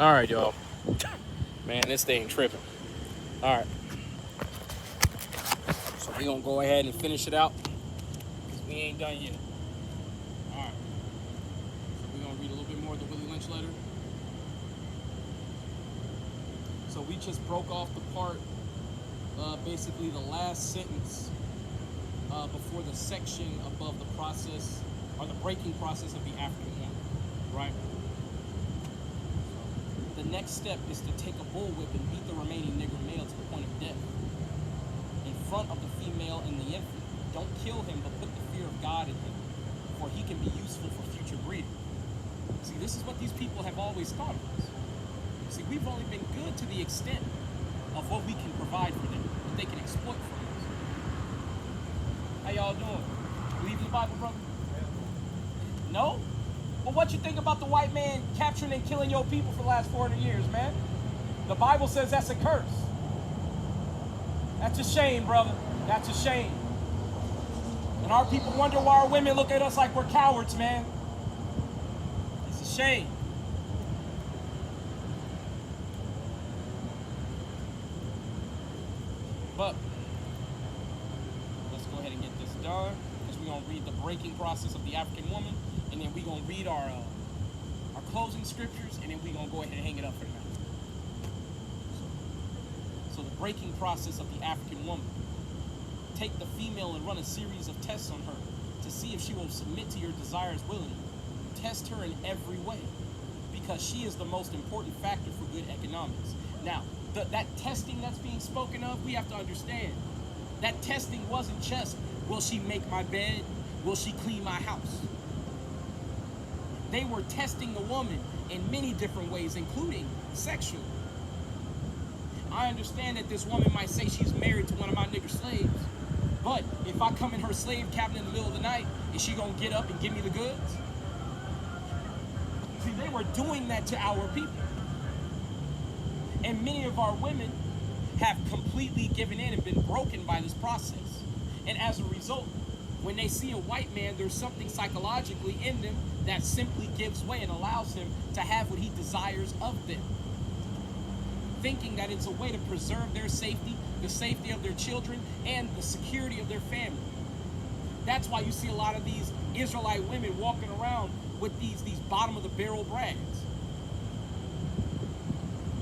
All right, y'all. Man, this thing tripping. All right. So we gonna go ahead and finish it out because we ain't done yet. All right. So we gonna read a little bit more of the Willie Lynch letter. So we just broke off the part, basically the last sentence before the section above the process or the breaking process of the African woman, right? The next step is to take a bullwhip and beat the remaining Negro male to the point of death in front of the female and the infant. Don't kill him, but put the fear of God in him, for he can be useful for future breeding. See, this is what these people have always thought of us. See, we've only been good to the extent of what we can provide for them, what they can exploit from us. How y'all doing? Believe in the Bible, brother? No? Well, what you think about the white man capturing and killing your people for the last 400 years, man? The Bible says that's a curse. That's a shame, brother. That's a shame. And our people wonder why our women look at us like we're cowards, man. It's a shame. But let's go ahead and get this done, because we're going to read the breaking process of the African woman, and then we're going to read our closing scriptures, and then we're going to go ahead and hang it up for now. So the breaking process of the African woman. Take the female and run a series of tests on her to see if she will submit to your desires willingly. Test her in every way, because she is the most important factor for good economics. Now, that testing that's being spoken of, we have to understand that testing wasn't just, will she make my bed? Will she clean my house? They were testing the woman in many different ways, including sexually. I understand that this woman might say she's married to one of my nigger slaves, but if I come in her slave cabin in the middle of the night, is she gonna get up and give me the goods? See, they were doing that to our people. And many of our women have completely given in and been broken by this process. And as a result, when they see a white man, there's something psychologically in them that simply gives way and allows him to have what he desires of them, thinking that it's a way to preserve their safety, the safety of their children, and the security of their family. That's why you see a lot of these Israelite women walking around with these bottom of the barrel brags.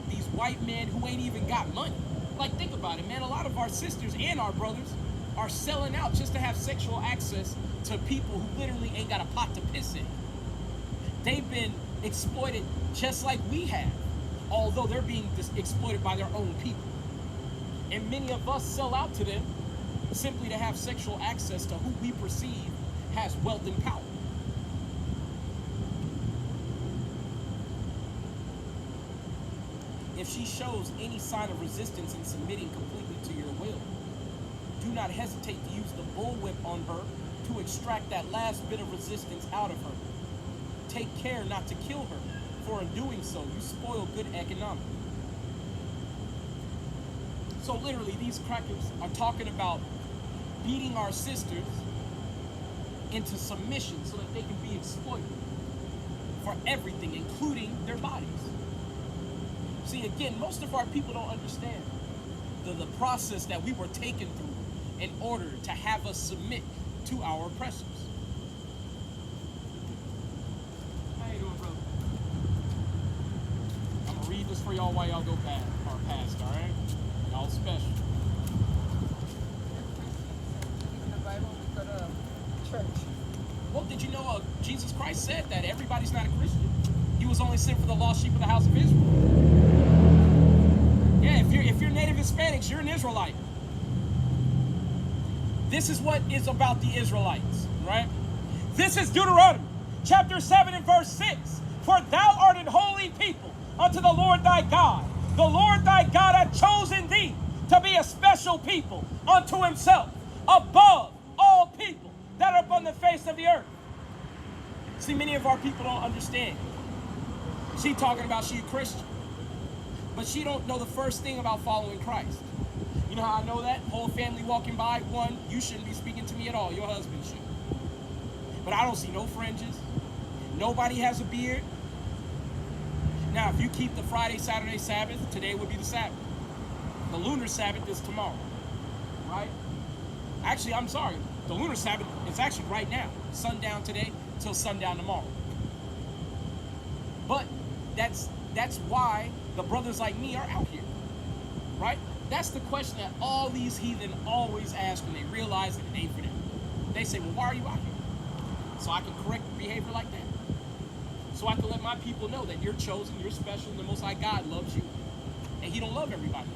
These white men who ain't even got money. Like, think about it, man. A lot of our sisters and our brothers are selling out just to have sexual access to people who literally ain't got a pot to piss in. They've been exploited just like we have, although they're being exploited by their own people. And many of us sell out to them simply to have sexual access to who we perceive has wealth and power. If she shows any sign of resistance in submitting completely to your will, do not hesitate to use the bullwhip on her to extract that last bit of resistance out of her. Take care not to kill her, for in doing so, you spoil good economics. So literally, these crackers are talking about beating our sisters into submission so that they can be exploited for everything, including their bodies. See, again, most of our people don't understand the process that we were taken through in order to have us submit to our oppressors. How you doing, brother? I'm gonna read this for y'all while y'all go past, all right? Y'all special. In the Bible, we go to church. Well, did you know Jesus Christ said that everybody's not a Christian? He was only sent for the lost sheep of the house of Israel. Yeah, if you're native Hispanics, you're an Israelite. This is what is about the Israelites, right? This is Deuteronomy, chapter 7 and verse 6. For thou art an holy people unto the Lord thy God. The Lord thy God hath chosen thee to be a special people unto himself, above all people that are upon the face of the earth. See, many of our people don't understand. She talking about she a Christian, but she don't know the first thing about following Christ. You know how I know that? Whole family walking by. One, you shouldn't be speaking to me at all. Your husband should. But I don't see no fringes. Nobody has a beard. Now, Now, if you keep the Friday, Saturday Sabbath, today would be the Sabbath. The lunar Sabbath is tomorrow, right? Actually, I'm sorry. The lunar Sabbath is actually right now. Sundown today till sundown tomorrow. But that's why the brothers like me are out here, right? That's the question that all these heathen always ask when they realize that it ain't for them. They say, well, why are you out here? So I can correct behavior like that. So I can let my people know that you're chosen, you're special, and the Most High God loves you. And He don't love everybody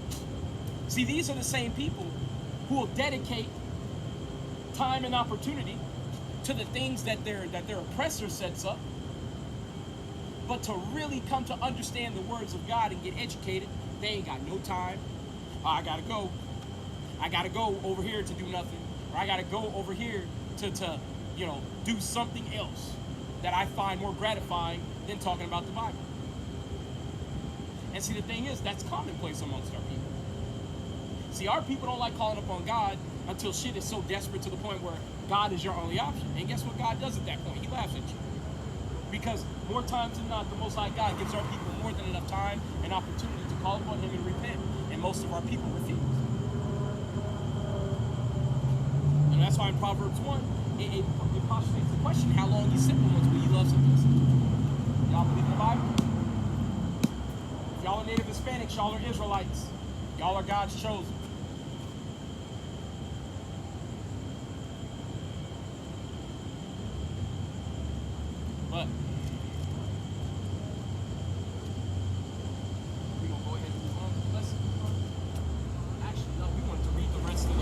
else. See, these are the same people who will dedicate time and opportunity to the things that their oppressor sets up. But to really come to understand the words of God and get educated, they ain't got no time. I gotta go. I gotta go over here to do nothing. Or I gotta go over here to do something else that I find more gratifying than talking about the Bible. And see, the thing is, that's commonplace amongst our people. See, our people don't like calling upon God until shit is so desperate to the point where God is your only option. And guess what God does at that point? He laughs at you. Because more times than not, the Most High God gives our people more than enough time and opportunity to call upon Him and repent. And most of our people refuse. And that's why in Proverbs 1, it postulates the question, how long He simple ones will He love something simple? Y'all believe in the Bible? If y'all are Native Hispanics, y'all are Israelites. Y'all are God's chosen. But we're going to go ahead and move on to the lesson. Actually, no, we wanted to read the rest of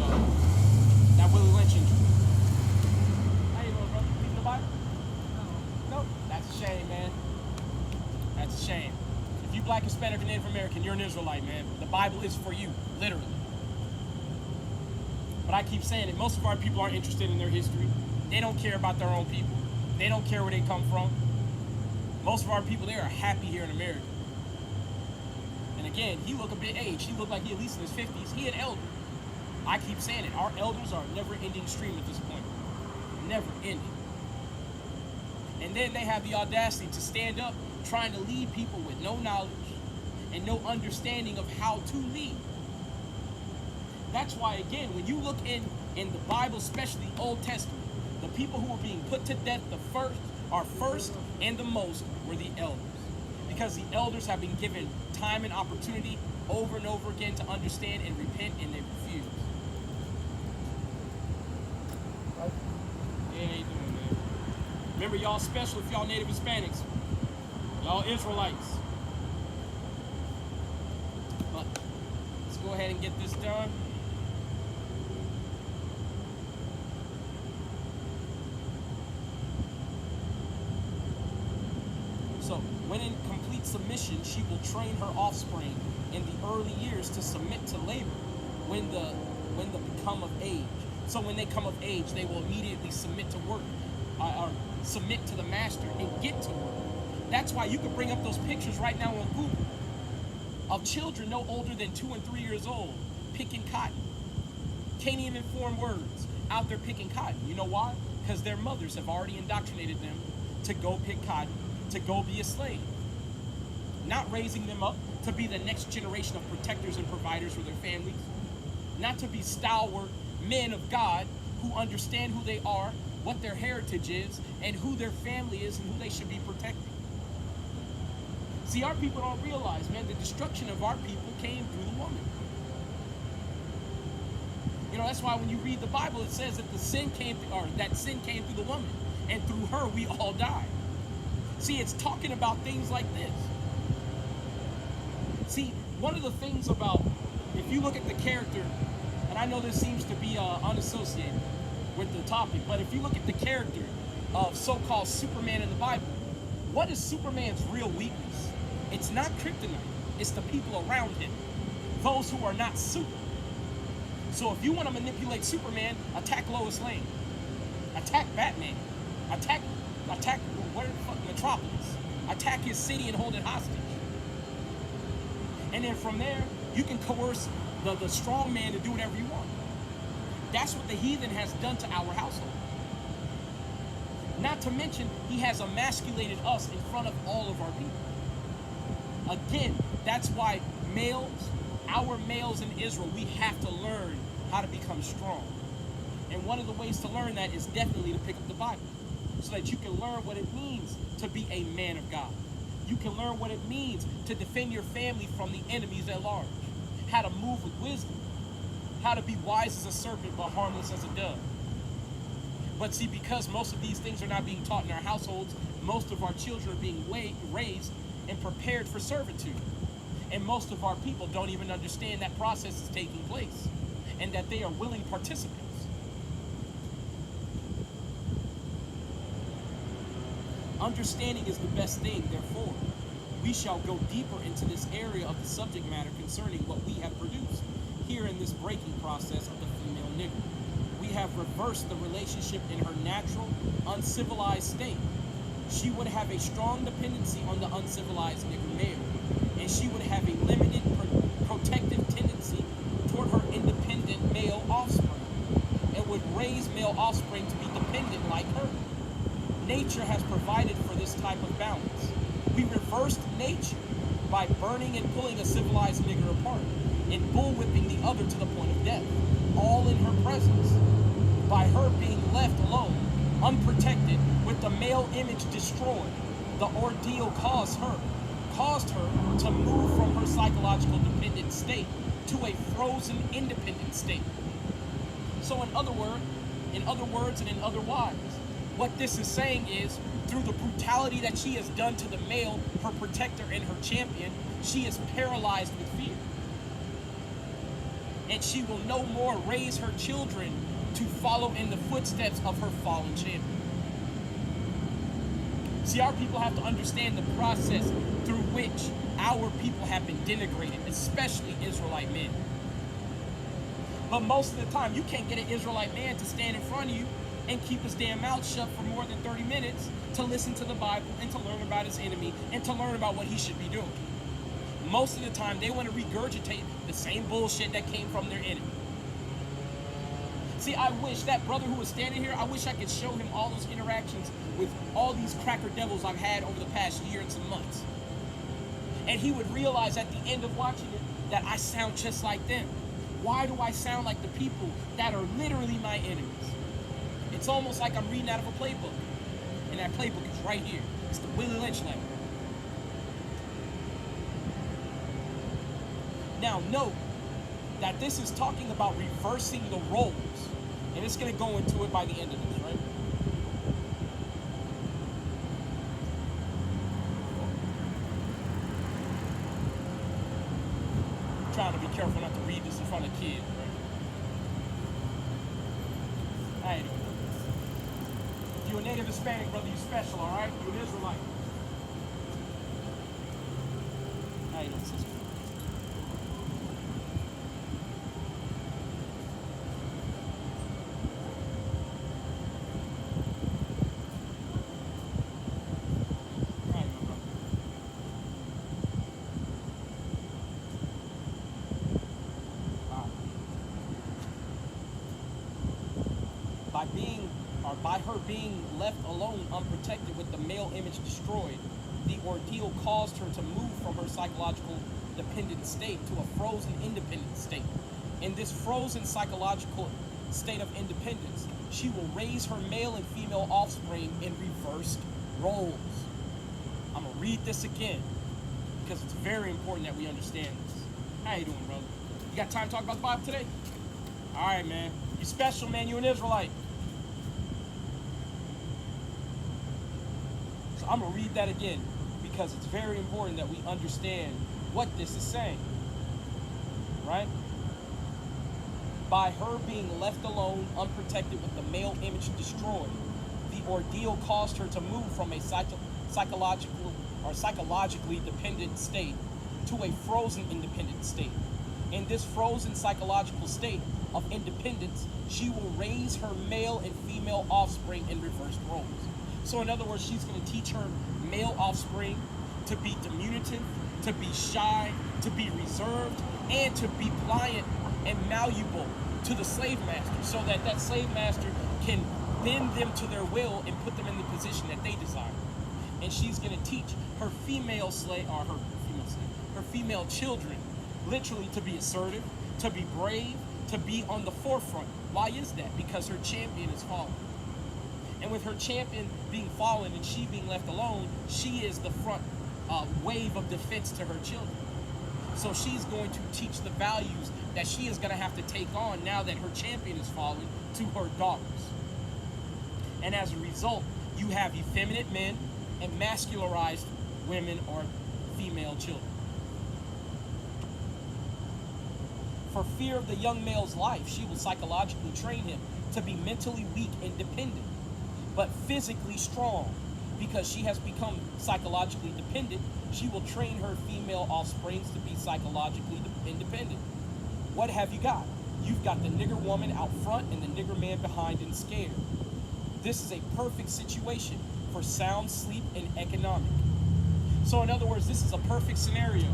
that Willie Lynch injury. How you doing, brother? Reading the Bible? No. That's a shame, man. That's a shame. If you Black, Hispanic, or Native American, you're an Israelite, man. The Bible is for you, literally. But I keep saying it, most of our people aren't interested in their history. They don't care about their own people. They don't care where they come from. Most of our people, they are happy here in America. And again, he look a bit aged. He look like he at least in his 50s. He an elder. I keep saying it. Our elders are a never-ending stream at this point. Never ending. And then they have the audacity to stand up trying to lead people with no knowledge and no understanding of how to lead. That's why, again, when you look in the Bible, especially the Old Testament, the people who were being put to death first and the most were the elders. Because the elders have been given time and opportunity over and over again to understand and repent, and they refuse. Yeah, how you doing, man? Remember, y'all special if y'all Native Hispanics. Y'all Israelites. But let's go ahead and get this done. So, when in complete submission, she will train her offspring in the early years to submit to labor when they become of age. So when they come of age, they will immediately submit to work, or submit to the master and get to work. That's why you can bring up those pictures right now on Google of children no older than 2 and 3 years old picking cotton. Can't even form words, out there picking cotton. You know why? Because their mothers have already indoctrinated them to go pick cotton, to go be a slave. Not raising them up to be the next generation of protectors and providers for their families. Not to be stalwart men of God who understand who they are, what their heritage is, and who their family is, and who they should be protecting. See, our people don't realize, man, the destruction of our people came through the woman. You know, that's why when you read the Bible, it says that sin came through the woman, and through her we all died. See, it's talking about things like this. See, one of the things about, if you look at the character, and I know this seems to be unassociated with the topic, but if you look at the character of so-called Superman in the Bible, what is Superman's real weakness? It's not kryptonite. It's the people around him. Those who are not super. So if you want to manipulate Superman, attack Lois Lane. Attack Batman. Attack where the fuck, Metropolis. Attack his city and hold it hostage. And then from there, you can coerce the strong man to do whatever you want. That's what the heathen has done to our household. Not to mention, he has emasculated us in front of all of our people. Again, that's why our males in Israel, we have to learn how to become strong. And one of the ways to learn that is definitely to pick up the Bible, so that you can learn what it means to be a man of God. You can learn what it means to defend your family from the enemies at large, how to move with wisdom, how to be wise as a serpent but harmless as a dove. But see, because most of these things are not being taught in our households, most of our children are being raised and prepared for servitude. And most of our people don't even understand that process is taking place and that they are willing participants. Understanding is the best thing, therefore, we shall go deeper into this area of the subject matter concerning what we have produced here in this breaking process of the female nigger. We have reversed the relationship in her natural, uncivilized state. She would have a strong dependency on the uncivilized nigger male, and she would have a limited protective tendency toward her independent male offspring, and would raise male offspring to be dependent like her. Nature has provided for this type of balance. We reversed nature by burning and pulling a civilized nigger apart and bullwhipping the other to the point of death, all in her presence. By her being left alone, unprotected, with the male image destroyed, the ordeal caused her to move from her psychological dependent state to a frozen independent state. So in other words and in other wise, what this is saying is, through the brutality that she has done to the male, her protector and her champion, she is paralyzed with fear. And she will no more raise her children to follow in the footsteps of her fallen champion. See, our people have to understand the process through which our people have been denigrated, especially Israelite men. But most of the time, you can't get an Israelite man to stand in front of you and keep his damn mouth shut for more than 30 minutes to listen to the Bible and to learn about his enemy and to learn about what he should be doing. Most of the time, they want to regurgitate the same bullshit that came from their enemy. See, I wish that brother who was standing here, I wish I could show him all those interactions with all these cracker devils I've had over the past year and some months. And he would realize at the end of watching it that I sound just like them. Why do I sound like the people that are literally my enemies? It's almost like I'm reading out of a playbook. And that playbook is right here. It's the Willie Lynch letter. Now note that this is talking about reversing the roles. And it's going to go into it by the end of this, right? I'm trying to be careful not to read this in front of kids, right? How you doing? If you're a native Hispanic, brother, you special, all right? You're an Israelite. How you doing, sister? By her being left alone, unprotected, with the male image destroyed, the ordeal caused her to move from her psychological dependent state to a frozen independent state. In this frozen psychological state of independence, she will raise her male and female offspring in reversed roles. I'm going to read this again because it's very important that we understand this. How you doing, brother? You got time to talk about the Bible today? All right, man. You special, man. You an Israelite. So I'm going to read that again because it's very important that we understand what this is saying, right? By her being left alone, unprotected, with the male image destroyed, the ordeal caused her to move from a psychologically dependent state to a frozen independent state. In this frozen psychological state of independence, she will raise her male and female offspring in reversed roles. So in other words, she's going to teach her male offspring to be diminutive, to be shy, to be reserved, and to be pliant and malleable to the slave master, so that that slave master can bend them to their will and put them in the position that they desire. And she's going to teach her female children literally to be assertive, to be brave, to be on the forefront. Why is that? Because her champion is fallen. And with her champion being fallen and she being left alone, she is the front wave of defense to her children. So she's going to teach the values that she is going to have to take on now that her champion is fallen to her daughters. And as a result, you have effeminate men and mascularized women or female children. For fear of the young male's life, she will psychologically train him to be mentally weak and dependent, but physically strong. Because she has become psychologically dependent, she will train her female offsprings to be psychologically independent. What have you got? You've got the nigger woman out front and the nigger man behind and scared. This is a perfect situation for sound sleep and economic. So in other words, this is a perfect scenario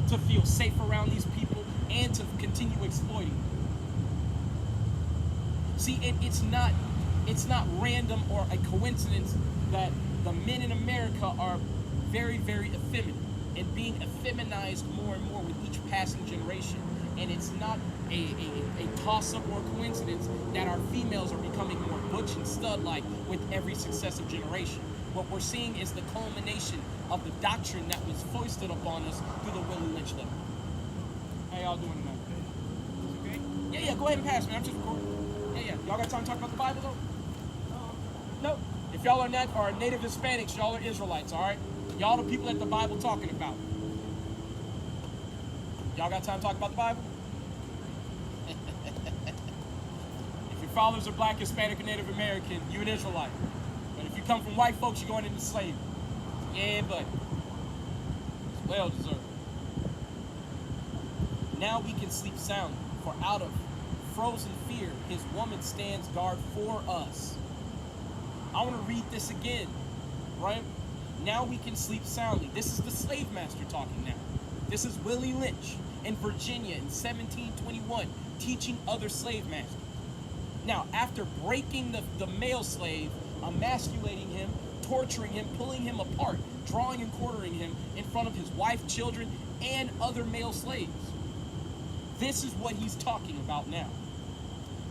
to feel safe around these people and to continue exploiting. See, it's not random or a coincidence that the men in America are very, very effeminate and being effeminized more and more with each passing generation. And it's not a toss-up or coincidence that our females are becoming more butch and stud-like with every successive generation. What we're seeing is the culmination of the doctrine that was foisted upon us through the Willie Lynch letter. How y'all doing tonight? Okay? Yeah, go ahead and pass me. I'm just recording. Yeah. Y'all got time to talk about the Bible, though? No. If y'all are native Hispanics, y'all are Israelites, all right? Y'all the people that the Bible talking about. Y'all got time to talk about the Bible? If your fathers are black, Hispanic, or Native American, you an Israelite. But if you come from white folks, you're going into slavery. Yeah, but it's well deserved. Now we can sleep soundly, for out of frozen fear, his woman stands guard for us. I want to read this again, right? Now we can sleep soundly. This is the slave master talking now. This is Willie Lynch in Virginia in 1721, teaching other slave masters. Now, after breaking the male slave, emasculating him, torturing him, pulling him apart, drawing and quartering him in front of his wife, children, and other male slaves. This is what he's talking about now.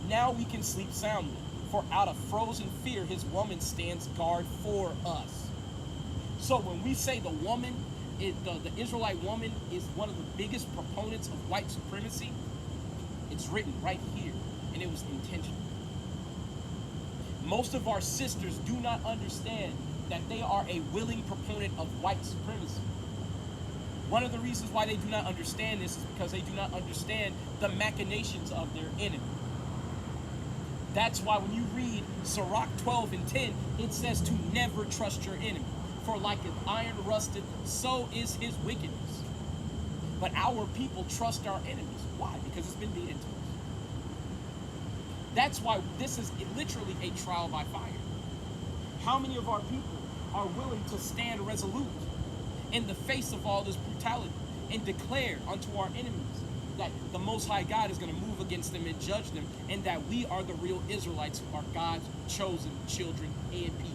Now we can sleep soundly, for out of frozen fear his woman stands guard for us. So when we say the woman, the Israelite woman is one of the biggest proponents of white supremacy, it's written right here, and it was intentional. Most of our sisters do not understand that they are a willing proponent of white supremacy. One of the reasons why they do not understand this is because they do not understand the machinations of their enemy. That's why when you read Sirach 12 and 10, it says to never trust your enemy. For like an iron rusted, so is his wickedness. But our people trust our enemies. Why? Because it's been done to us. That's why this is literally a trial by fire. How many of our people are willing to stand resolute in the face of all this brutality and declare unto our enemies that the Most High God is going to move against them and judge them, and that we are the real Israelites who are God's chosen children and people?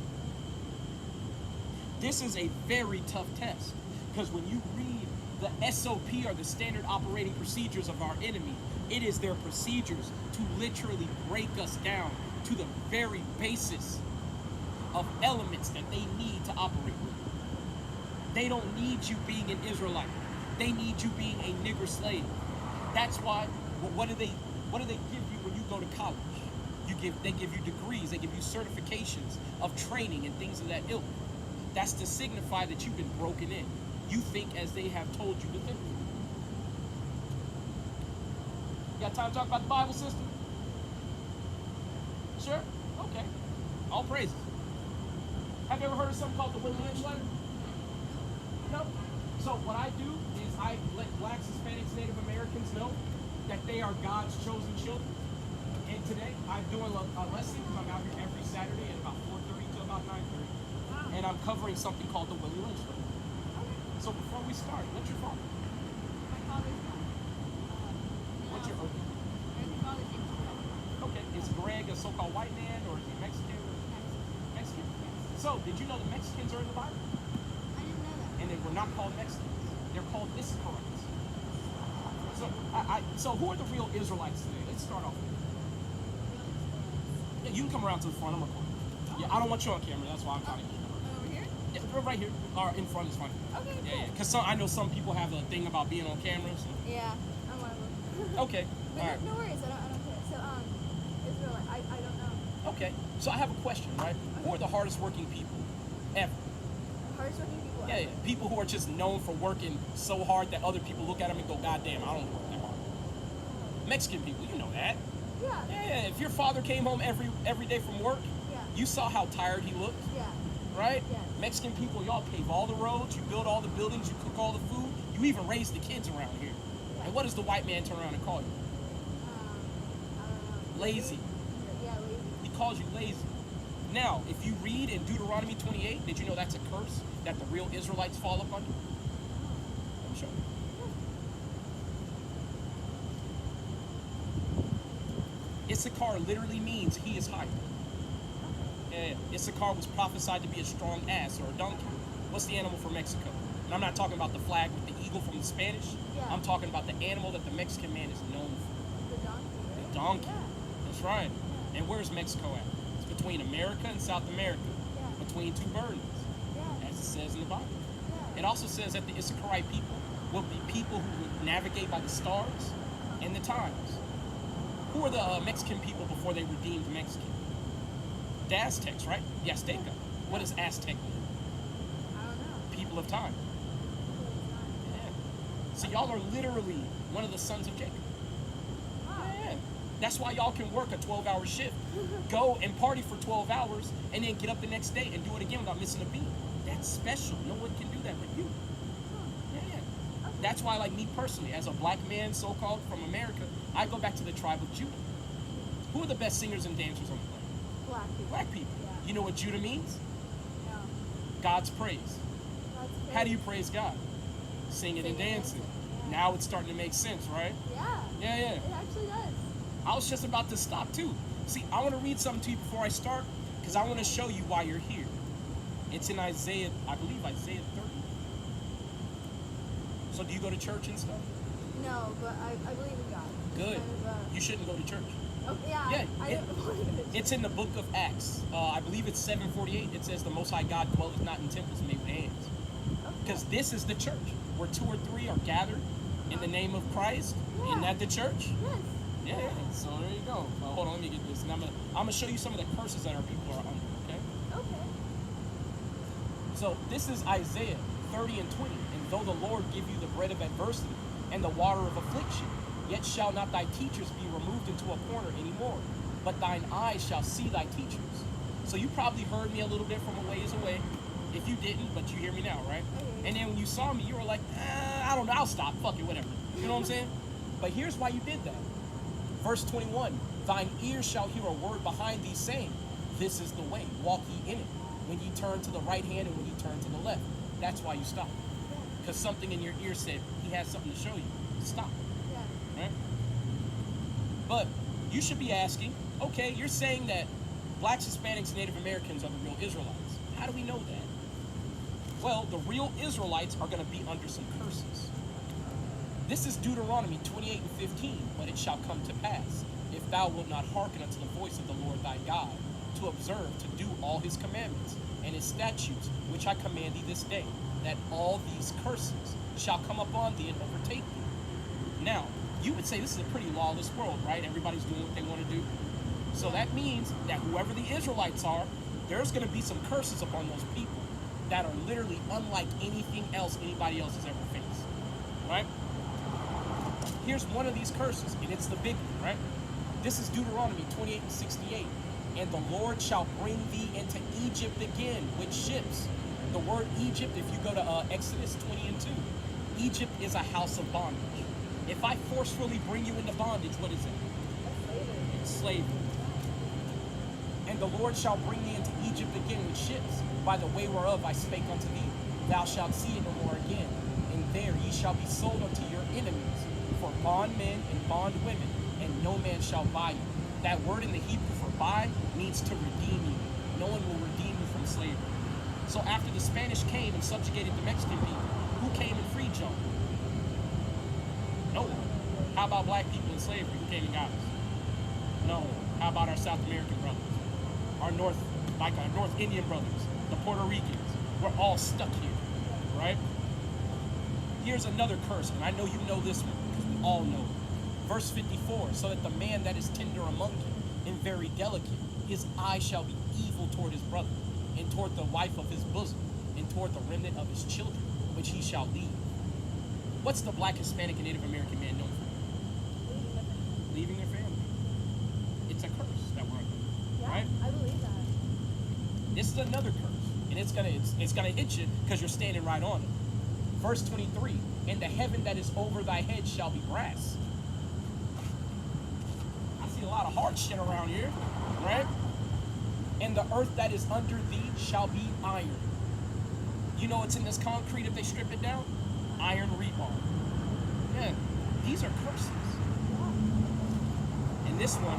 This is a very tough test, because when you read the SOP, or the standard operating procedures of our enemy, it is their procedures to literally break us down to the very basis of elements that they need to operate with. They don't need you being an Israelite. They need you being a nigger slave. That's why, what do they give you when you go to college? They give you degrees, they give you certifications of training and things of that ilk. That's to signify that you've been broken in. You think as they have told you to think. You got time to talk about the Bible system? Sure? Okay. All praises. Have you ever heard of something called the Willie Lynch letter? No? So what I do is I let blacks, Hispanics, Native Americans know that they are God's chosen children. And today I'm doing a lesson. I'm out here every Saturday at about 4:30 to about 9:30. And I'm covering something called the Willie Lynch letter. So before we start, what's your phone? My father's phone. What's your phone? Okay. Okay. Is Greg a so-called white man or is he Mexican? Mexican? So, did you know the Mexicans are in the Bible? I didn't know that. And they were not called Mexicans. They're called Issacharites. So who are the real Israelites today? Let's start off with. Yeah, you can come around to the front. I'm recording. Yeah, I don't want you on camera. That's why I'm trying to get you. Over here? Yeah, right here. Or in front is fine. Okay, Yeah, cool. yeah. Because I know some people have a thing about being on camera. So. Yeah, I'm one of them. Okay. But All right. no worries, I don't care. So, Israelite, I don't know. Okay. So I have a question, right? Who are the hardest working people ever? Hardest working people. Yeah, yeah. People who are just known for working so hard that other people look at them and go, God damn, I don't work that hard. Mexican people, you know that. Yeah. Yeah, if your father came home every day from work, Yeah. you saw how tired he looked, Yeah. right? Yes. Mexican people, y'all pave all the roads, you build all the buildings, you cook all the food, you even raise the kids around here. Yeah. And what does the white man turn around and call you? I don't know. Lazy. Yeah, lazy. He calls you lazy. Now, if you read in Deuteronomy 28, did you know that's a curse that the real Israelites fall upon? Let me show you. Issachar literally means he is hired. Yeah, Issachar was prophesied to be a strong ass or a donkey. What's the animal from Mexico? And I'm not talking about the flag with the eagle from the Spanish. Yeah. I'm talking about the animal that the Mexican man is known for. The donkey, right? The donkey. Yeah. That's right. And where's Mexico at? It's between America and South America. Yeah. Between two burdens, Yeah. as it says in the Bible. Yeah. It also says that the Issacharite people will be people who would navigate by the stars and the times. Who are the Mexican people before they redeemed Mexican? The Aztecs, right? The Azteca. What does Aztec mean? I don't know. People of time. Yeah. So y'all are literally one of the sons of Jacob. Wow. Yeah. That's why y'all can work a 12-hour shift, go and party for 12 hours, and then get up the next day and do it again without missing a beat. That's special. No one can do that but you. Yeah, yeah. That's why, like me personally, as a black man, so-called, from America, I go back to the tribe of Judah. Who are the best singers and dancers on the planet? Black people. Black people. Yeah. You know what Judah means? No. God's praise. That's How do great. you praise God? Singing and dancing. Yeah. Now it's starting to make sense, right? Yeah. Yeah, yeah. It actually does. I was just about to stop too. See, I want to read something to you before I start because I want to show you why you're here. It's in Isaiah, I believe Isaiah 30. So do you go to church and stuff? No, but I believe in God. Good. Kind of, You shouldn't go to church. oh, yeah. Yeah, I it- didn't believe in it. It's in the book of Acts. I believe it's 7:48. It says the Most High God dwelleth not in temples made with hands. Because this is the church where 2 or 3 are gathered in the name of Christ. Isn't that the church? Yes. Yeah, so there you go. Well, hold on, let me get this. And I'm gonna show you some of the curses that our people are under, okay? Okay. So this is Isaiah 30 and 20. And though the Lord give you the bread of adversity and the water of affliction, yet shall not thy teachers be removed into a corner anymore, but thine eyes shall see thy teachers. So you probably heard me a little bit from a ways away. If you didn't, but you hear me now, right? I hear you. And then when you saw me, you were like, I don't know, I'll stop, fuck it, whatever. You know what I'm saying? But here's why you did that. Verse 21, thine ears shall hear a word behind thee saying, this is the way, walk ye in it. When ye turn to the right hand and when ye turn to the left. That's why you stop. Because something in your ear said, he has something to show you. Stop. Yeah. Right? But you should be asking, okay, you're saying that blacks, Hispanics, and Native Americans are the real Israelites. How do we know that? Well, the real Israelites are going to be under some curses. This is Deuteronomy 28 and 15. But it shall come to pass, if thou wilt not hearken unto the voice of the Lord thy God, to observe, to do all his commandments and his statutes, which I command thee this day, that all these curses shall come upon thee and overtake thee. Now, you would say this is a pretty lawless world, right? Everybody's doing what they want to do. So that means that whoever the Israelites are, there's going to be some curses upon those people that are literally unlike anything else anybody else has ever faced, right? Here's one of these curses, and it's the big one, right? This is Deuteronomy 28 and 68. And the Lord shall bring thee into Egypt again with ships. The word Egypt, if you go to Exodus 20 and 2, Egypt is a house of bondage. If I forcefully bring you into bondage, what is it? It's slavery. And the Lord shall bring thee into Egypt again with ships, by the way whereof I spake unto thee. Thou shalt see it no more again. And there ye shall be sold unto your enemies for bondmen and bondwomen, and no man shall buy you. That word in the Hebrew for buy means to redeem you. No one will redeem you from slavery. So after the Spanish came and subjugated the Mexican people, who came and freed John? No one. How about black people in slavery? Who came and got us? No. How about our South American brothers? Our North Indian brothers, the Puerto Ricans. We're all stuck here, right? Here's another curse, and I know you know this one, because we all know it. Verse 54, so that the man that is tender among you and very delicate, his eye shall be evil toward his brother, and toward the wife of his bosom, and toward the remnant of his children, which he shall leave. What's the black, Hispanic, and Native American man known for? Leaving their family. It's a curse that we're under, Yeah, right? I believe that. This is another curse, and it's gonna hit you because you're standing right on it. Verse 23, and the heaven that is over thy head shall be brass. I see a lot of hard shit around here, right? And the earth that is under thee shall be iron. You know it's in this concrete if they strip it down? Iron rebar. Yeah, these are curses. And this one,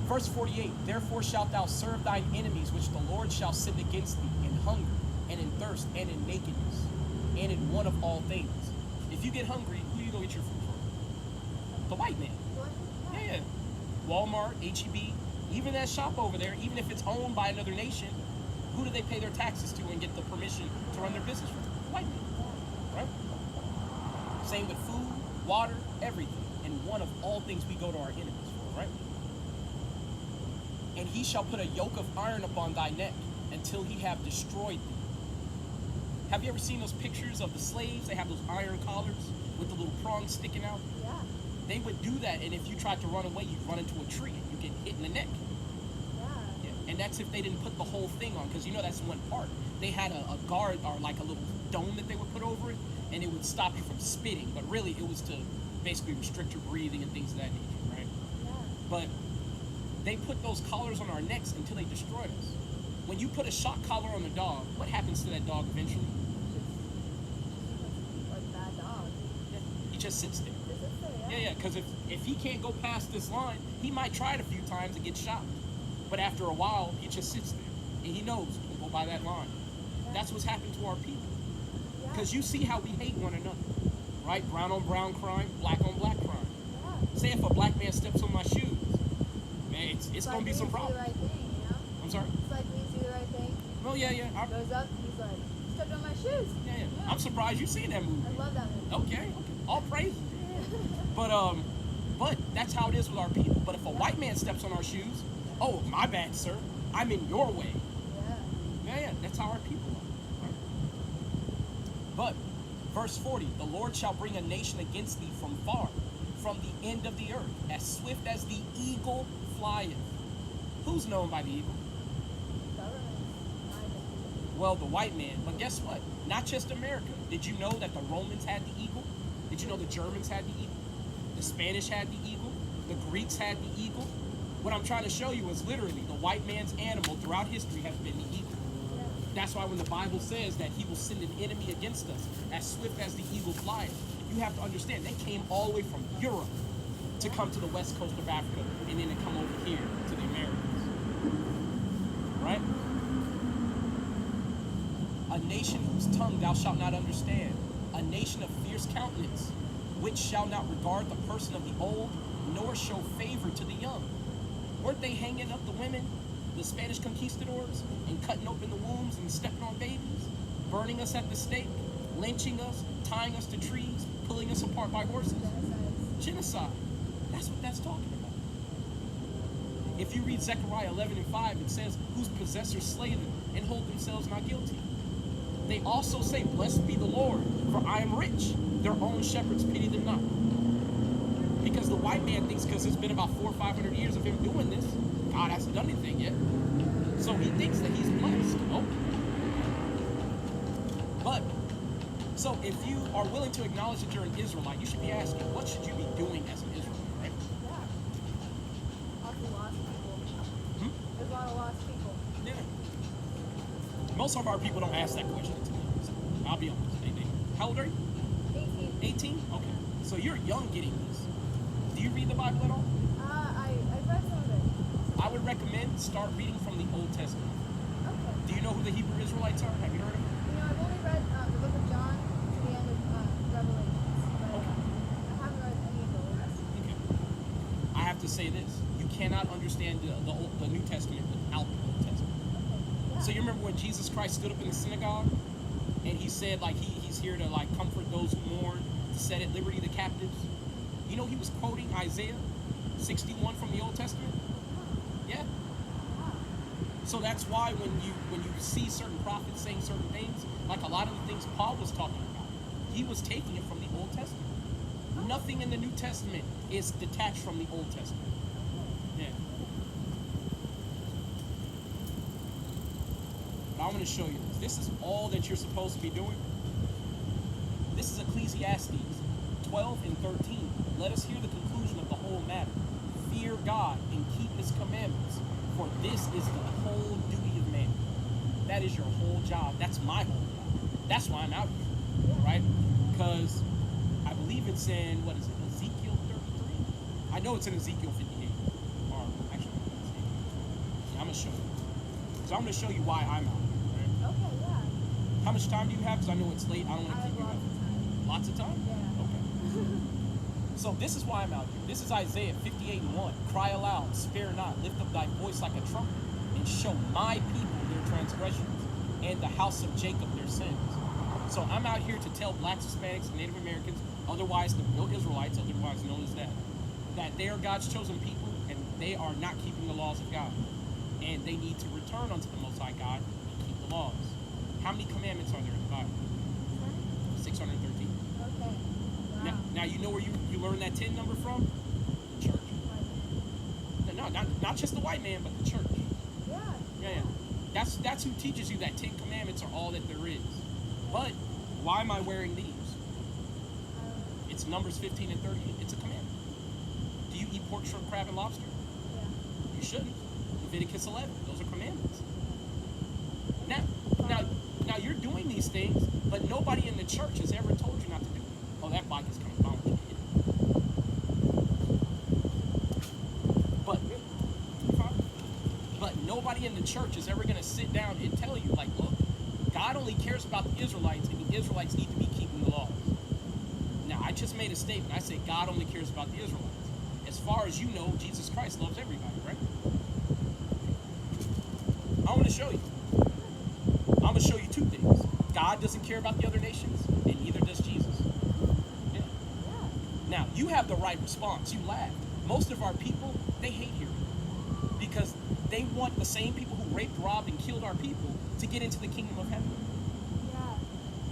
verse 48, therefore shalt thou serve thine enemies, which the Lord shall send against thee, in hunger, and in thirst, and in nakedness, and in want of all things. If you get hungry, who do you go get your food from? The white man. Yeah. Walmart, HEB, even that shop over there, even if it's owned by another nation, who do they pay their taxes to and get the permission to run their business from? White man, right? Same with food, water, everything. And one of all things we go to our enemies for, right? And he shall put a yoke of iron upon thy neck until he have destroyed thee. Have you ever seen those pictures of the slaves? They have those iron collars with the little prongs sticking out. Yeah. They would do that, and if you tried to run away, you'd run into a tree and you get hit in the neck. Yeah. And that's if they didn't put the whole thing on, because you know that's one part. They had a guard or like a little dome that they would put over it, and it would stop you from spitting. But really, it was to basically restrict your breathing and things of that nature, right? Yeah. But they put those collars on our necks until they destroyed us. When you put a shock collar on a dog, what happens to that dog eventually? Like bad dog. He just sits there. This is so, Yeah, because if he can't go past this line, he might try it a few times and get shot. But after a while, he just sits there. And he knows to go by that line. That's what's happened to our people. Because you see how we hate one another. Right? Brown on brown crime, black on black crime. Yeah. Say if a black man steps on my shoes, man, it's like going to be some we do problems. the right thing, you know? I'm sorry? It's like we do the right thing. Oh, yeah. Goes up, he's like, stepped on my shoes. Yeah. I'm surprised you've seen that movie. I love that movie. Okay. All praises. But that's how it is with our people. But if a white man steps on our shoes, oh, my bad, sir. I'm in your way. Yeah, that's how our people are. Right? But, verse 40, the Lord shall bring a nation against thee from far, from the end of the earth, as swift as the eagle flieth. Who's known by the eagle? Well, the white man. But guess what? Not just America. Did you know that the Romans had the eagle? Did you know the Germans had the eagle? The Spanish had the eagle? The Greeks had the eagle? What I'm trying to show you is literally the white man's animal throughout history has been the eagle. That's why when the Bible says that he will send an enemy against us as swift as the eagle flieth, you have to understand they came all the way from Europe to come to the west coast of Africa and then to come over here to the Americas. Right? A nation whose tongue thou shalt not understand, a nation of fierce countenance, which shall not regard the person of the old, nor show favor to the young. Weren't they hanging up the women, the Spanish conquistadors, and cutting open the wombs and stepping on babies, burning us at the stake, lynching us, tying us to trees, pulling us apart by horses? Genocide. That's what that's talking about. If you read Zechariah 11:5, it says, whose possessors slay them and hold themselves not guilty. They also say, blessed be the Lord, for I am rich. Their own shepherds pity them not. Because the white man thinks because it's been about 400 or 500 years of him doing this, God hasn't done anything yet. So he thinks that he's blessed. Okay. But, so if you are willing to acknowledge that you're an Israelite, you should be asking, what should you be doing as an Israelite, right? Yeah. Lots of lost people. There's a lot of lost people. Yeah. Most of our people don't ask that question to me. So I'll be honest. How old are you? 18. 18? Okay. So you're young getting this. Do you read the Bible at all? would recommend start reading from the Old Testament. Okay. Do you know who the Hebrew Israelites are? Have you heard of them? You know, I've only read the book of John to the end of Revelations, but I haven't read any of the Old Testament. Okay. I have to say this: you cannot understand the New Testament without the Old Testament. Okay. Yeah. So you remember when Jesus Christ stood up in the synagogue and he said like he's here to like comfort those who mourn, to set at liberty the captives. You know he was quoting Isaiah 61 from the Old Testament. Yeah. So that's why when you see certain prophets saying certain things, like a lot of the things Paul was talking about, he was taking it from the Old Testament. Nothing in the New Testament is detached from the Old Testament. Yeah. But I want to show you this. This is all that you're supposed to be doing. This is Ecclesiastes 12 and 13. Let us hear the conclusion of the whole matter. Fear God and keep his commandments, for this is the whole duty of man. That is your whole job. That's my whole job. That's why I'm out here, right? Because I believe it's in, what is it, Ezekiel 33? I know it's in Ezekiel 58. Or actually, yeah, I'm going to show you. So I'm going to show you why I'm out here, right? Okay, yeah. How much time do you have? Because I know it's late. I don't want I to have keep you lots up. of time. Lots of time? Yeah. Okay. So this is why I'm out here. This is Isaiah 58 and 1. Cry aloud, spare not, lift up thy voice like a trumpet, and show my people their transgressions, and the house of Jacob their sins. So I'm out here to tell blacks, Hispanics, and Native Americans, otherwise the real Israelites, otherwise known as that they are God's chosen people, and they are not keeping the laws of God. And they need to return unto the Most High God and keep the laws. How many commandments are there in the Bible? 613. Okay. Wow. Now you know where you learned that 10 number from? The church. No, not just the white man, but the church. Yeah. Yeah. That's who teaches you that 10 commandments are all that there is. But why am I wearing these? It's Numbers 15 and 30. It's a commandment. Do you eat pork, shrimp, crab, and lobster? Yeah. You shouldn't. Leviticus 11. Those are commandments. Now you're doing these things, but nobody in the church has ever told you not to do it. Oh, that bike is coming down. But nobody in the church is ever going to sit down and tell you, like, look, God only cares about the Israelites, and the Israelites need to be keeping the laws. Now, I just made a statement. I said God only cares about the Israelites. As far as you know, Jesus Christ loves everybody, right? I want to show you. I'm going to show you two things. God doesn't care about the other nations, and neither does Jesus. Yeah. Now, you have the right response. You laugh. Most of our people, they hate hearing it because they want the same people who raped, robbed, and killed our people to get into the kingdom of heaven.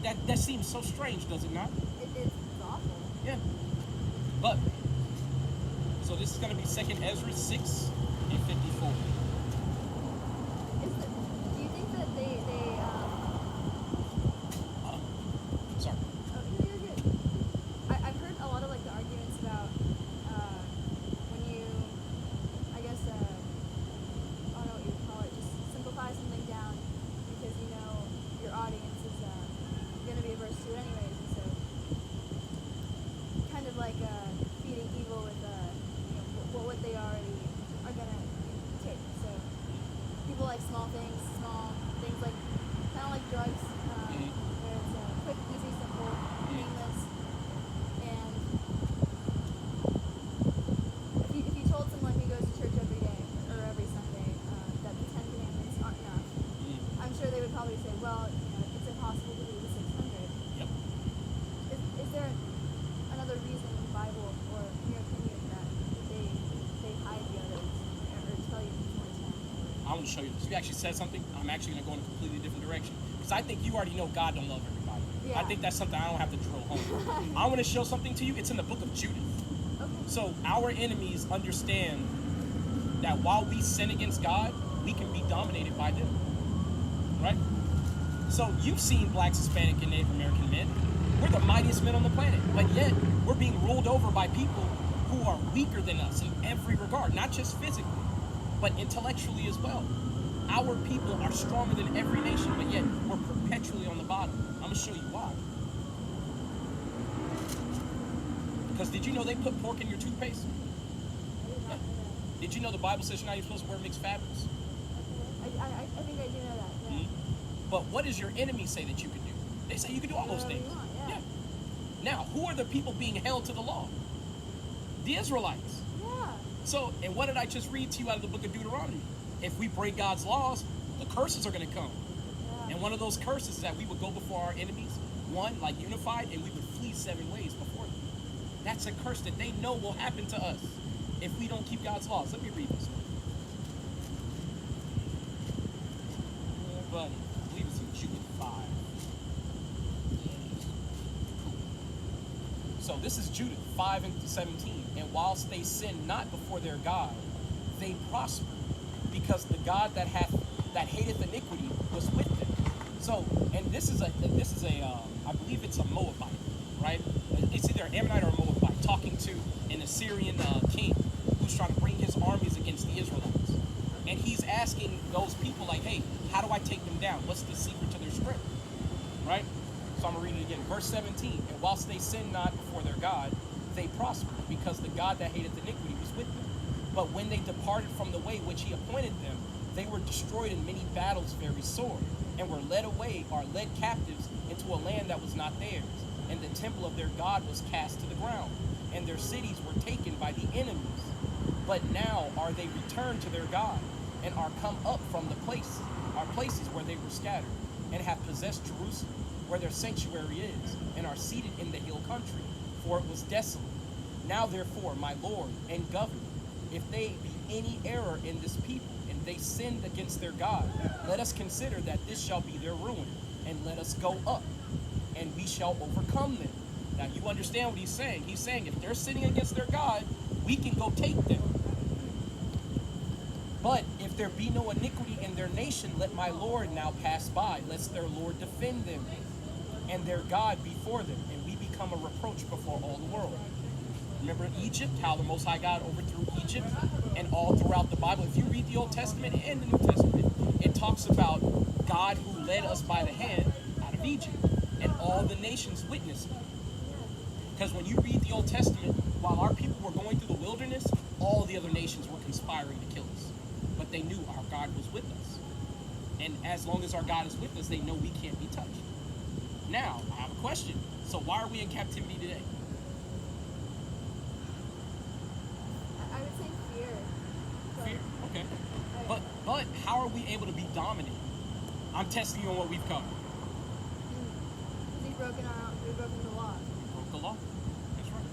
Yeah. That seems so strange, does it not? It's awful. Yeah. But, so this is going to be 2nd Ezra 6 and 54. Do you think that they Sorry. oh, you're good. I've heard a lot of like the arguments about when you, I guess, I don't know what you would call it, just simplify something down because you know your audience is going to be averse to it anyways, and so kind of like feeding evil with what they already are going to take. So people like small things like kind of like drugs, where it's quick, easy, simple, painless, and if you told someone who goes to church every day or every Sunday that the 10 Commandments aren't enough, I'm sure they would probably say, well, it's impossible to do the 600. Yep. Is there another reason in the Bible, or in your opinion, that they hide the others or tell you more time? I want to show you this. You actually said something. I'm actually going to go in a completely different direction because I think you already know God don't love everybody. Yeah. I think that's something I don't have to drill home. I want to show something to you. It's in the book of Judith. Okay. So our enemies understand that while we sin against God, we can be dominated by them. Right? So you've seen blacks, Hispanic, and Native American men. We're the mightiest men on the planet, but yet we're being ruled over by people who are weaker than us in every regard, not just physically, but intellectually as well. Our people are stronger than every nation, but yet we're perpetually on the bottom. I'm going to show you why. Because did you know they put pork in your toothpaste? Did you know the Bible says you're not even supposed to wear mixed fabrics? I think I do know that. Yeah. But what does your enemy say that you can do? They say you can do all those Whatever you things. want, yeah. Now, who are the people being held to the law? The Israelites. Yeah. So, and what did I just read to you out of the book of Deuteronomy? If we break God's laws, the curses are going to come. Yeah. And one of those curses is that we would go before our enemies, one, like unified, and we would flee 7 ways before them. That's a curse that they know will happen to us if we don't keep God's laws. Let me read this one. Yeah, buddy. I believe it's in Jude 5. Yes. Cool. So this is Jude 5 and 17. And whilst they sin not before their God, they prosper, because the God that hateth iniquity was with them. So, and this is a I believe it's a Moabite, right? It's either an Ammonite or a Moabite talking to an Assyrian king who's trying to bring his armies against the Israelites, and he's asking those people like, "Hey, how do I take them down? What's the secret to their strength?" Right? So I'm gonna read it again, verse 17. And whilst they sin not before their God, they prospered, because the God that hateth iniquity was with them. But when they departed from the way which he appointed them, they were destroyed in many battles very sore, and were led away, or led captives into a land that was not theirs. And the temple of their God was cast to the ground, and their cities were taken by the enemies. But now are they returned to their God, and are come up from the places where they were scattered, and have possessed Jerusalem, where their sanctuary is, and are seated in the hill country, for it was desolate. Now therefore, my Lord and Governor, if they be any error in this people, and they sinned against their God, let us consider that this shall be their ruin, and let us go up, and we shall overcome them. Now you understand what he's saying. He's saying if they're sinning against their God, we can go take them. But if there be no iniquity in their nation, let my Lord now pass by, lest their Lord defend them, and their God before them, and we become a reproach before all the world. Remember Egypt, how the Most High God overthrew Egypt, and all throughout the Bible. If you read the Old Testament and the New Testament, it talks about God who led us by the hand out of Egypt, and all the nations witnessed it. Because when you read the Old Testament, while our people were going through the wilderness, all the other nations were conspiring to kill us. But they knew our God was with us. And as long as our God is with us, they know we can't be touched. Now, I have a question. So why are we in captivity today? I would say fear. So, Fear. Okay. But how are we able to be dominant? I'm testing you on what we've covered. We've broken the law. We broke the law. That's right.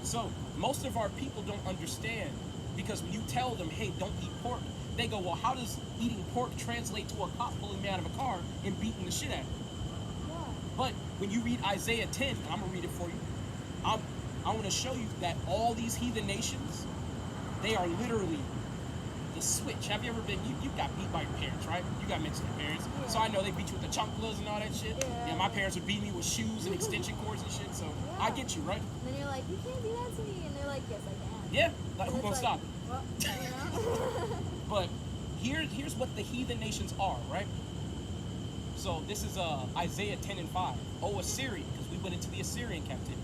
So most of our people don't understand, because when you tell them, hey, don't eat pork, they go, well, how does eating pork translate to a cop pulling me out of a car and beating the shit out of me? Yeah. But when you read Isaiah 10, and I'm going to read it for you, I want to show you that all these heathen nations, they are literally the switch. Have you ever been, you got beat by your parents, right? You got Mexican parents. Yeah. So I know they beat you with the chanclas and all that shit. Yeah. My parents would beat me with shoes and extension cords and shit, so Yeah. I get you, right? And then you're like, you can't do that to me. And they're like, yes, I can. Yeah, like, And who's it's going to stop like, it? Well, you know? But here's what the heathen nations are, right? So this is Isaiah 10 and 5. O Assyria, because we went into the Assyrian captivity,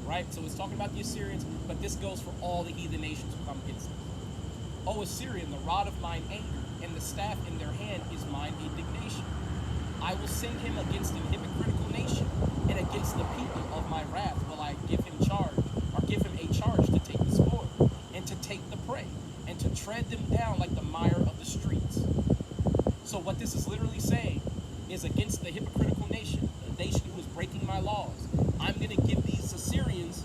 right? So it's talking about the Assyrians, but this goes for all the heathen nations who come against us. O Assyrian, the rod of mine anger, and the staff in their hand is mine indignation. I will send him against an hypocritical nation, and against the people of my wrath will I give him charge, or give him a charge to take the spoil, and to take the prey, and to tread them down like the mire of the streets. So what this is literally saying is, against the hypocritical nation, the nation who is breaking my laws, I'm going to give these Assyrians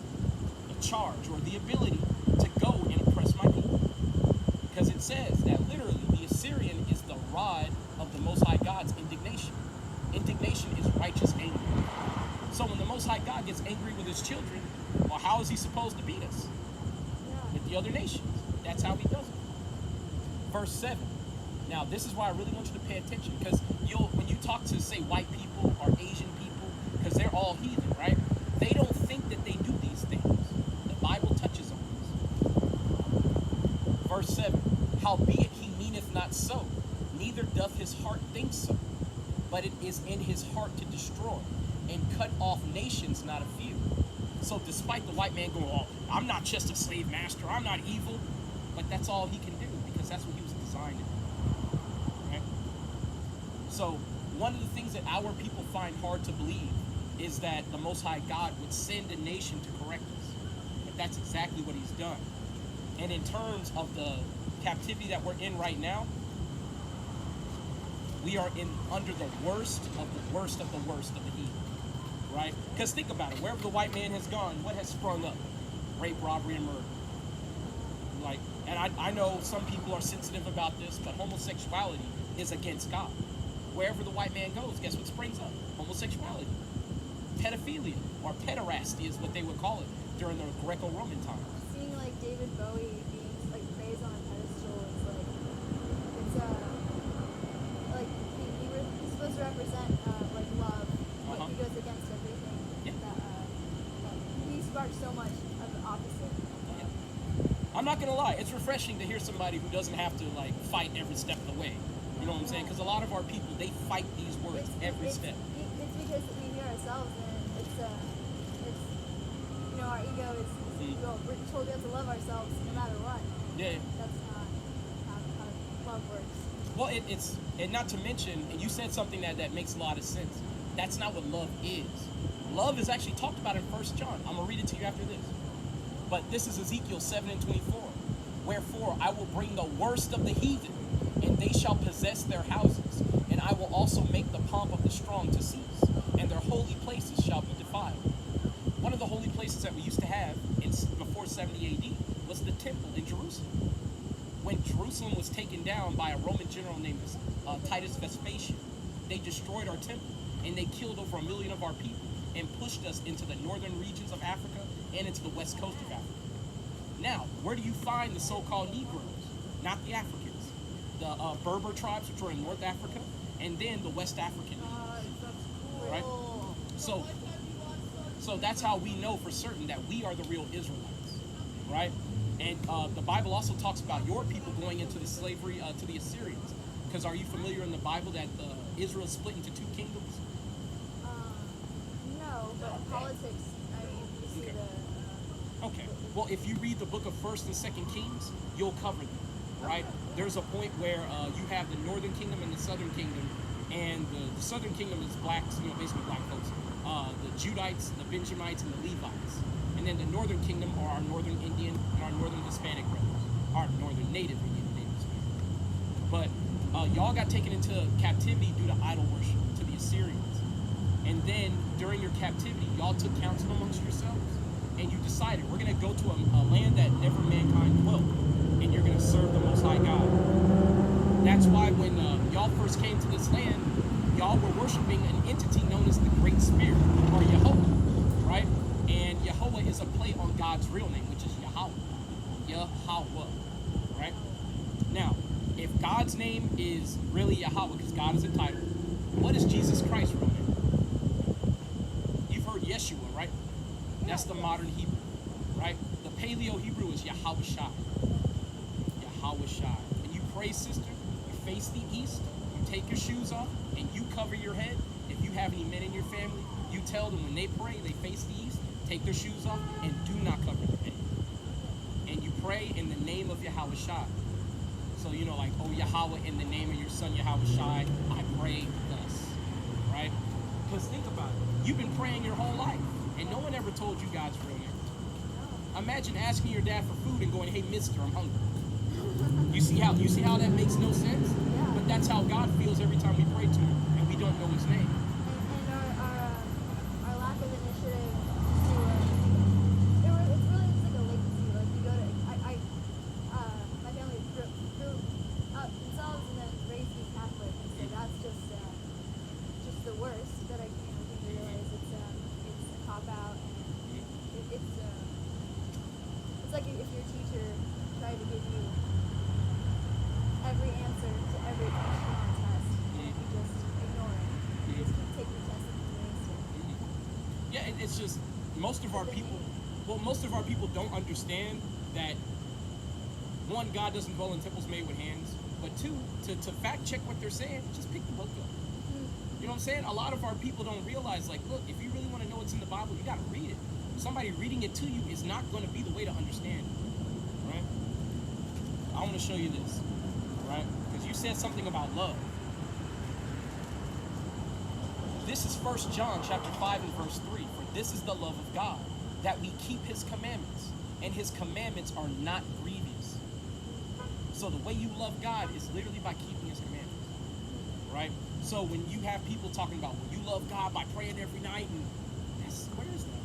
a charge, or the ability to go and oppress my people. Because it says that literally the Assyrian is the rod of the Most High God's indignation. Indignation is righteous anger. So when the Most High God gets angry with his children, well, how is he supposed to beat us? Yeah. With the other nations. That's how he does it. Verse 7. Now, this is why I really want you to pay attention, because when you talk to, say, white people or Asian people, because they're all heathen, right? They don't think that they do these things. The Bible touches on this. Verse 7. Howbeit he meaneth not so, neither doth his heart think so, but it is in his heart to destroy, and cut off nations, not a few. So despite the white man going, oh, I'm not just a slave master, I'm not evil, But that's all he can do because that's what he was designed to do. Right? So one of the things that our people find hard to believe is that the Most High God would send a nation to correct us. But that's exactly what he's done. And in terms of the captivity that we're in right now, we are under the worst of the worst of the worst of the heathen, right? Because think about it. Wherever the white man has gone, what has sprung up? Rape, robbery, and murder. Like, and I know some people are sensitive about this, but homosexuality is against God. Wherever the white man goes, guess what springs up? Homosexuality. Pedophilia, or pederasty is what they would call it during the Greco-Roman times. Seeing like David Bowie being like praised on a pedestal is like it's like he's supposed to represent like love, but he goes against everything. Yeah. That he sparks so much of the opposite. I'm not gonna lie, it's refreshing to hear somebody who doesn't have to like fight every step of the way. You know what I'm saying? Because a lot of our people, they fight these words every step. It's because we hear ourselves, and it's you know, our ego is well, we're told we have to love ourselves no matter what. Yeah. That's not how love works. Well, it's and not to mention, and you said something that makes a lot of sense. That's not what love is. Love is actually talked about in 1 John. I'm gonna read it to you after this. But this is Ezekiel 7:24. Wherefore I will bring the worst of the heathen, and they shall possess their houses, and I will also make the pomp of the strong to cease, and their holy places shall be defiled. One of the holy places that we used to have before 70 AD was the temple in Jerusalem. When Jerusalem was taken down by a Roman general named Titus Vespasian, they destroyed our temple, and they killed over 1 million of our people and pushed us into the northern regions of Africa and into the west coast of Africa. Now, where do you find the so-called Negroes? Not the Africans. The Berber tribes, which are in North Africa, and then the West African Negroes. Right? So that's how we know for certain that we are the real Israelites. Right? And the Bible also talks about your people going into the slavery to the Assyrians. Because are you familiar in the Bible that Israel is split into 2 kingdoms? No, but politics, I mean, you see the... Okay. Well, if you read the book of 1st and 2nd Kings, you'll cover them, right? There's a point where you have the northern kingdom and the southern kingdom, and the southern kingdom is blacks, you know, basically black folks. The Judites, the Benjamites, and the Levites. And then the northern kingdom are our northern Indian and our northern Hispanic brothers, our northern native Indian and native Hispanic. But y'all got taken into captivity due to idol worship to the Assyrians. And then during your captivity, y'all took counsel amongst yourselves, and you decided, we're going to go to a land that never mankind dwelt, and you're going to serve the Most High God. That's why when y'all first came to this land, y'all were worshiping an entity known as the Great Spirit, or Yehovah, right? And Yehovah is a play on God's real name, which is Yahweh. Yahweh, right? Now, if God's name is really Yahweh, because God is a title, what is Jesus Christ's real name? You've heard Yeshua, right? That's the modern Hebrew, right? The Paleo Hebrew is Yahweh Shai. Yahweh Shai. When you pray, sister, you face the east, you take your shoes off, and you cover your head. If you have any men in your family, you tell them when they pray, they face the east, take their shoes off, and do not cover their head. And you pray in the name of Yahweh Shai. So, you know, like, oh, Yahweh, in the name of your son, Yahweh Shai, I pray thus, right? Because think about it. You've been praying your whole life, and no one ever told you God's real name. Imagine asking your dad for food and going, hey, mister, I'm hungry. You see how that makes no sense? Yeah. But that's how God feels every time we pray to him, and we don't know his name. And our lack of initiative to it's really just like a latency. Like you go to my family grew up themselves and then raised me Catholic, and so that's just the worst that I can realize. It's a cop out, and it's like if your teacher tried to give you every answer to every question on a test, and you just ignore it. You just keep taking the test and waste it. Yeah, it's just most of our people don't understand that, one, God doesn't dwell in temples made with hands, but two, to fact check what they're saying, just pick the book up. You know what I'm saying? A lot of our people don't realize, like, look, if you really want to know what's in the Bible, you got to read it. Somebody reading it to you is not going to be the way to understand it, right? I want to show you this, right? Because you said something about love. This is 1 John chapter 5 and verse 3. For this is the love of God, that we keep his commandments, and his commandments are not grievous. So the way you love God is literally by keeping his commandments, right? So when you have people talking about, well, you love God by praying every night, and that's, where is that?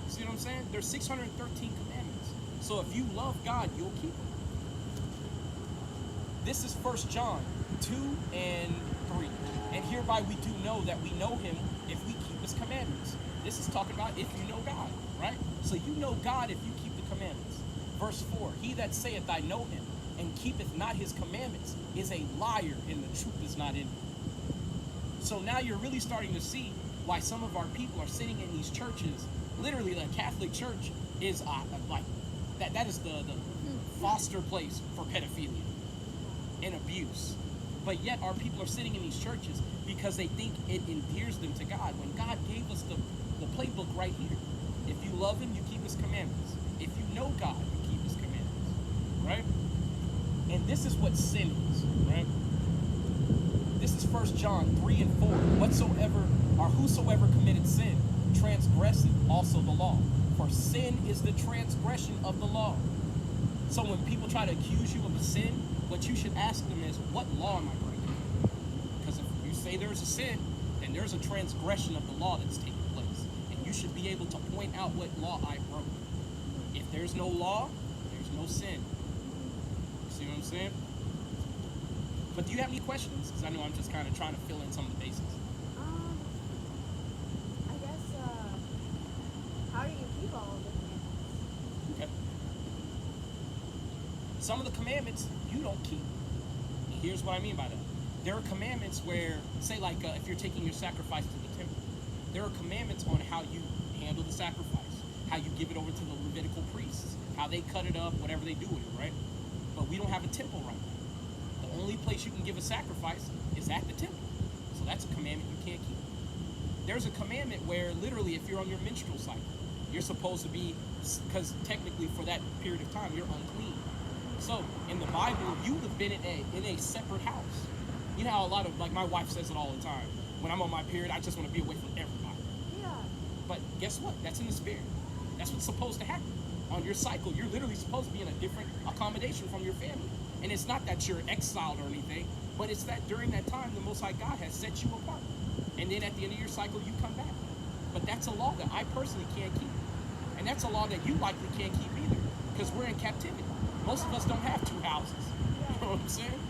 You see what I'm saying? There's 613 commandments. So if you love God, you'll keep them. This is 1 John 2 and 3. And hereby we do know that we know him if we keep his commandments. This is talking about if you know God, right? So you know God if you keep the commandments. Verse 4, he that saith I know him and keepeth not his commandments is a liar, and the truth is not in him. So now you're really starting to see why some of our people are sitting in these churches. Literally, the Catholic Church is like that is the foster place for pedophilia and abuse. But yet our people are sitting in these churches because they think it endears them to God, when God gave us the playbook right here. If you love him, you keep his commandments. If you know God, you keep his commandments, right? And this is what sin is, right? This is 1 John 3 and 4. Whatsoever or whosoever committed sin transgresseth also the law. For sin is the transgression of the law. So when people try to accuse you of a sin, what you should ask them is, what law am I breaking? Because if you say there's a sin, then there's a transgression of the law that's taking place. And you should be able to point out what law I broke. If there's no law, there's no sin. You see what I'm saying? But do you have any questions? Because I know I'm just kind of trying to fill in some of the basics. I guess, how do you keep all of the commandments? Okay. Some of the commandments you don't keep. And here's what I mean by that. There are commandments where, say like if you're taking your sacrifice to the temple, there are commandments on how you handle the sacrifice, how you give it over to the Levitical priests, how they cut it up, whatever they do with it, right? But we don't have a temple right now. The only place you can give a sacrifice is at the temple. So that's a commandment you can't keep. There's a commandment where literally if you're on your menstrual cycle, you're supposed to be, because technically for that period of time, you're unclean. So in the Bible, you would have been in a separate house. You know how a lot of, like my wife says it all the time, when I'm on my period, I just want to be away from everybody. Yeah. But guess what? That's in the spirit. That's what's supposed to happen. On your cycle, you're literally supposed to be in a different accommodation from your family. And it's not that you're exiled or anything, but it's that during that time, the Most High God has set you apart. And then at the end of your cycle, you come back. But that's a law that I personally can't keep. And that's a law that you likely can't keep either, because we're in captivity. Most of us don't have two houses. You know what I'm saying?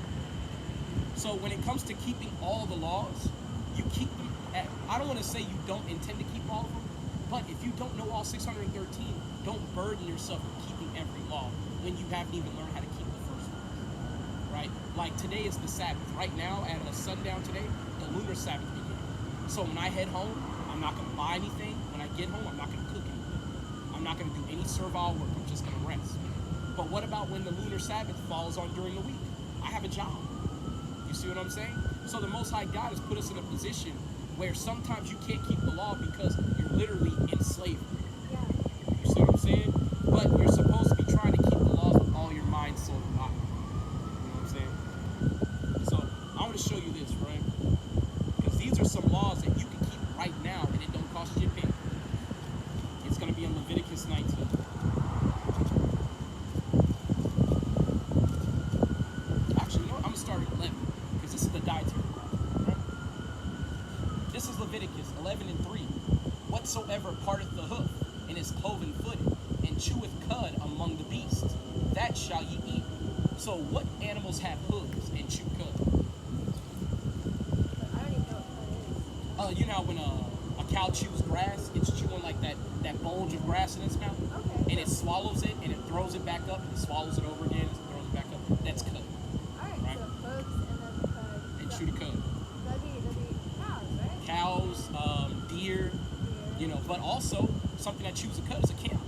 So when it comes to keeping all the laws, you keep them I don't want to say you don't intend to keep all of them, but if you don't know all 613, don't burden yourself with keeping every law when you haven't even learned how to keep the first one. Right? Like today is the Sabbath. Right now at sundown today, the lunar Sabbath began. So when I head home, I'm not going to buy anything. When I get home, I'm not going to cook anything. I'm not going to do any servile work. I'm just going to rest. But what about when the lunar Sabbath falls on during the week? I have a job. You see what I'm saying? So the Most High God has put us in a position where sometimes you can't keep the law because you're literally in slavery. Yeah. You see what I'm saying? But you're supposed to be trying to keep the laws with all your mind, soul, and body. You know what I'm saying? So I want to show you this, right? Because these are some laws that you can keep right now and it don't cost you a penny. It's going to be in Leviticus 19. Actually, you know what? I'm going to start at 11 because this is the dietary law, right? This is Leviticus 11 and 3. Whatsoever parteth the hoof and is cloven footed and cheweth cud among the beasts, that shall ye eat. So what animals have hooves and chew cud? But I don't even know what that is. You know how when a cow chews grass, it's chewing like that bulge of grass in its mouth? Okay. And it swallows it and it throws it back up and it swallows it over again and throws it back up. That's cud. Alright, Right. so hooves and then cud. And chew the cud. That'd be cows, right? Cows, deer, you know, but also something that chews a cud is a camel.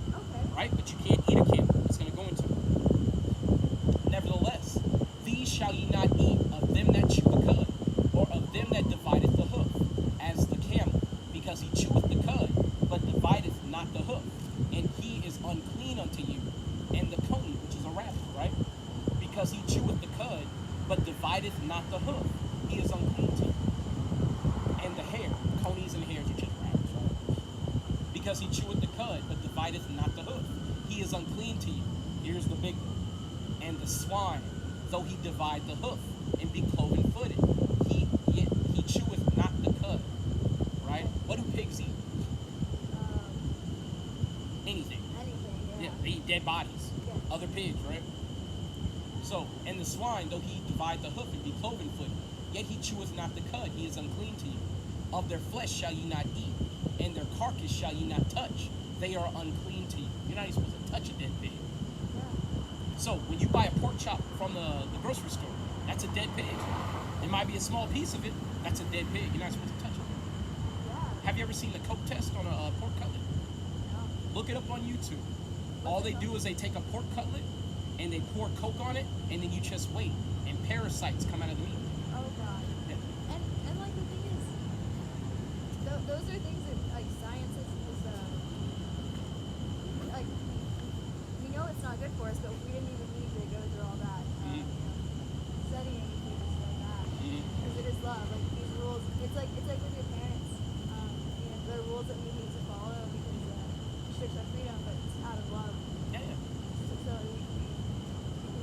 Okay. Right? But you can't eat a camel. It's going to go into it. Nevertheless, these shall ye not eat of them that chew the cud, or of them that divideth the hoof, as the camel, because he cheweth the cud, but divideth not the hoof. And he is unclean unto you. And the coney, which is a rabbit, right? because he cheweth the cud, but divideth not the hoof. He is unclean to you. Here's the big one. And the swine, though he divide the hoof, and be cloven footed, yet he cheweth not the cud. Right? What do pigs eat? Anything. Anything, Yeah, they eat dead bodies. Yeah. Other pigs, right? So, and the swine, though he divide the hoof and be cloven footed, yet he cheweth not the cud, he is unclean to you. Of their flesh shall ye not eat, and their carcass shall ye not touch. They are unclean to you. You're not even supposed to touch a dead pig. Yeah. So when you buy a pork chop from the grocery store, that's a dead pig. It might be a small piece of it, that's a dead pig. You're not supposed to touch it. Yeah. Have you ever seen the Coke test on a pork cutlet? No. Look it up on YouTube. All they do is they take a pork cutlet and they pour Coke on it, and then you just wait, and parasites come out of the meat. Oh god. Yeah. And like the thing is, those are things that like science is like we know it's not good for us, but we didn't even need to go through all that studying things like that because it is love. Like these rules, it's like with your parents. There are rules that we need to follow because it restricts our freedom, but it's out of love. Yeah, yeah. So we can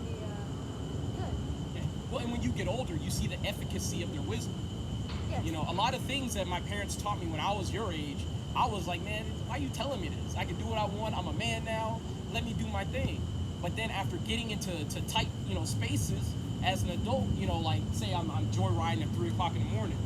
be good. Yeah. Well, and when you get older, you see the efficacy of their wisdom. Yes. You know, a lot of things that my parents taught me when I was your age, I was like, man, why are you telling me this? I can do what I want. I'm a man now. Let me do my thing. But then after getting into tight, spaces as an adult, like say I'm joyriding at 3 o'clock in the morning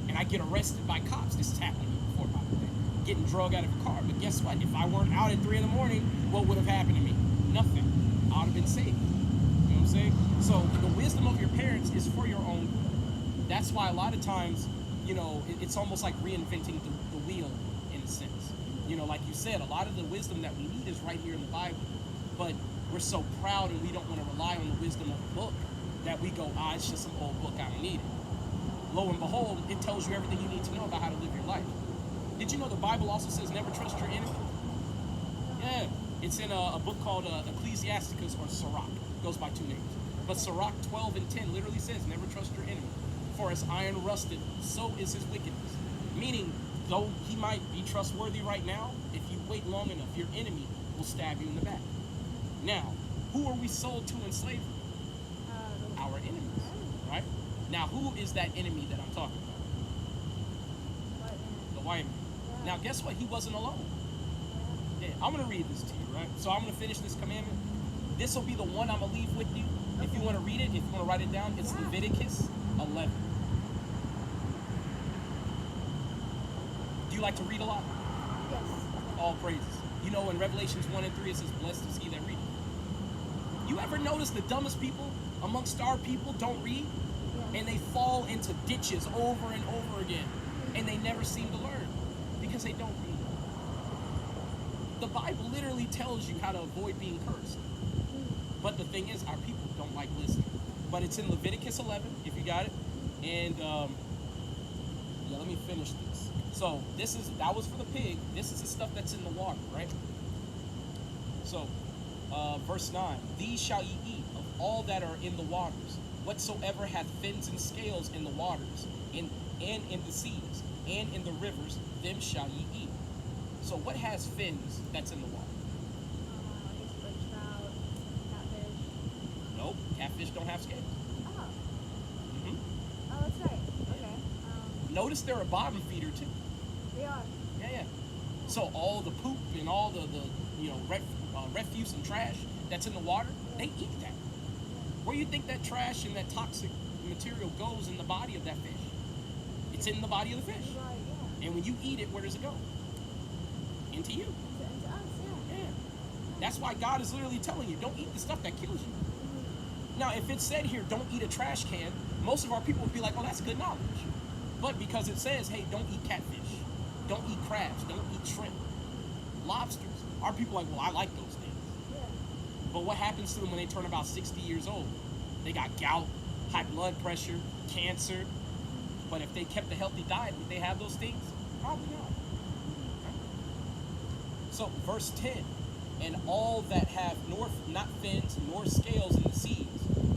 and I get arrested by cops. This has happened to me before, by the way. Getting drug out of a car. But guess what? If I weren't out at 3 in the morning, what would have happened to me? Nothing. I would have been safe. You know what I'm saying? So the wisdom of your parents is for your own good. That's why a lot of times, it's almost like reinventing the wheel in a sense. Like you said, a lot of the wisdom that we need is right here in the Bible. But we're so proud and we don't want to rely on the wisdom of a book that we go, it's just some old book, I don't need it. Lo and behold, it tells you everything you need to know about how to live your life. Did you know the Bible also says never trust your enemy? Yeah, it's in a book called Ecclesiasticus or Sirach. It goes by 2 names. But Sirach 12 and 10 literally says never trust your enemy. For as iron rusted, so is his wickedness. Meaning, though he might be trustworthy right now, if you wait long enough, your enemy will stab you in the back. Now, who are we sold to in slavery? Our enemies, right? Now, who is that enemy that I'm talking about? The white man. Now, guess what? He wasn't alone. Yeah, I'm going to read this to you, right? So I'm going to finish this commandment. This will be the one I'm going to leave with you. If you want to read it, if you want to write it down, it's Leviticus 11. Do you like to read a lot? Yes. All praises. In Revelations 1 and 3, it says, blessed is he that readeth. You ever notice the dumbest people amongst our people don't read? Yes. And they fall into ditches over and over again. And they never seem to learn because they don't read. The Bible literally tells you how to avoid being cursed. But the thing is, our people don't like listening. But it's in Leviticus 11, if you got it. And, let me finish this. So, that was for the pig. This is the stuff that's in the water, right? So, verse 9. These shall ye eat of all that are in the waters. Whatsoever hath fins and scales in the waters, and in the seas, and in the rivers, them shall ye eat. So, what has fins that's in the water? I guess like trout, catfish. Nope, catfish don't have scales. Oh. Mm-hmm. Oh, that's right. Okay. Notice they're a bottom feeder too. They are. Yeah. So all the poop and all the refuse and trash that's in the water, they eat that. Where do you think that trash and that toxic material goes in the body of that fish? It's in the body of the fish. Right, yeah. And when you eat it, where does it go? Into you. To us, yeah. Yeah. That's why God is literally telling you, don't eat the stuff that kills you. Now, if it said here, don't eat a trash can, most of our people would be like, oh, that's good knowledge. But because it says, hey, don't eat catfish, don't eat crabs, don't eat shrimp, lobsters, our people are like, well, I like those things. Yeah. But what happens to them when they turn about 60 years old? They got gout, high blood pressure, cancer. But if they kept a healthy diet, would they have those things? Probably not. So, verse 10, and all that have not fins nor scales in the seas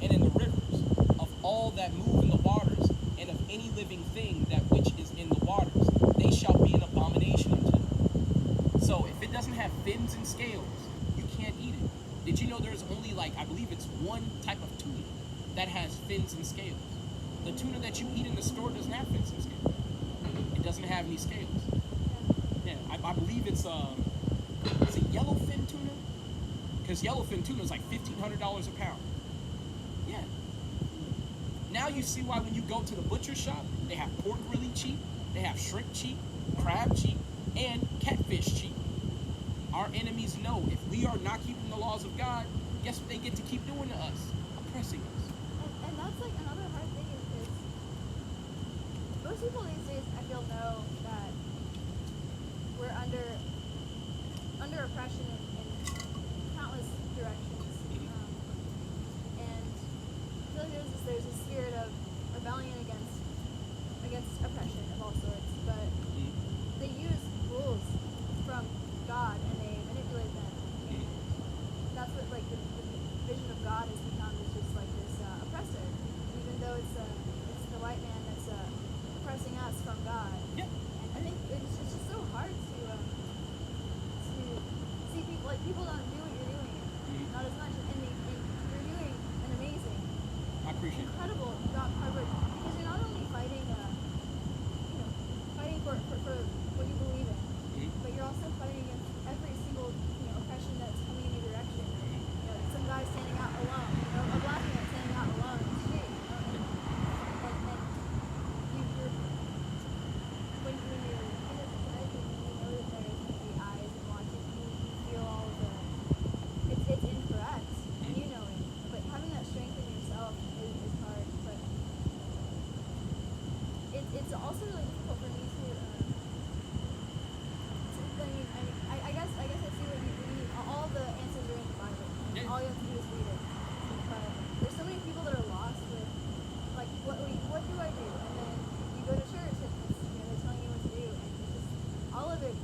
and in the rivers, of all that move in the waters, and of any living thing that which is in the waters, they shall be an abomination unto them. So fins and scales, you can't eat it. Did you know there's only I believe it's one type of tuna that has fins and scales? The tuna that you eat in the store doesn't have fins and scales. It doesn't have any scales. Yeah, I believe it's a yellowfin tuna? Because yellowfin tuna is like $1,500 a pound. Yeah. Now you see why when you go to the butcher shop, they have pork really cheap, they have shrimp cheap, crab cheap, and catfish cheap. Our enemies know if we are not keeping the laws of God, guess what they get to keep doing to us? Oppressing us. And that's like another hard thing is most people these days I feel know that we're under oppression in countless directions. And I feel like there's a spirit of rebellion against oppression of all sorts, but they use rules from God and they manipulate them, and that's what the vision of God has become, is just this oppressor, even though it's the white man that's oppressing us from God. Yeah. And I think it's just so hard to see people don't do what you're doing, not as much, and you're doing an amazing, I appreciate it. incredible job coverage, because you're not only fighting for what you believe in, but you're also fighting against every single oppression that's coming in your direction. Some guy standing out alone, a black man standing out alone in the street, and you're when you're in a society, you know that there's going to be eyes and watching. You feel all of it's incorrect, and you know it. But having that strength in yourself is hard. But it's also really difficult for me to. I guess I see what you mean. All the answers are in the Bible. Yeah. All you have to do is read it. But there's so many people that are lost with what do I do? And then you go to church and they're telling you what to do, and it's just all of it.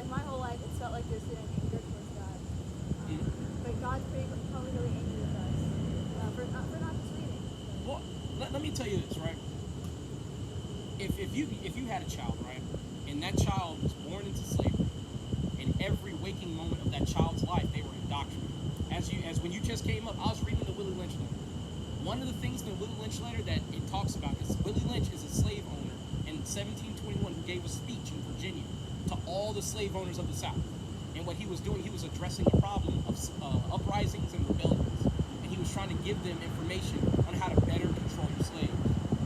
My whole life, it's felt like there's been an anger towards God. But God's probably really angry with us for not just reading. Well, let me tell you this, right? If you had a child, right, and that child was born into slavery, in every waking moment of that child's life, they were indoctrinated. As when you just came up, I was reading the Willie Lynch letter. One of the things in the Willie Lynch letter that it talks about is Willie Lynch is a slave owner in 1721 who gave a speech in Virginia to all the slave owners of the South. And what he was doing, he was addressing the problem of uprisings and rebellions. And he was trying to give them information on how to better control the slaves.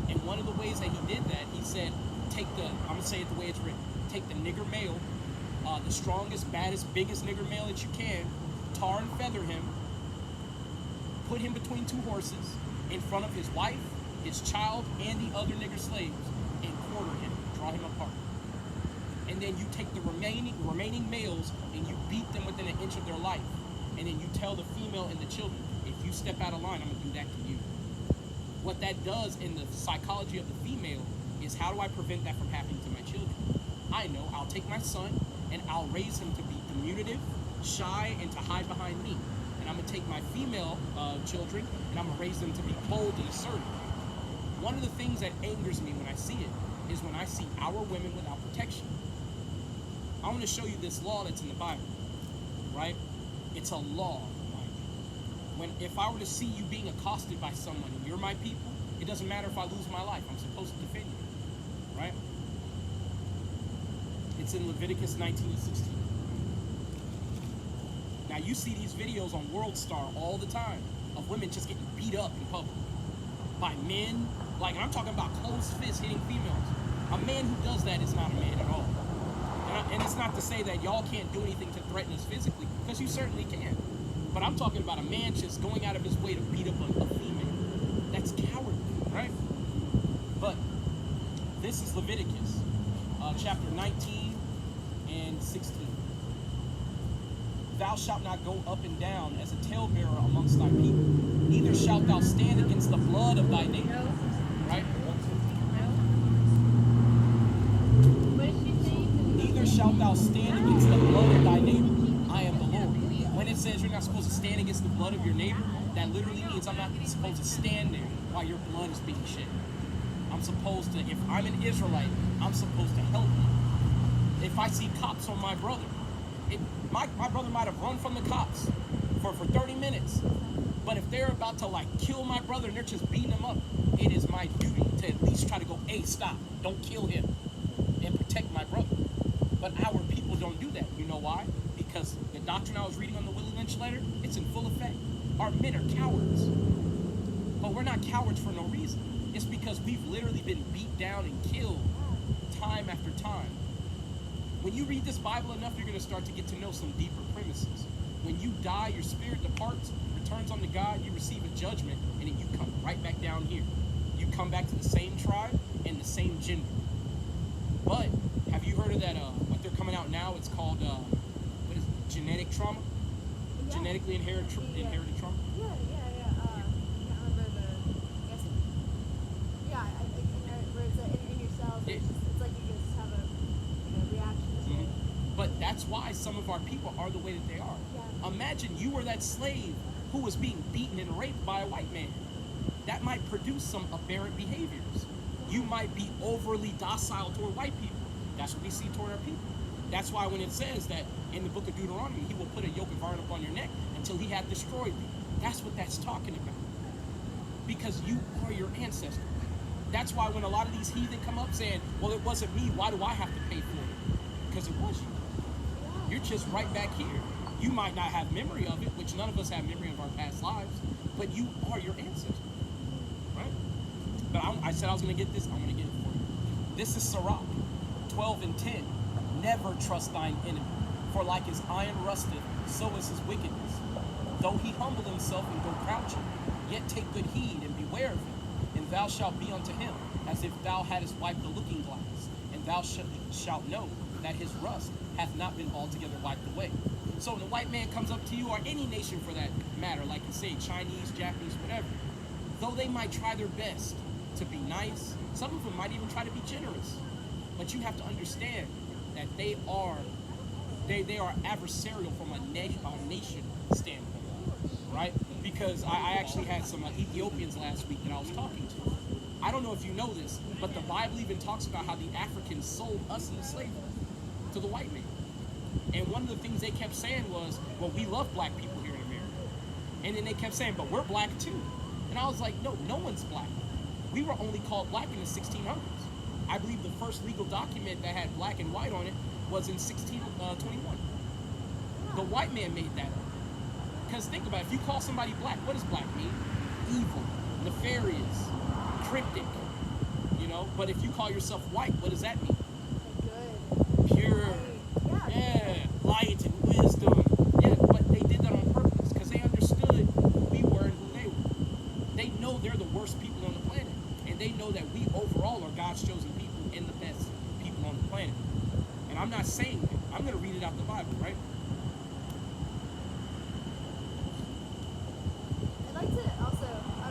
And one of the ways that he did that, he said, I'm going to say it the way it's written, take the nigger male, the strongest, baddest, biggest nigger male that you can, tar and feather him, put him between two horses in front of his wife, his child, and the other nigger slaves, and quarter him, draw him apart. And then you take the remaining males and you beat them within an inch of their life. And then you tell the female and the children, if you step out of line, I'm going to do that to you. What that does in the psychology of the female is, how do I prevent that from happening to my children? I know I'll take my son and I'll raise him to be diminutive, shy, and to hide behind me. And I'm going to take my female children and I'm going to raise them to be bold and assertive. One of the things that angers me when I see it is when I see our women without protection. I want to show you this law that's in the Bible, right? It's a law. If I were to see you being accosted by someone and you're my people, it doesn't matter if I lose my life. I'm supposed to defend you, right? It's in Leviticus 19:16. Now you see these videos on World Star all the time of women just getting beat up in public by men. I'm talking about closed fists hitting females. A man who does that is not a man at all. And it's not to say that y'all can't do anything to threaten us physically, because you certainly can. But I'm talking about a man just going out of his way to beat up a female. That's cowardly, right? But this is Leviticus chapter 19 and 16. Thou shalt not go up and down as a talebearer amongst thy people, neither shalt thou stand against the blood of thy neighbor. Right? Neither shalt thou stand against the blood of thy neighbor. I am the Lord. When it says you're not supposed to stand against the blood of your neighbor, that literally means I'm not supposed to stand there while your blood is being shed. I'm supposed to, if I'm an Israelite, I'm supposed to help you. If I see cops on my brother My brother might have run from the cops for 30 minutes. But if they're about to like kill my brother and they're just beating him up, it is my duty to at least try to go, hey, stop, don't kill him, and protect my brother. But our people don't do that. You know why? Because the doctrine I was reading on the Willie Lynch letter, it's in full effect. Our men are cowards. But we're not cowards for no reason. It's because we've literally been beat down and killed time after time. When you read this Bible enough, you're going to start to get to know some deeper premises. When you die, your spirit departs, returns unto God, you receive a judgment, and then you come right back down here. You come back to the same tribe and the same gender. But have you heard of that, what they're coming out now, it's called, what is it, genetic trauma? Yeah. Genetically inherited trauma? Yeah. I can't remember the, I guess, where it's in your cells, Yeah. it's like you just have a reaction to it. But that's why some of our people are the way that they are. Yeah. Imagine you were that slave who was being beaten and raped by a white man. That might produce some aberrant behaviors. You might be overly docile toward white people. That's what we see toward our people. That's why when it says that in the book of Deuteronomy, he will put a yoke of iron upon your neck until he hath destroyed thee. That's what that's talking about. Because you are your ancestors. That's why when a lot of these heathen come up saying, well, it wasn't me, why do I have to pay for it? Because it was you. You're just right back here. You might not have memory of it, which none of us have memory of our past lives, but you are your ancestors. Right? But I said I was going to get this. I'm going to get it for you. This is Sirach 12 and 10. Never trust thine enemy, for like his iron rusteth, so is his wickedness. Though he humble himself and go crouching, yet take good heed and beware of him. And thou shalt be unto him as if thou hadst wiped the looking glass, and thou shalt know that his rust hath not been altogether wiped away. So when the white man comes up to you, or any nation for that matter, like you say, Chinese, Japanese, whatever, though they might try their best to be nice, some of them might even try to be generous, but you have to understand that they are adversarial from a nation standpoint, right? Because I actually had some Ethiopians last week that I was talking to. I don't know if you know this, but the Bible even talks about how the Africans sold us into slavery to the white man. And one of the things they kept saying was, well, we love black people here in America. And then they kept saying, but we're black too. And I was like, no one's black. We were only called black in the 1600s. I believe the first legal document that had black and white on it was in 1621. The white man made that up. Because think about it, if you call somebody black, what does black mean? Evil, nefarious, cryptic, you know? But if you call yourself white, what does that mean? Good. Pure. Light. Yeah, light and wisdom. Yeah, but they did that on purpose because they understood who we were and who they were. They know they're the worst people on the planet. And they know that we overall are God's chosen people and the best people on the planet. And I'm not saying that. I'm going to read it out the Bible, right? I'd like to also, I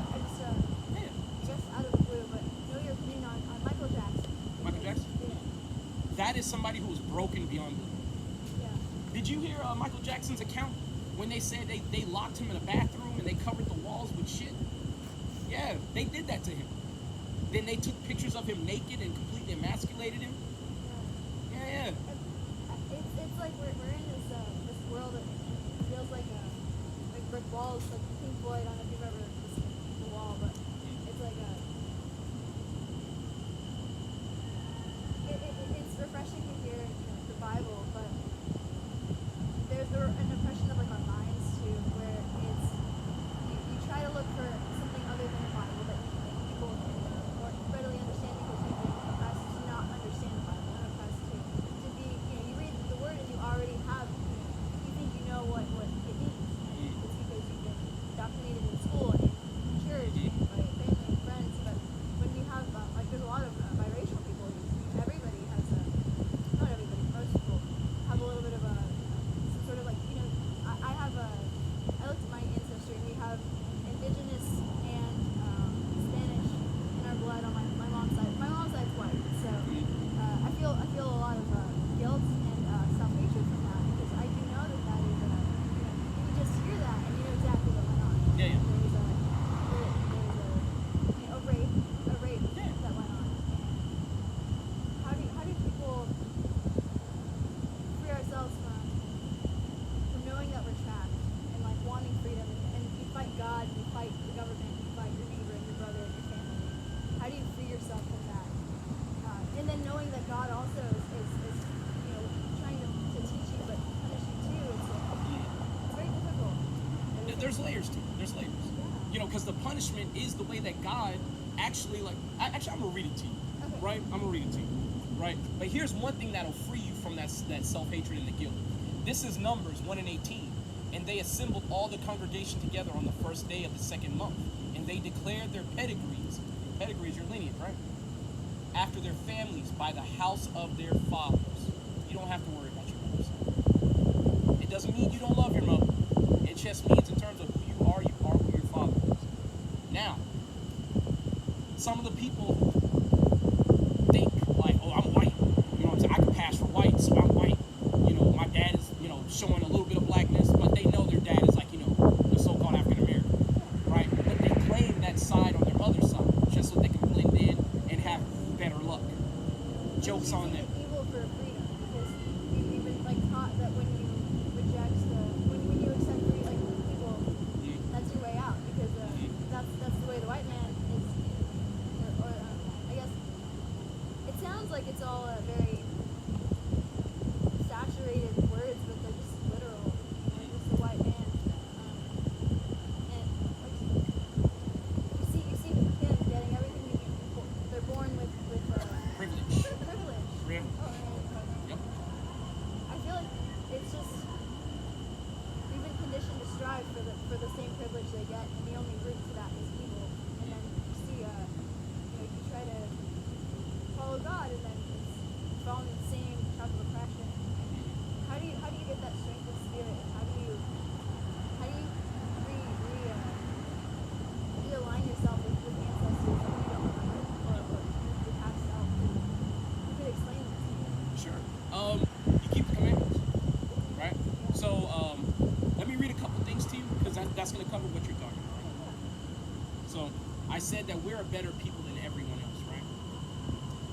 guess out of the blue, but know your opinion on Michael Jackson. Michael Jackson? Yeah. That is somebody who was broken beyond belief. Yeah. Did you hear Michael Jackson's account when they said they locked him in a bathroom and they covered the walls with shit? Yeah, they did that to him. Then they took pictures of him naked and completely emasculated him. Yeah. It's like we're in this world that feels like brick walls, like Pink Floyd. I don't know if you've ever listened to The Wall, but it's like it's refreshing to hear the Bible, but there's an oppression of like our minds too, where it's you try to look for something other than the Bible that people can more readily understand because you've been oppressed knowing that God also is you know, trying to teach you but punish you too, it's very difficult. There's layers to it. There's layers. Yeah. You know, because the punishment is the way that God actually, like, actually, I'm gonna read it to you, Okay. right? I'm gonna read it to you, right? But here's one thing that'll free you from that self-hatred and the guilt. This is Numbers 1:18, and they assembled all the congregation together on the first day of the second month, and they declared their pedigrees. Your pedigree is your lineage, right? After their families by the house of their fathers. You don't have to worry about your mother's side. It doesn't mean you don't love your mother. It just means in terms of who you are who your father is. Now, some of the people think like, oh, I'm white. You know what I'm saying? I can pass for white, so I'm white. You know, my dad is, you know, showing a little bit of blackness, but they know their dad is like, you know, the so-called African American, right? But they claim that side on their mother's side just so they can blend in and have better luck. Jokes on them. Evil for freedom, because we've been like taught that when you reject when you accept free, like people, that's your way out, because that's the way the white man is, or I guess it sounds like it's all very saturated words, but they're just literal. They're just the white man, and like, you see him getting everything he can. They're born with Privilege. privilege. Privilege. Oh, Yep. I feel like it's just we've been conditioned to strive for the same privilege they get, and the only route to that is evil. And then you see, you know, you try to follow God, and then it's following the same track of oppression. How do you get that strength of spirit? And how do you realign yourself with ancestors that you don't remember, or your past self? You could explain that to me. Sure. You keep the commandments, right? So, let me read a couple things to you, because that's going to cover what you're talking about, right? So, I said that we're a better people than everyone else, right?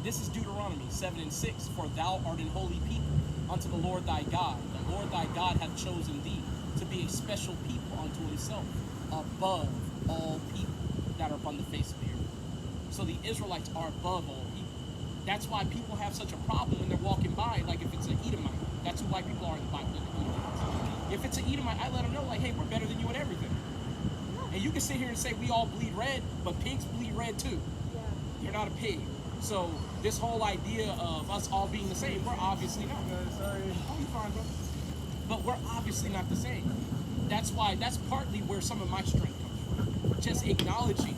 This is Deuteronomy 7:6. For thou art an holy people unto the Lord thy God. The Lord thy God hath chosen thee to be a special people unto himself, above all people that are upon the face of the earth. So the Israelites are above all people. That's why people have such a problem when they're walking by, like if it's an Edomite. That's who white people are in the Bible. If it's an Edomite, I let them know, like, hey, we're better than you at everything. And you can sit here and say we all bleed red, but pigs bleed red too. Yeah. You're not a pig. So this whole idea of us all being the same, we're obviously not. Sorry. Oh, you're fine, bro. But we're obviously not the same. That's partly where some of my strength comes from. Just acknowledging,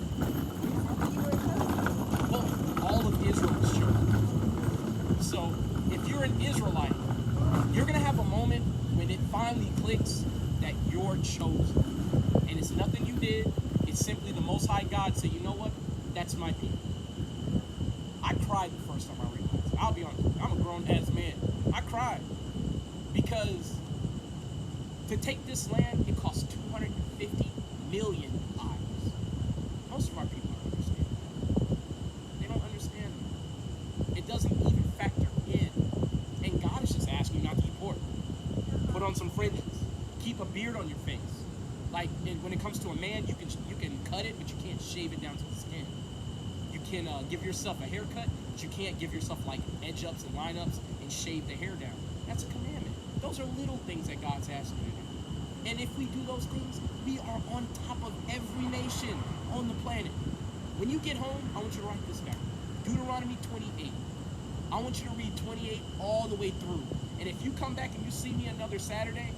well, all of Israel was chosen. So if you're an Israelite, you're going to have a moment when it finally clicks that you're chosen. And it's nothing you did. It's simply the Most High God say, you know what? That's my people. I cried the first time I realized it. I'll be honest with you. I'm a grown-ass man. I cried. Because to take this land, it costs 250 million lives. Most of our people don't understand that. They don't understand that. It doesn't even factor in. And God is just asking you not to eat pork. Put on some fringes. Keep a beard on your face. Like, when it comes to a man, you can cut it, but you can't shave it down to the skin. You can give yourself a haircut, but you can't give yourself like edge ups and line ups and shave the hair down. That's a commandment. Those are little things that God's asking you to do. And if we do those things, we are on top of every nation on the planet. When you get home, I want you to write this down. Deuteronomy 28. I want you to read 28 all the way through. And if you come back and you see me another Saturday,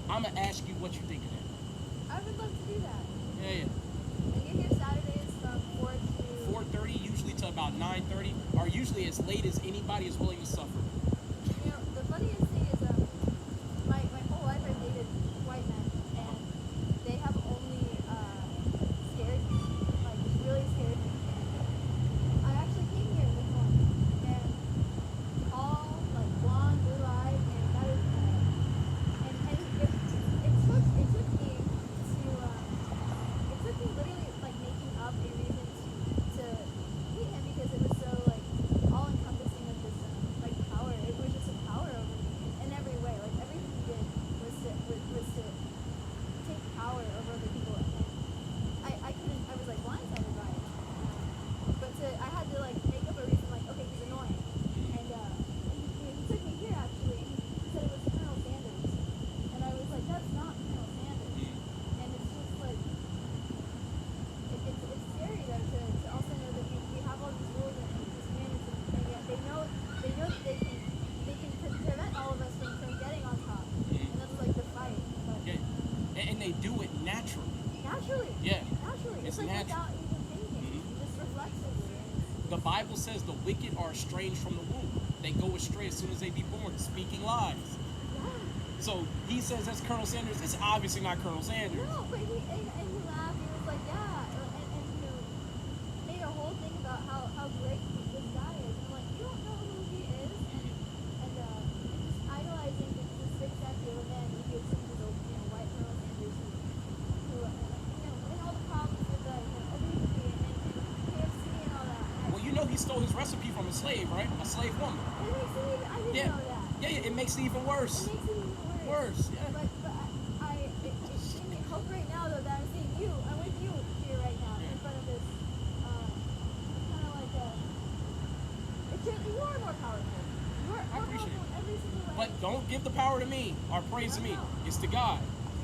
I'm going to ask you what you think of that. I would love to do that. Yeah. And you're here Saturdays from 4 to 4:30, usually to about 9:30, or usually as late as anybody is willing to suffer. You know, the funniest thing is, my whole life I've dated white men, and they have only scared me, like really scared me. And I actually came here with one, and all like blonde, blue-eyed, and that is, and it took me literally like making up a reason to hate him, because it was so like all encompassing of this like power. It they can prevent all of us from getting on top. And that's like the fight. But Yeah. And they do it naturally. naturally. Yeah. Naturally. It's like natural. without even thinking. Just reflexively. The Bible says the wicked are estranged from the womb. They go astray as soon as they be born, speaking lies. Yeah. So he says that's Colonel Sanders. It's obviously not Colonel Sanders. No, but he laughed. He was like, yeah, and you know, made a whole thing about how great this guy is. And I'm like, you don't know who he is, and just idolizing the big statue of a man who gives him to the white Colonel Sanders who and all the problems with obesity and KFC and all that. Well, you know he stole his recipe from a slave, right? A slave woman. It makes it even. I didn't Yeah. know that. Yeah, it makes it even worse. It makes it even worse. Worse, yeah. But it gave me hope right now though that I'm seeing you. I'm with you here right now in front of this. Kind of like you are more powerful. You are I more appreciate powerful in every single way. But don't give the power to me or praise to me. It's to God.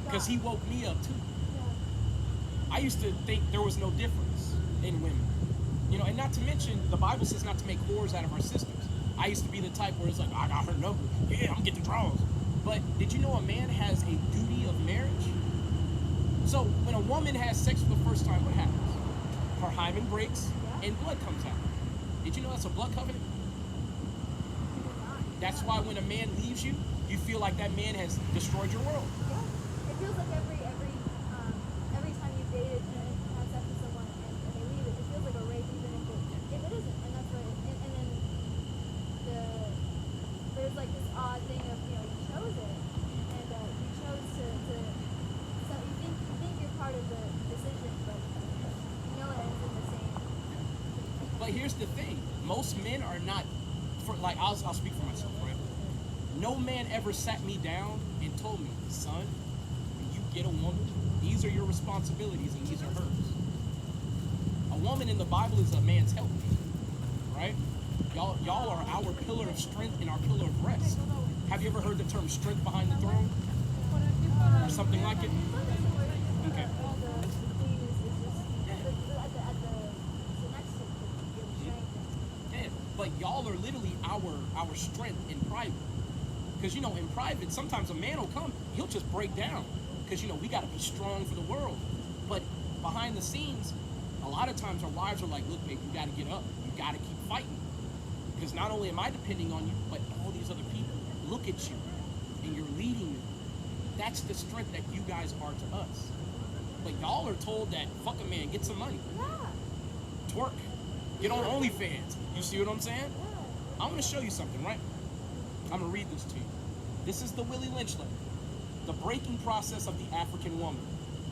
Because he woke me up too. Yeah. I used to think there was no difference in women. You know, and not to mention, the Bible says not to make whores out of our sisters. I used to be the type where it's like, I got her number. Yeah, I'm getting draws. But did you know a man has a duty of marriage? So when a woman has sex for the first time, what happens? Her hymen breaks and blood comes out. Did you know that's a blood covenant? That's why when a man leaves you, you feel like that man has destroyed your world. Yeah. It feels like every time you've dated and had sex with someone and they leave it feels like a rape even if it isn't. And that's right. And then there's like this odd thing of you chose it and you chose to so you think you're part of the decision, but it ends in the same. But here's the thing: most men are not. I'll speak for myself, right? No man ever sat me down and told me, son, when you get a woman, these are your responsibilities and these are hers. A woman in the Bible is a man's helpmate, right? Y'all are our pillar of strength and our pillar of rest. Have you ever heard the term strength behind the throne? Or something like it? Okay. Yeah, but y'all are literally our strength in private. Because, in private, sometimes a man will come, he'll just break down. Because, we got to be strong for the world. But behind the scenes, a lot of times our wives are like, look, babe, you got to get up. You got to keep fighting. Because not only am I depending on you, but all these other people look at you and you're leading them. That's the strength that you guys are to us. But y'all are told that, fuck a man, get some money. Yeah. Twerk. Get on OnlyFans. You see what I'm saying? Yeah. I'm going to show you something, right? I'm going to read this to you. This is the Willie Lynch letter. The breaking process of the African woman.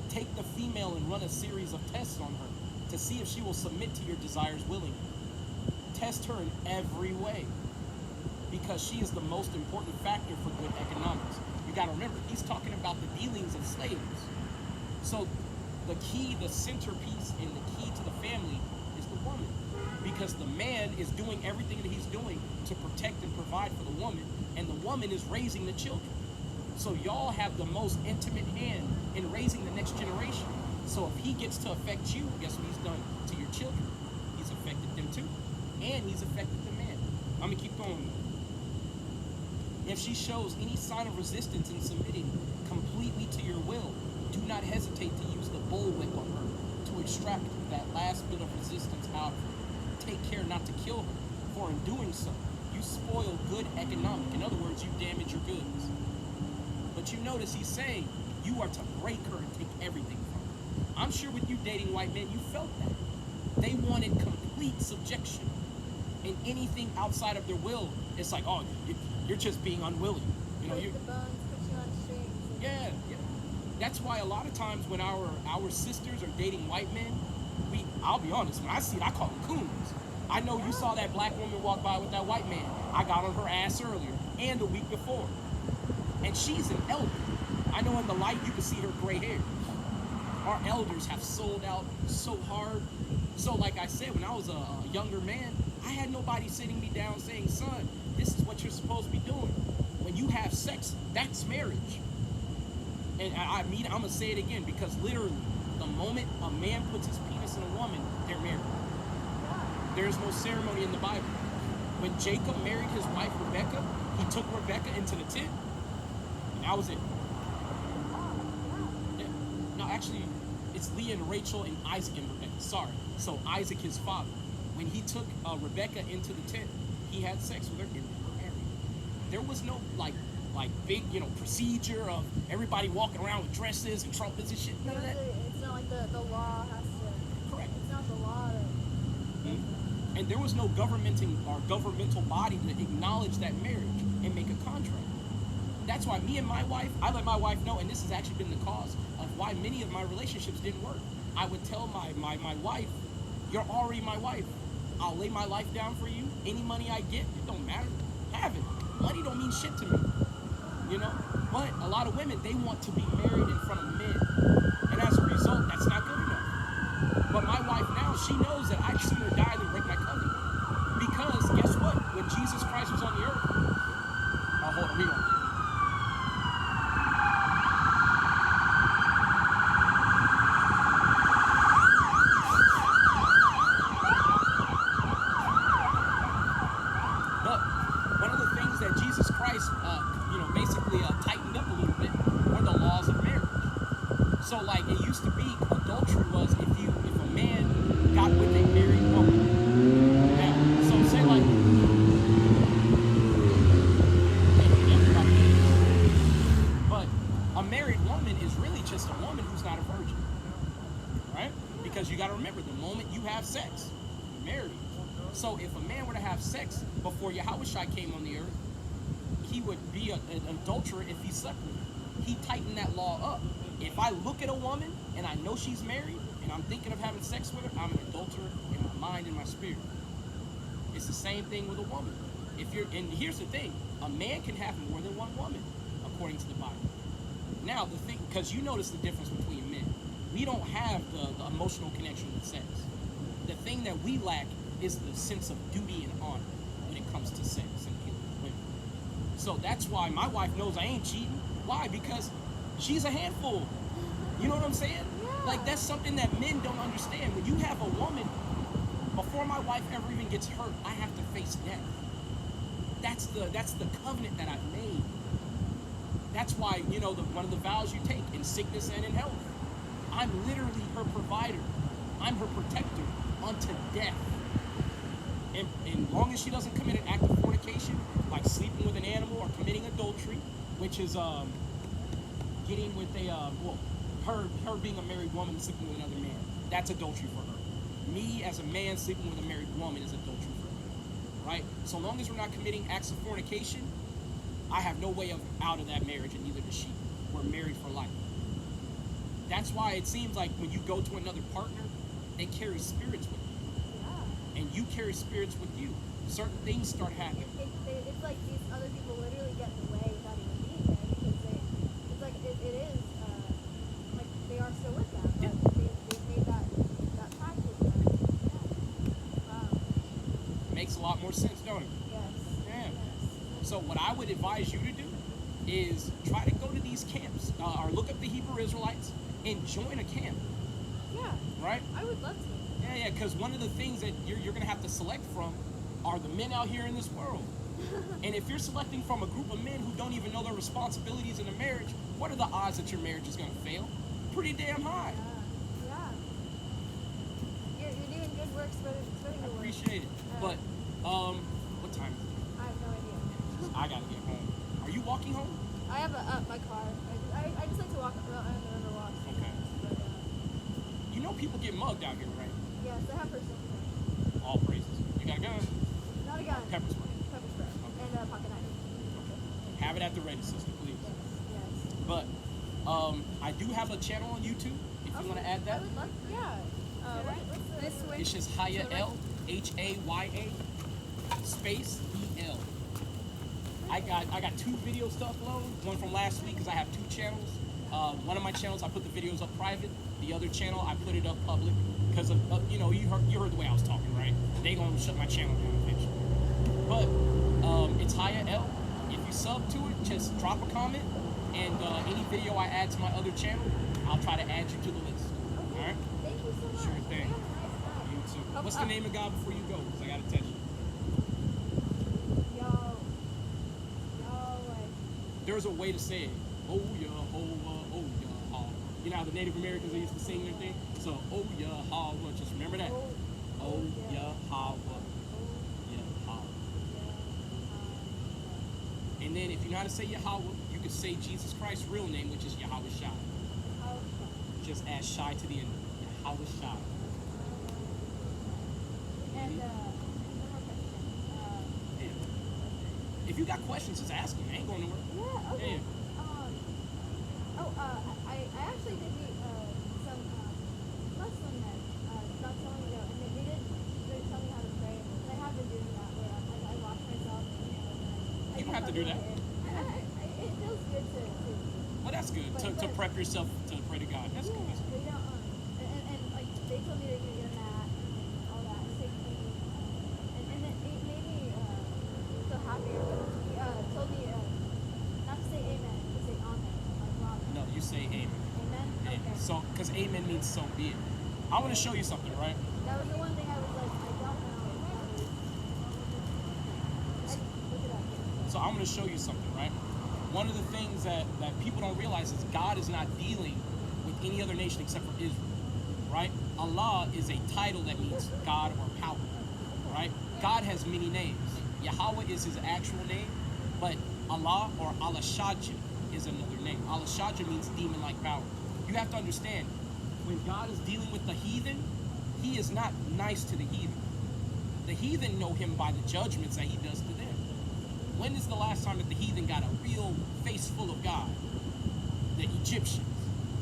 Take the female and run a series of tests on her to see if she will submit to your desires willingly. Test her in every way because she is the most important factor for good economics. You got to remember, he's talking about the dealings of slaves. So the key, the centerpiece, and the key to the family is the woman. Because the man is doing everything that he's doing to protect and provide for the woman, and the woman is raising the children. So y'all have the most intimate hand in raising the next generation. So if he gets to affect you, guess what he's done to your children? He's affected them too. And he's affected the man. I'm gonna keep going. If she shows any sign of resistance in submitting completely to your will, do not hesitate to use the bullwhip on her to extract that last bit of resistance out of her. Take care not to kill her, for in doing so, you spoil good economic. In other words, you damage your goods. But you notice he's saying you are to break her and take everything from her. I'm sure with you dating white men, you felt that. They wanted complete subjection. And anything outside of their will, it's like, oh, you're just being unwilling. Break the bones, put you on strings. Yeah. That's why a lot of times when our sisters are dating white men, I'll be honest, when I see it, I call them coons. I know you saw that black woman walk by with that white man. I got on her ass earlier and the week before. And she's an elder. I know in the light you can see her gray hair. Our elders have sold out so hard. So like I said, when I was a younger man, I had nobody sitting me down saying, son, this is what you're supposed to be doing. When you have sex, that's marriage. And I'm going to say it again because literally, the moment a man puts his penis in a woman, they're married. There is no ceremony in the Bible. when Jacob married his wife Rebecca, he took Rebecca into the tent, and that was it. Yeah. No, actually, it's Leah and Rachel and Isaac and Rebecca. Sorry. So Isaac, his father, when he took Rebecca into the tent, he had sex with her and they were married. There was no like big, procedure of everybody walking around with dresses and trumpets and shit. None of that. It's not like the law has to. Correct. It's not the law that. Mm-hmm. And there was no governmental body to acknowledge that marriage and make a contract. That's why me and my wife, I let my wife know, and this has actually been the cause of why many of my relationships didn't work. I would tell my wife, you're already my wife. I'll lay my life down for you. Any money I get, it don't matter. Have it. Money don't mean shit to me. But a lot of women, they want to be married in front of men. And as a result, that's not good enough. But my wife now, she knows that I'd sooner die than break my covenant. Because guess what? When Jesus Christ was on the earth, hold on, rewind. But one of the things that Jesus Christ, basically tightened up a little bit were the laws of marriage. So, like, it used to be adultery was if a man got with a married woman. Now, so say like, but a married woman is really just a woman who's not a virgin, right? Because you got to remember, the moment you have sex, you're married. So if a man were to have sex before Yahushua came on the earth, he would be an adulterer if he slept with her. He tightened that law up. If I look at a woman and I know she's married and I'm thinking of having sex with her, I'm an adulterer in my mind and my spirit. It's the same thing with a woman. And here's the thing, a man can have more than one woman, according to the Bible. Now the thing, because you notice the difference between men, we don't have the emotional connection with sex. The thing that we lack is the sense of duty and honor when it comes to sex and dealing with women. So that's why my wife knows I ain't cheating. Why? Because she's a handful. You know what I'm saying? Yeah. Like, that's something that men don't understand. When you have a woman, before my wife ever even gets hurt, I have to face death. That's the covenant that I've made. That's why, one of the vows you take in sickness and in health. I'm literally her provider. I'm her protector unto death. And long as she doesn't commit an act of fornication, like sleeping with an animal or committing adultery, which is getting with her being a married woman and sleeping with another man, that's adultery for her. Me as a man sleeping with a married woman is adultery for me, right? So long as we're not committing acts of fornication, I have no way of out of that marriage, and neither does she. We're married for life. That's why it seems like when you go to another partner, they carry spirits with you. Yeah. And you carry spirits with you. Certain things start happening. It's like these other people literally get in the way without even being there, because it's like it is like they are still with them, but they've made that pact with them. Yeah. Wow. Makes a lot more sense, don't it? Yes. Yeah. Yes. So what I would advise you to do is try to go to these camps or look up the Hebrew Israelites and join a camp, Yeah. right? I would love to. Yeah, because one of the things that you're going to have to select from are the men out here in this world. And if you're selecting from a group of men who don't even know their responsibilities in a marriage, what are the odds that your marriage is going to fail? Pretty damn high. Yeah. You're doing good work, spreading I the word. appreciate it. But, what time is it? I have no idea. I got to get home. Are you walking home? I have my car. I just like to walk around the river walks. Okay. But, You know people get mugged out here, right? yes, I have personal protection. All praises. You got a gun? Not a gun. Pepper spray. Pepper spray. Okay. And a pocket knife. Have it at the ready, sister, please. Yes. But I do have a channel on YouTube. If you want to add that, I would love. Yeah. What's This way. it's just Haya L, Haya space EL. I got 2 videos to upload. One from last week because I have 2 channels. One of my channels I put the videos up private. The other channel I put it up public because of you heard the way I was talking, right? They gonna shut my channel down eventually. But it's Haya L. If you sub to it, just drop a comment, and any video I add to my other channel, I'll try to add you to the list. All right? Thank you so much. Sure thing. You have a nice night. You too. What's the name of God before you go? Because I gotta test you. there's a way to say it. Oh Yahweh, oh Yahweh. You know how the Native Americans, they used to sing their thing? So, oh Yahweh, just remember that. Oh Yahweh, Yahweh. And then if you know how to say Yahweh, you can say Jesus Christ's real name, which is Yahweh Shai. Just add Shai to the end. Yahweh Shai. And one more question. If you got questions, just ask them. I ain't going nowhere. Yeah, okay. Yeah. I actually did meet some Muslim men not so long ago, and they tell me how to pray, and I have been doing that where I wash myself, and You don't have to do that. It feels good to Well, that's good. To prep yourself to pray to God. That's good. That's good. But you know, and like they told me they're gonna get a mat and all that, and take me, and it made me feel happier. But told me not to say amen, to say amen, like Robin. No, you say amen. Amen. Amen. Okay. So, because amen means so be it. I want to show you something, right? That was the one thing I was like, I don't know. Look it up. So I'm going to show you something, right? One of the things that people don't realize is God is not dealing with any other nation except for Israel, right? Allah is a title that means God or power, right? God has many names. Yahweh is his actual name, but Allah or Al-Shajj is another name. Al-Shajj means demon-like power. You have to understand, when God is dealing with the heathen, he is not nice to the heathen. The heathen know him by the judgments that he does to them. When is the last time that the heathen got a real face full of God? The Egyptians.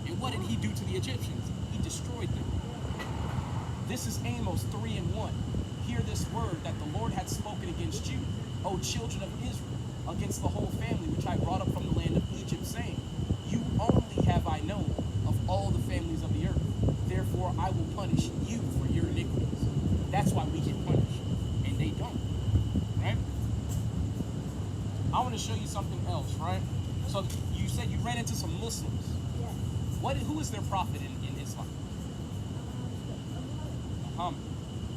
And what did he do to the Egyptians? He destroyed them. This is Amos 3:1. Hear this word that the Lord had spoken against you, O children of Israel, against the whole family which I brought up from the land of Egypt, saying, you only have I known of all the families of the earth. Therefore I will punish you for your iniquities. That's why we get punished, and they don't. Right? I want to show you something else, right? So you said you ran into some Muslims. Yes. Who is their prophet in Islam? Muhammad.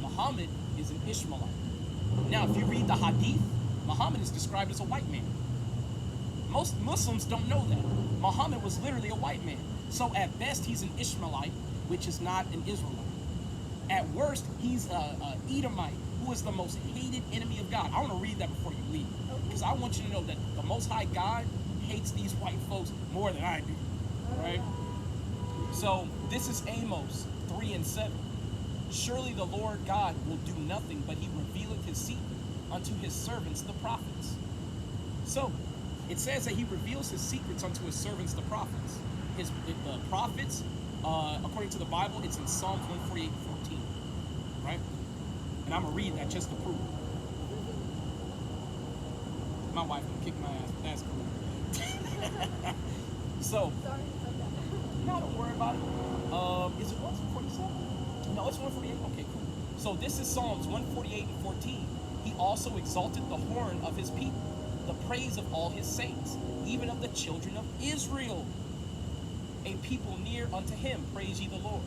Muhammad is an Ishmaelite. Now, if you read the Hadith, Muhammad is described as a white man. Most Muslims don't know that. Muhammad was literally a white man. So at best, he's an Ishmaelite, which is not an Israelite. At worst, he's a Edomite, who is the most hated enemy of God. I want to read that before you leave, because I want you to know that the Most High God hates these white folks more than I do, right? So this is Amos 3:7. Surely the Lord God will do nothing, but he revealeth his secret unto his servants, the prophets. So it says that he reveals his secrets unto his servants, the prophets. The prophets, according to the Bible, it's in Psalms 148:14, right? And I'm going to read that just to prove it. My wife can kick my ass, but that's cool. So, Sorry about that. no, don't worry about it. Is it 147? No, it's 148. Okay, cool. So this is Psalms 148:14. He also exalted the horn of his people, the praise of all his saints, even of the children of Israel. A people near unto him, praise ye the Lord.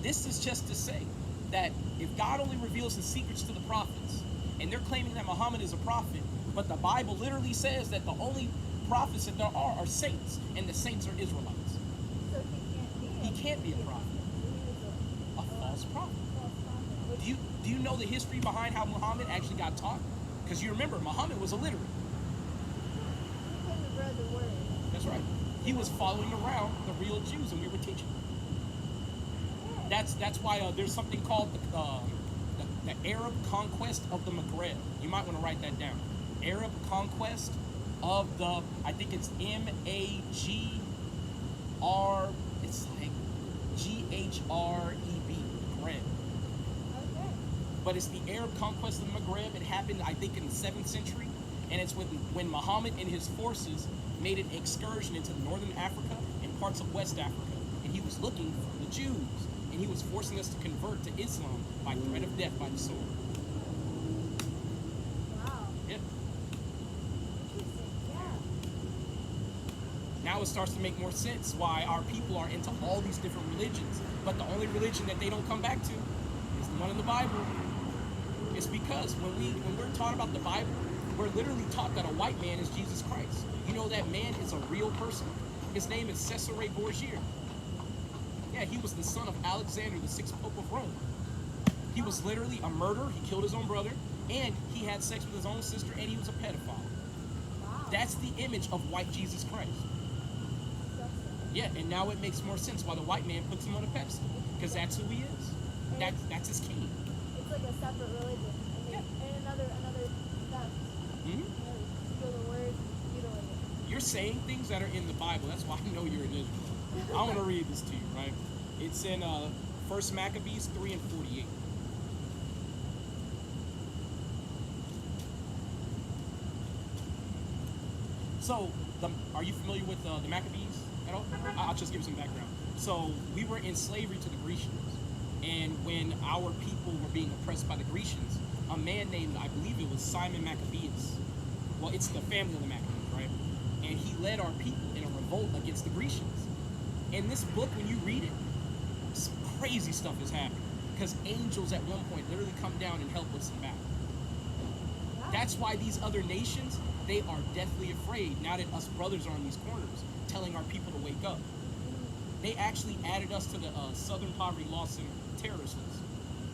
This is just to say that if God only reveals his secrets to the prophets, and they're claiming that Muhammad is a prophet, but the Bible literally says that the only prophets that there are saints, and the saints are Israelites. So He can't be a prophet. A false prophet. Do you know the history behind how Muhammad actually got taught? Because you remember, Muhammad was illiterate. He couldn't have read the word. That's right. He was following around the real Jews, and we were teaching. That's why there's something called the Arab conquest of the Maghreb. You might want to write that down. Arab conquest of the, I think it's M-A-G-R, it's like G-H-R-E-B, Maghreb. Okay. But it's the Arab conquest of the Maghreb. It happened, I think, in the 7th century. And it's when Muhammad and his forces made an excursion into northern Africa and parts of West Africa. And he was looking for the Jews. And he was forcing us to convert to Islam by threat of death by the sword. Wow. Yep. Interesting. Yeah. Now it starts to make more sense why our people are into all these different religions. But the only religion that they don't come back to is the one in the Bible. It's because when we're taught about the Bible, we're literally taught that a white man is Jesus Christ. You know that man is a real person. His name is Cesare Borgia. Yeah, he was the son of Alexander, the sixth Pope of Rome. He was literally a murderer. He killed his own brother, and he had sex with his own sister, and he was a pedophile. Wow. That's the image of white Jesus Christ. Yeah, and now it makes more sense why the white man puts him on a pedestal, because that's who he is. That's his king. It's like a separate religion. And another theft. Hmm? Steal the word, mutilate it. You're saying things that are in the Bible. That's why I know you're an Israelite. I want to read this to you, right? It's in 1 Maccabees 3 and 48. So, are you familiar with the Maccabees at all? I'll just give you some background. So, we were in slavery to the Grecians. And when our people were being oppressed by the Grecians, a man named, I believe it was Simon Maccabeus. Well, it's the family of the Maccabees, right? And he led our people in a revolt against the Grecians. In this book, when you read it, some crazy stuff is happening. Because angels at one point literally come down and help us in battle. Wow. That's why these other nations, they are deathly afraid now that us brothers are on these corners telling our people to wake up. They actually added us to the Southern Poverty Law Center terrorist list.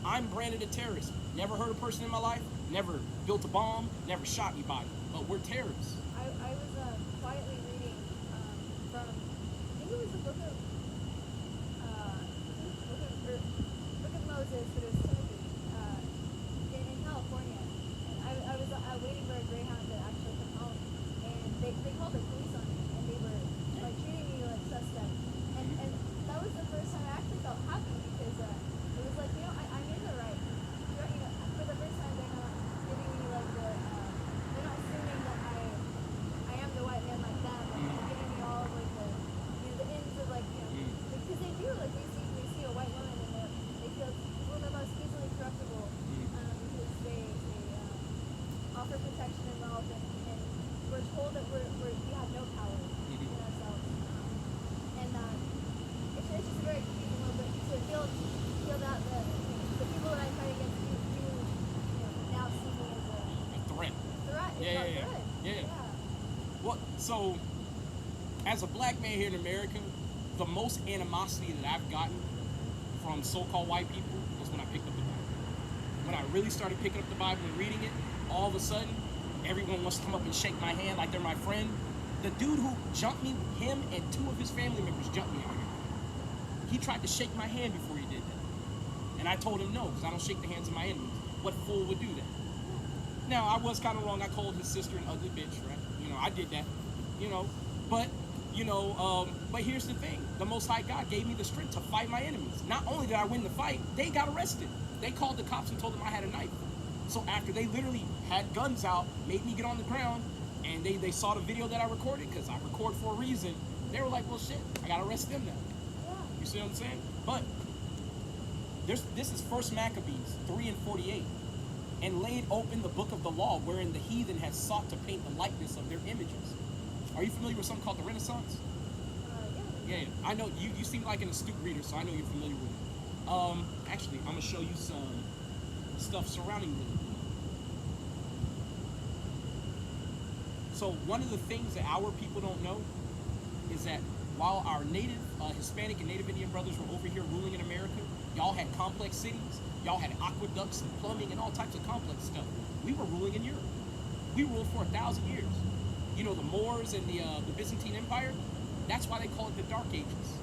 I'm branded a terrorist. Never hurt a person in my life, never built a bomb, never shot anybody, but we're terrorists. I was quietly reading from, I think it was the book of Moses, but it was Timothy, in California. And I was waiting for a Greyhound to actually come home, and they called the police on me, and they were like treating me like suspect. And that was the first time I actually felt happy, because it was like, I'm in the right. For the first time they're not giving me like they're not assuming that I am the white man like them. Like, they're giving me all of like the ins of like, because they do, like we see a white woman and they feel one of the most easily corruptible, because they offer protection and wealth, and we're told that we have no power in ourselves. And it's just a very confusing little bit to feel that the people that I fight against do now see me as A threat. threat. It's not good. Yeah. Well, so as a black man here in America, the most animosity that I've gotten from so-called white people was when I picked up the Bible. When I really started picking up the Bible and reading it, all of a sudden, everyone wants to come up and shake my hand like they're my friend. The dude who jumped me, him and two of his family members jumped me out here. He tried to shake my hand before he did that. And I told him no, because I don't shake the hands of my enemies. What fool would do that? Now, I was kind of wrong. I called his sister an ugly bitch, right? I did that, But, but here's the thing. The Most High God gave me the strength to fight my enemies. Not only did I win the fight, they got arrested. They called the cops and told them I had a knife. So after they literally had guns out, made me get on the ground, and they saw the video that I recorded, because I record for a reason, they were like, well, shit, I got to arrest them now. Yeah. You see what I'm saying? But this is 1 Maccabees 3 and 48. And laid open the book of the law, wherein the heathen has sought to paint the likeness of their images. Are you familiar with something called the Renaissance? Yeah. I know you seem like an astute reader, so I know you're familiar with it. Actually, I'm gonna show you some stuff surrounding it. So one of the things that our people don't know is that while our native Hispanic and Native Indian brothers were over here ruling in America, y'all had complex cities, y'all had aqueducts and plumbing and all types of complex stuff. We were ruling in Europe. We ruled for 1,000 years. The Moors and the Byzantine Empire, that's why they call it the Dark Ages,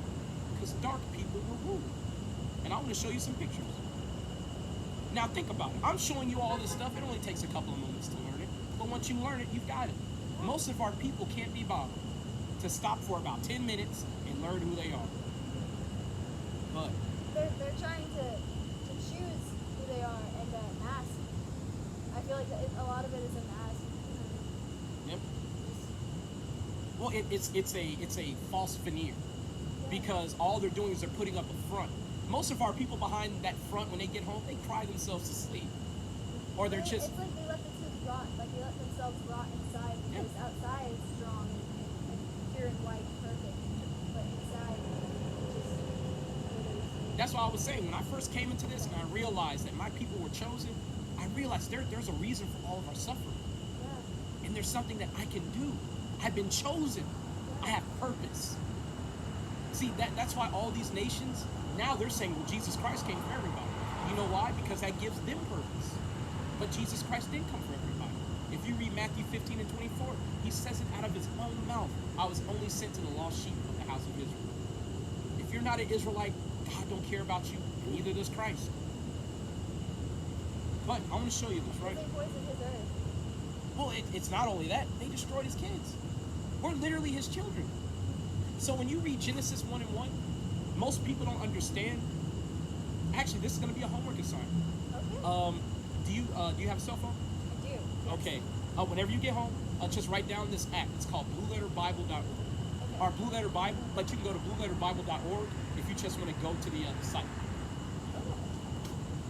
because dark people were ruling. And I want to show you some pictures. Now think about it. I'm showing you all this stuff. It only takes a couple of moments to learn it, but once you learn it, you've got it. Most of our people can't be bothered to stop for about 10 minutes and learn who they are. But they're trying to choose who they are and mask. I feel like a lot of it is a mask. Yep. Well, it's a false veneer, because all they're doing is they're putting up a front. Most of our people behind that front, when they get home, they cry themselves to sleep, or they're just. It's like they let the truth rot. Like they let themselves rot inside, because outside is strong and pure and white, perfect, but inside just withers. That's why I was saying, when I first came into this and I realized that my people were chosen, I realized there's a reason for all of our suffering. Yeah. there's something that I can do. I've been chosen. I have purpose. See, that's why all these nations, now they're saying, well, Jesus Christ came for everybody. You know why? Because that gives them purpose. But Jesus Christ didn't come for everybody. If you read Matthew 15 and 24, he says it out of his own mouth. I was only sent to the lost sheep of the house of Israel. If you're not an Israelite, God don't care about you, and neither does Christ. But I want to show you this, right? They poisoned his earth. Well, it's not only that. They destroyed his kids. We're literally his children. So when you read Genesis 1 and 1, most people don't understand. Actually, this is going to be a homework assignment. Okay. Do you have a cell phone? I do. Yes. Okay. Whenever you get home, just write down this app. It's called BlueLetterBible.org. Okay. Or Blue Letter Bible, but you can go to BlueLetterBible.org if you just want to go to the site. Okay.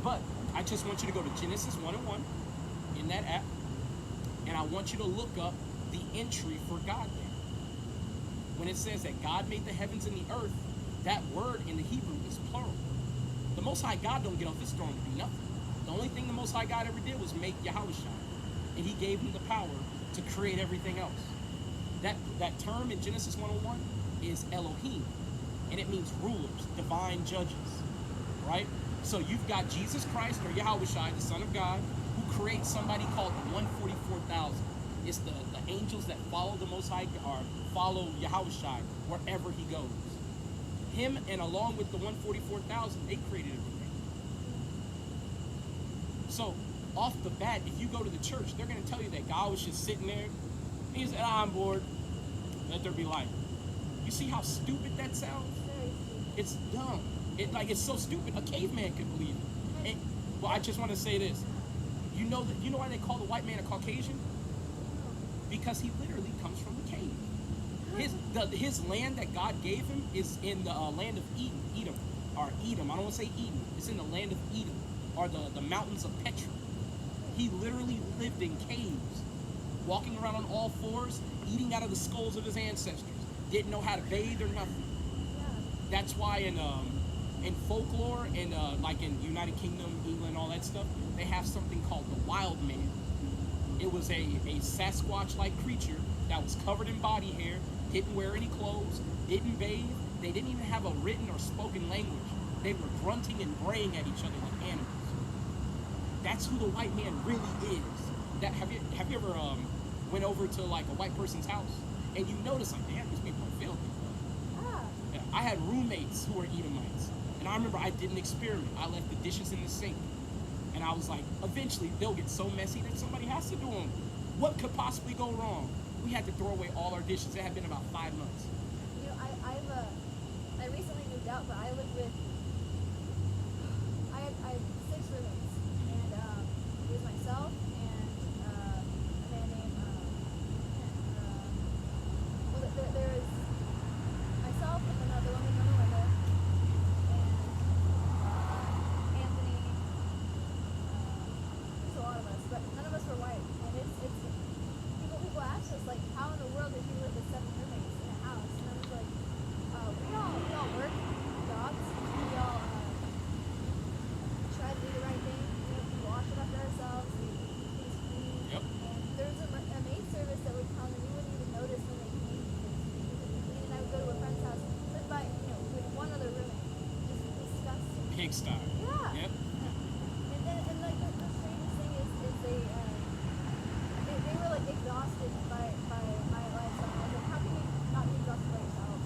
But I just want you to go to Genesis 1 and 1 in that app, and I want you to look up the entry for God there. When it says that God made the heavens and the earth, that word in the Hebrew is plural. The Most High God don't get off his throne to do nothing. The only thing the Most High God ever did was make Yahushua, and he gave him the power to create everything else. That term in Genesis 1:1 is Elohim, and it means rulers, divine judges, right? So you've got Jesus Christ, or Yahushua, the Son of God, who creates somebody called the 144,000. It's the angels that follow the Most High, or follow Yahushua wherever he goes. Him, and along with the 144,000, they created everything. So off the bat, if you go to the church, they're going to tell you that God was just sitting there. He said, I'm bored. Let there be light. You see how stupid that sounds? Very stupid. It's dumb. It's so stupid. A caveman could believe it. Well, I just want to say this. You know why they call the white man a Caucasian? Because he literally comes from a cave. His land that God gave him is in the land of Edom. I don't want to say Eden. It's in the land of Edom, or the mountains of Petra. He literally lived in caves, walking around on all fours, eating out of the skulls of his ancestors. Didn't know how to bathe or nothing. Yeah. That's why in folklore and like in United Kingdom, England, all that stuff, they have something called the wild man. It was a Sasquatch-like creature that was covered in body hair, didn't wear any clothes, didn't bathe. They didn't even have a written or spoken language. They were grunting and braying at each other like animals. That's who the white man really is. Have you ever went over to like a white person's house and you notice like, damn, these people are filthy. Ah. Yeah, I had roommates who were Edomites, and I remember I did an experiment. I left the dishes in the sink, and I was like, eventually they'll get so messy that somebody has to do them. What could possibly go wrong? We had to throw away all our dishes. It had been about 5 months. You know, I recently moved out, but I lived with, I had 6 roommates, and it was myself and a man named, there was myself and another woman named Melinda, and Anthony, there's a lot of us, but none of us were white, and it's people ask us, like, how in the world did you live with 7 roommates in a house? And I was like, we all work jobs. We all try to do the right thing. We wash it after ourselves. We keep things clean. Yep. And there was a maid service that would come, and we wouldn't even notice when they came because and I would go to a friend's house, live by, with one other roommate. Just disgusting. Pigsty. Yeah. Yep. And like the strangest thing is they were like exhausted by my lifestyle. I was like, how can you not be exhausted by yourself?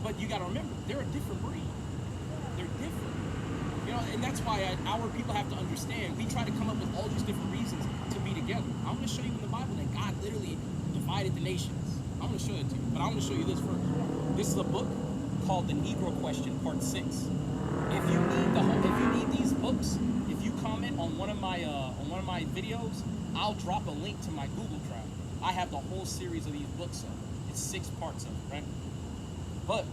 But you got to remember, they're a different breed. Yeah. They're different. And that's why our people have to understand. We try to come up with all these different reasons to be together. I'm going to show you in the Bible that God literally divided the nations. I'm going to show it to you, but I'm going to show you this first. This is a book called The Negro Question, Part 6. If you need these books, if you comment on one of my videos, I'll drop a link to my Google Drive. I have the whole series of these books up. It's 6 parts of it, right? But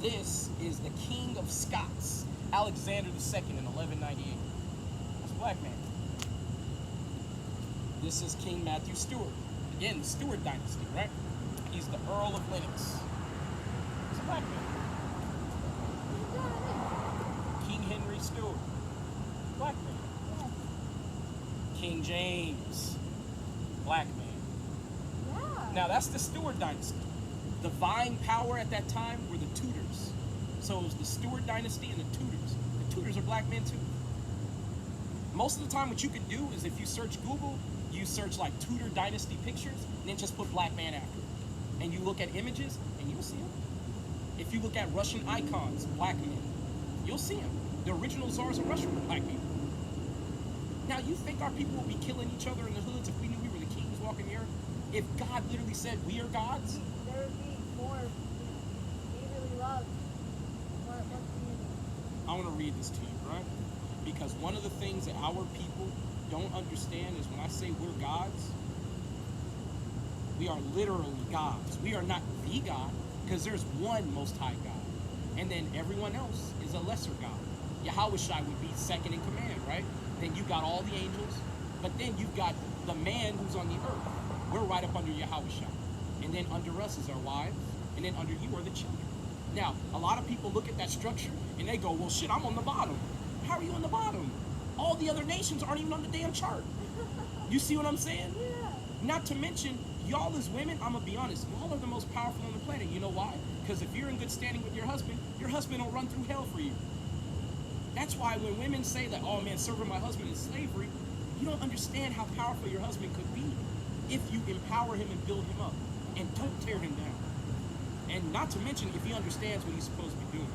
this is the King of Scots, Alexander II in 1198. That's a black man. This is King Matthew Stewart. Again, the Stewart dynasty, right? He's the Earl of Lennox. He's a black man. King Henry Stewart. King James, black man. Yeah. Now that's the Stuart dynasty. Divine power at that time were the Tudors. So it was the Stuart dynasty and the Tudors. The Tudors are black men too. Most of the time what you could do is if you search Google, you search like Tudor dynasty pictures and then just put black man after it. And you look at images and you'll see them. If you look at Russian icons, black men, you'll see them. The original czars of Russia were black people. Now you think our people would be killing each other in the hoods if we knew we were the kings walking the earth? If God literally said we are gods? There would be more, neighborly love, more community. I want to read this to you, right? Because one of the things that our people don't understand is when I say we're gods, we are literally gods. We are not the God, because there's one Most High God. And then everyone else is a lesser God. Yahushua would be second in command, right? Then you got all the angels, but then you've got the man who's on the earth. We're right up under Yahushua. And then under us is our wives, and then under you are the children. Now, a lot of people look at that structure and they go, well, shit, I'm on the bottom. How are you on the bottom? All the other nations aren't even on the damn chart. You see what I'm saying? Yeah. Not to mention, y'all as women, I'm gonna be honest, y'all are the most powerful on the planet. You know why? Because if you're in good standing with your husband will run through hell for you. That's why when women say that, oh man, serving my husband is slavery, you don't understand how powerful your husband could be if you empower him and build him up and don't tear him down. And not to mention if he understands what he's supposed to be doing.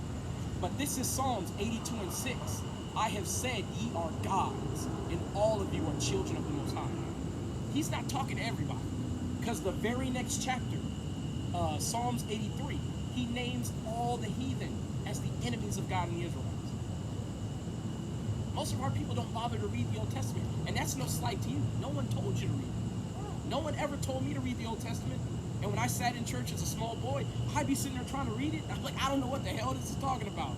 But this is Psalms 82 and 6. I have said ye are gods, and all of you are children of the Most High. He's not talking to everybody. Because the very next chapter, Psalms 83, he names all the heathen as the enemies of God and the Israelites. Most of our people don't bother to read the Old Testament. And that's no slight to you. No one told you to read it. No one ever told me to read the Old Testament. And when I sat in church as a small boy, I'd be sitting there trying to read it. I'm like, I don't know what the hell this is talking about.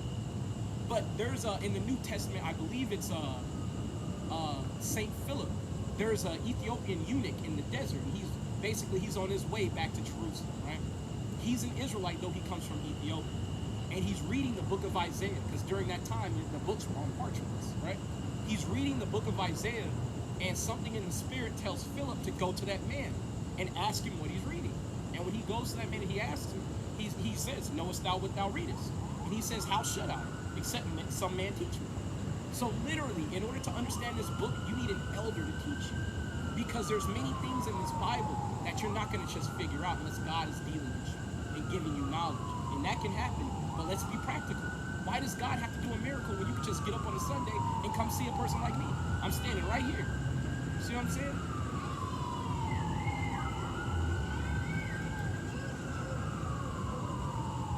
But there's in the New Testament, I believe it's Saint Philip. There's an Ethiopian eunuch in the desert. And he's on his way back to Jerusalem, right? He's an Israelite, though he comes from Ethiopia. And he's reading the book of Isaiah, because during that time, the books were on parchments, right? He's reading the book of Isaiah, and something in the spirit tells Philip to go to that man and ask him what he's reading. And when he goes to that man and he asks him, he says, knowest thou what thou readest? And he says, how should I? Except some man teach me. So literally, in order to understand this book, you need an elder to teach you. Because there's many things in this Bible that you're not going to just figure out unless God is dealing with you and giving you knowledge. And that can happen, but let's be practical. Why does God have to do a miracle when you can just get up on a Sunday and come see a person like me? I'm standing right here. See what I'm saying?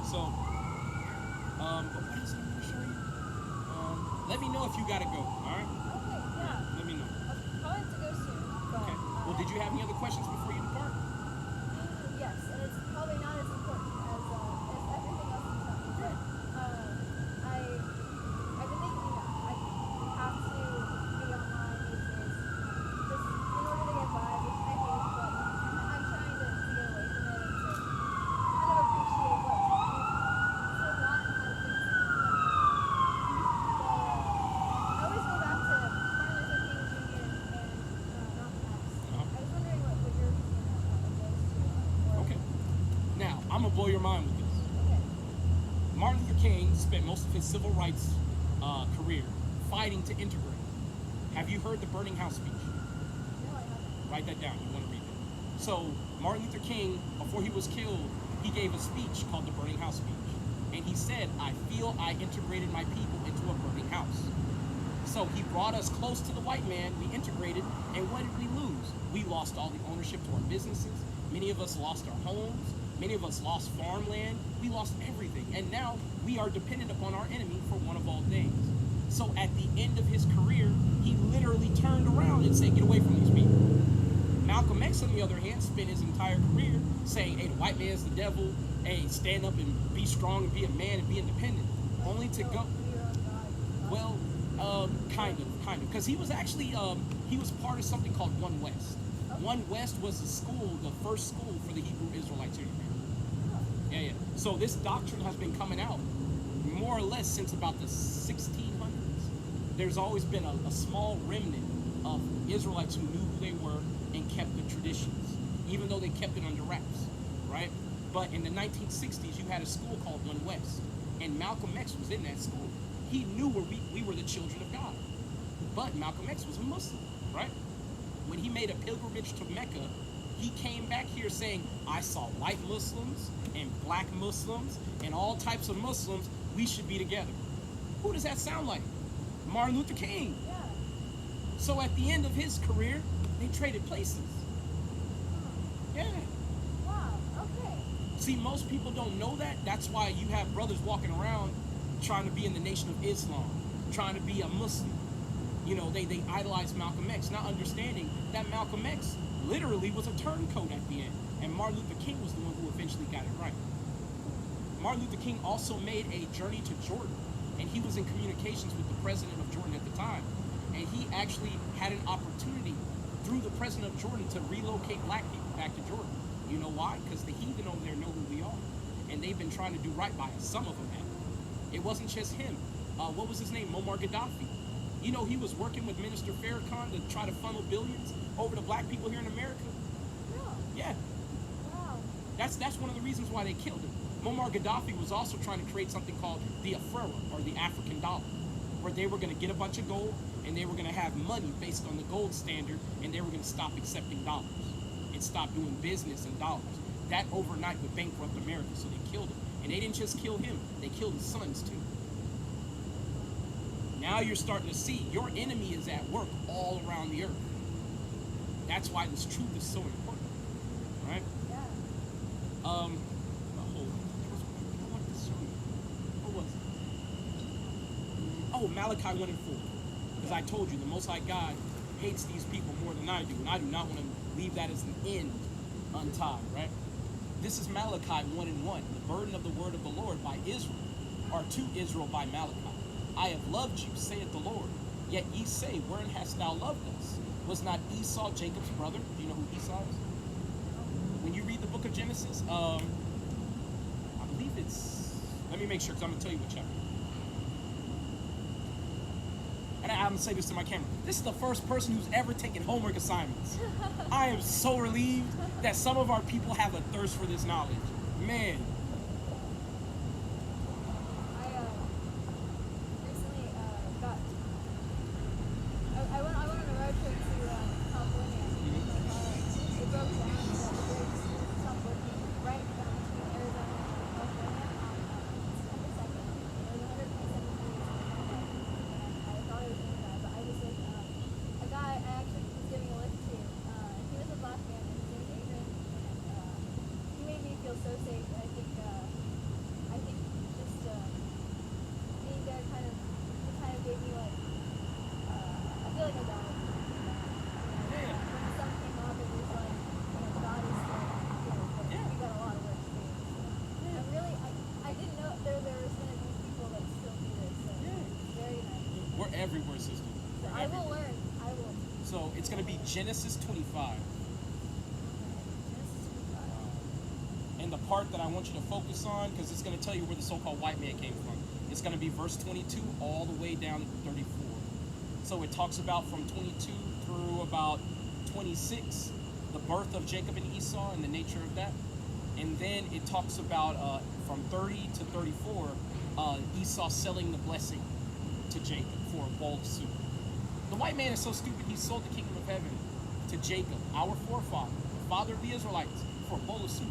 So, what else am I going to show you? Let me know if you got to go, all right? Okay, yeah. Let me know. I'll probably have to go soon. But, Okay. Well, did you have any other questions before you depart? Yes, and it's probably not as important as everything else you've done. Right. I've been thinking that I have to be online these days, just in order to get by, which I hate, but I'm trying to get away from it and to kind of appreciate what you still got and how to fix it. I always go back to Martin Luther King Jr. and Malcolm X. I was wondering what your opinion of those two are. Okay. Now, I'm going to blow your mind with this. Okay. Martin Luther King spent most of his civil rights career fighting to integrate. Have you heard the Burning House speech? No, I haven't. Write that down. You want to read it. So, Martin Luther King, before he was killed, he gave a speech called the Burning House speech. And he said, I feel I integrated my people into a burning house. So he brought us close to the white man, we integrated, and what did we lose? We lost all the ownership to our businesses. Many of us lost our homes. Many of us lost farmland. We lost everything. And now we are dependent upon our enemy for one of all things. So at the end of his career, he literally turned around and said, get away from these people. Malcolm X, on the other hand, spent his entire career saying, hey, the white man's the devil. Hey, stand up and be strong and be a man and be independent. Only to go, well, kind of. Because he was actually, he was part of something called One West. One West was the school, the first school for the Hebrew Israelites here in America. Yeah. So this doctrine has been coming out more or less since about the 1600s. There's always been a small remnant of Israelites who knew who they were and kept the traditions, even though they kept it under wraps, right? But in the 1960s, you had a school called One West, and Malcolm X was in that school. He knew we were the children of God. But Malcolm X was a Muslim, right? When he made a pilgrimage to Mecca, he came back here saying, I saw white Muslims and black Muslims and all types of Muslims. We should be together. Who does that sound like? Martin Luther King. Yeah. So at the end of his career, they traded places. Yeah. Wow. Okay. See, most people don't know that. That's why you have brothers walking around trying to be in the Nation of Islam, trying to be a Muslim. You know, they idolize Malcolm X, not understanding that Malcolm X literally was a turncoat at the end. And Martin Luther King was the one who eventually got it right. Martin Luther King also made a journey to Jordan, and he was in communications with the president of Jordan at the time. And he actually had an opportunity through the president of Jordan to relocate black people back to Jordan. You know why? Because the heathen over there know who we are. And they've been trying to do right by us. Some of them have. It wasn't just him. What was his name? Muammar Gaddafi. You know, he was working with Minister Farrakhan to try to funnel billions over to black people here in America. No. Yeah. Wow. That's one of the reasons why they killed him. Muammar Gaddafi was also trying to create something called the Afrera, or the African dollar, where they were going to get a bunch of gold and they were going to have money based on the gold standard, and they were going to stop accepting dollars and stop doing business in dollars. That overnight would bankrupt America, so they killed him. And they didn't just kill him, they killed his sons too. Now you're starting to see your enemy is at work all around the earth. That's why this truth is so important, right? Yeah. What was it? Oh, Malachi 1 and 4. Because I told you, the Most High God hates these people more than I do, and I do not want to leave that as an end untied, right? This is Malachi 1 and 1. The burden of the word of the Lord by Israel, or to Israel by Malachi. I have loved you, saith the Lord. Yet ye say, wherein hast thou loved us? Was not Esau Jacob's brother? Do you know who Esau is? When you read the book of Genesis, I believe it's, let me make sure, because I'm going to tell you what chapter. And I'm going to say this to my camera. This is the first person who's ever taken homework assignments. I am so relieved that some of our people have a thirst for this knowledge. Man. Everywhere, sister. I will learn. I will. So it's going to be Genesis 25. And the part that I want you to focus on, because it's going to tell you where the so-called white man came from. It's going to be verse 22 all the way down to 34. So it talks about from 22 through about 26, the birth of Jacob and Esau and the nature of that. And then it talks about from 30 to 34, Esau selling the blessing to Jacob for a bowl of soup. The white man is so stupid, he sold the kingdom of heaven to Jacob, our forefather, the father of the Israelites, for a bowl of soup.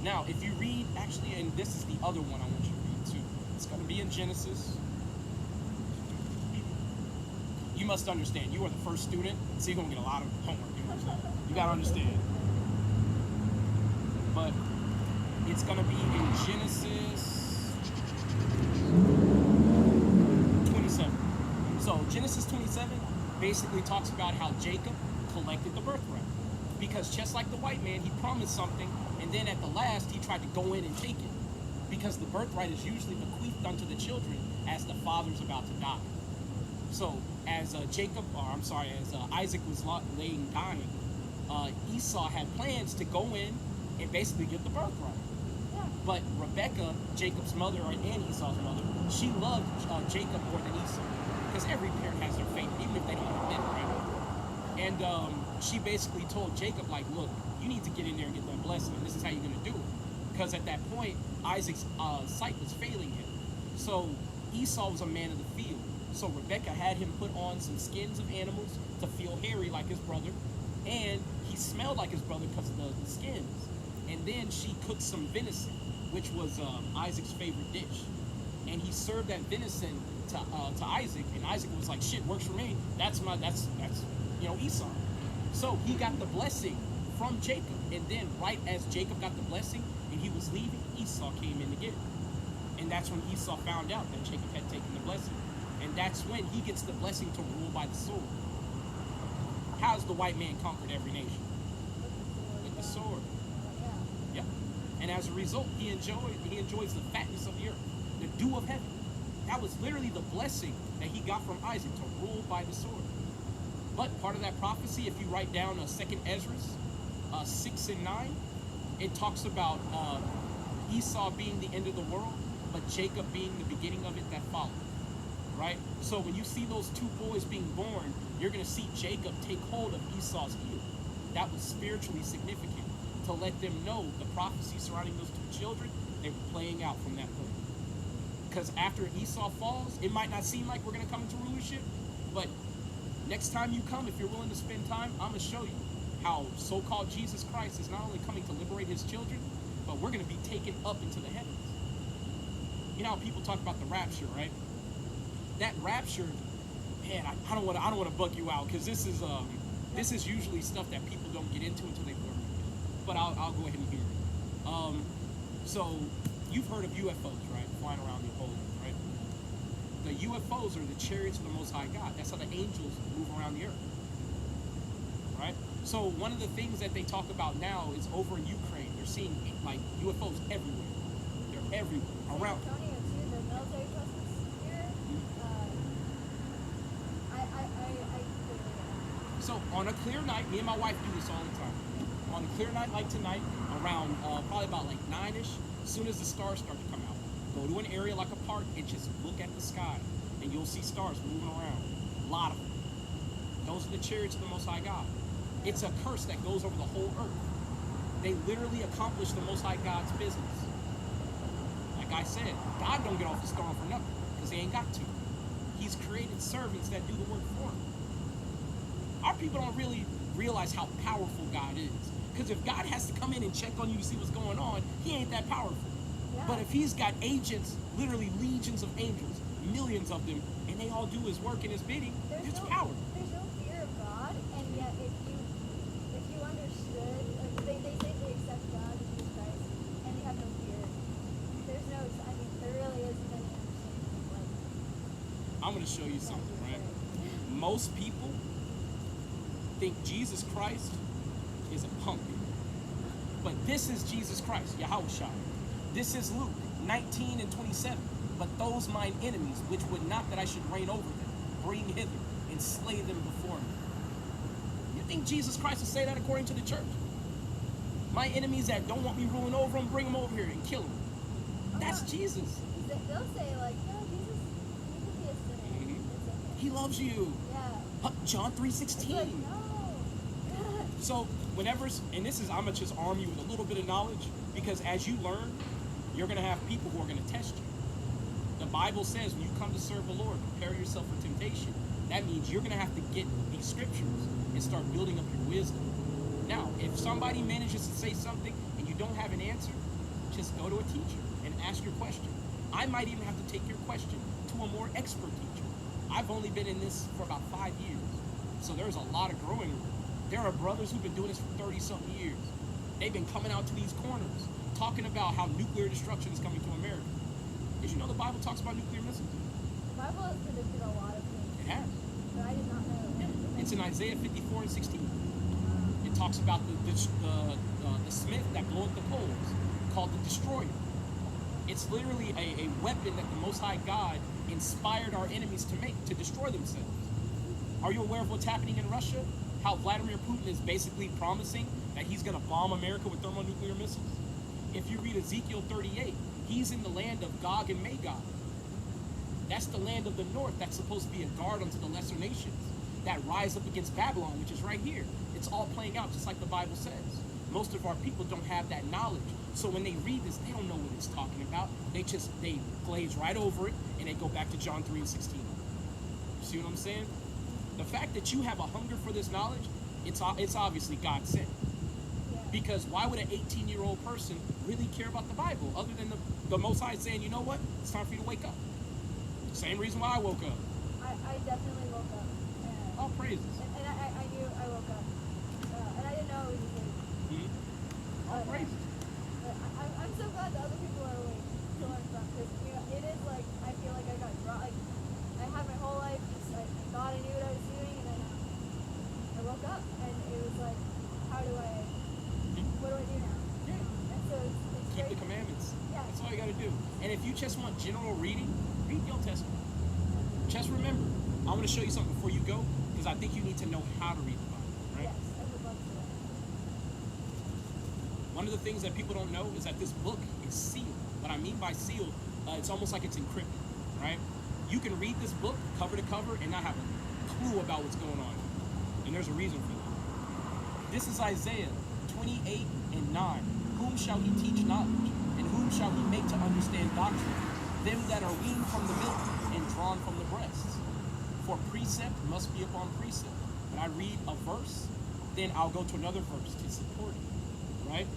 Now, if you read, actually, and this is the other one I want you to read too. It's going to be in Genesis. You must understand, you are the first student, so you're going to get a lot of homework. You know what I'm saying? You got to understand. But it's going to be in Genesis 27. So Genesis 27 basically talks about how Jacob collected the birthright. Because just like the white man, he promised something, and then at the last, he tried to go in and take it. Because the birthright is usually bequeathed unto the children as the father's about to die. So as Isaac was laying dying, Esau had plans to go in and basically get the birthright. But Rebecca, Jacob's mother, and Esau's mother, she loved Jacob more than Esau. Because every parent has their favorite, even if they don't And she basically told Jacob, like, look, you need to get in there and get that blessing, and this is how you're going to do it. Because at that point, Isaac's sight was failing him. So Esau was a man of the field. So Rebekah had him put on some skins of animals to feel hairy like his brother. And he smelled like his brother because of the skins. And then she cooked some venison, which was Isaac's favorite dish. And he served that venison to Isaac, and Isaac was like, shit, works for me. That's Esau. So he got the blessing from Jacob. And then right as Jacob got the blessing and he was leaving, Esau came in to get it. And that's when Esau found out that Jacob had taken the blessing. And that's when he gets the blessing to rule by the sword. How's the white man conquered every nation? With the sword. Yeah. And as a result, he enjoys the fatness of the earth, the dew of heaven. That was literally the blessing that he got from Isaac, to rule by the sword. But part of that prophecy, if you write down 2nd Ezra 6 and 9, it talks about Esau being the end of the world, but Jacob being the beginning of it that followed. Right? So when you see those two boys being born, you're going to see Jacob take hold of Esau's heel. That was spiritually significant to let them know the prophecy surrounding those two children, they were playing out from that point. Because after Esau falls, it might not seem like we're going to come into rulership, but next time you come, if you're willing to spend time, I'm going to show you how so-called Jesus Christ is not only coming to liberate his children, but we're going to be taken up into the heavens. You know how people talk about the rapture, right? That rapture, man, I don't want to bug you out, because this is usually stuff that people don't get into until they learn it. But I'll go ahead and hear it. So you've heard of UFOs, right? Flying around the whole earth, right? The UFOs are the chariots of the Most High God. That's how the angels move around the earth, right? So one of the things that they talk about now is over in Ukraine, they're seeing like UFOs everywhere. They're everywhere around. San Antonio too, the military presence here. So on a clear night, me and my wife do this all the time. On a clear night like tonight, around probably about like 9-ish, as soon as the stars start to come out, go to an area like a park and just look at the sky, and you'll see stars moving around. A lot of them. Those are the chariots of the Most High God. It's a curse that goes over the whole earth. They literally accomplish the Most High God's business. Like I said, God don't get off the throne for nothing, because he ain't got to. He's created servants that do the work for him. Our people don't really realize how powerful God is. Because if God has to come in and check on you to see what's going on, he ain't that powerful. Yeah. But if he's got agents, literally legions of angels, millions of them, and they all do his work and his bidding, it's power. There's no fear of God, and yet if you understood, like they say they accept God, Jesus Christ, and they have no fear. There's no, I mean, there really isn't any understanding. Like, I'm going to show you something, right? Most people think Jesus Christ is a punk. But this is Jesus Christ, Yahushua. This is Luke 19 and 27. But those mine enemies, which would not that I should reign over them, bring hither and slay them before me. You think Jesus Christ would say that according to the church? My enemies that don't want me ruling over them, bring them over here and kill them. That's Jesus. they'll say like, no, Jesus, you can be a sinner. Mhm. It's okay. He loves you. Yeah. John It's 3:16. like, no. So whenever, and this is, I'm going to just arm you with a little bit of knowledge, because as you learn, you're going to have people who are going to test you. The Bible says when you come to serve the Lord, prepare yourself for temptation. That means you're going to have to get these scriptures and start building up your wisdom. Now, if somebody manages to say something and you don't have an answer, just go to a teacher and ask your question. I might even have to take your question to a more expert teacher. I've only been in this for about 5 years, so there's a lot of growing room. There are brothers who've been doing this for 30-something years. They've been coming out to these corners, talking about how nuclear destruction is coming to America. Did you know the Bible talks about nuclear missiles? The Bible has predicted a lot of things, It has. but I did not know. It's in Isaiah 54 and 16. It talks about the smith that blew up the coals, called the destroyer. It's literally a weapon that the Most High God inspired our enemies to make, to destroy themselves. Are you aware of what's happening in Russia? How Vladimir Putin is basically promising that he's going to bomb America with thermonuclear missiles? If you read Ezekiel 38, he's in the land of Gog and Magog. That's the land of the north that's supposed to be a guard unto the lesser nations. that rise up against Babylon, which is right here. It's all playing out just like the Bible says. Most of our people don't have that knowledge. So when they read this, they don't know what it's talking about. They glaze right over it and they go back to John 3 and 16. You see what I'm saying? The fact that you have a hunger for this knowledge, it's obviously God sent. Yeah. Because why would an 18-year-old person really care about the Bible other than the Most High saying, you know what, it's time for you to wake up. Same reason why I woke up. I definitely woke up. And, All praises. and I knew I woke up. And I didn't know it was a dream. All praises. I'm so glad that other people are awake to learn from. Because, you know, it is like, I feel like I got drawn. Like, I had my whole life, just, I thought I knew what I was doing, and then I woke up, and it was like, what do I do now? Yeah. And so it's Keep great. the commandments. Yeah. That's all you got to do. And if you just want general reading, read the Old Testament. Just remember, I want to show you something before you go, because I think you need to know how to read the Bible, right? Yes, I would love to. One of the things that people don't know is that this book is sealed. What I mean by sealed, it's almost like it's encrypted, right? You can read this book cover to cover and not have a clue about what's going on. And there's a reason for that. This is Isaiah 28 and 9. Whom shall he teach knowledge? And whom shall he make to understand doctrine? Them that are weaned from the milk and drawn from the breasts. For precept must be upon precept. When I read a verse, then I'll go to another verse to support it, right?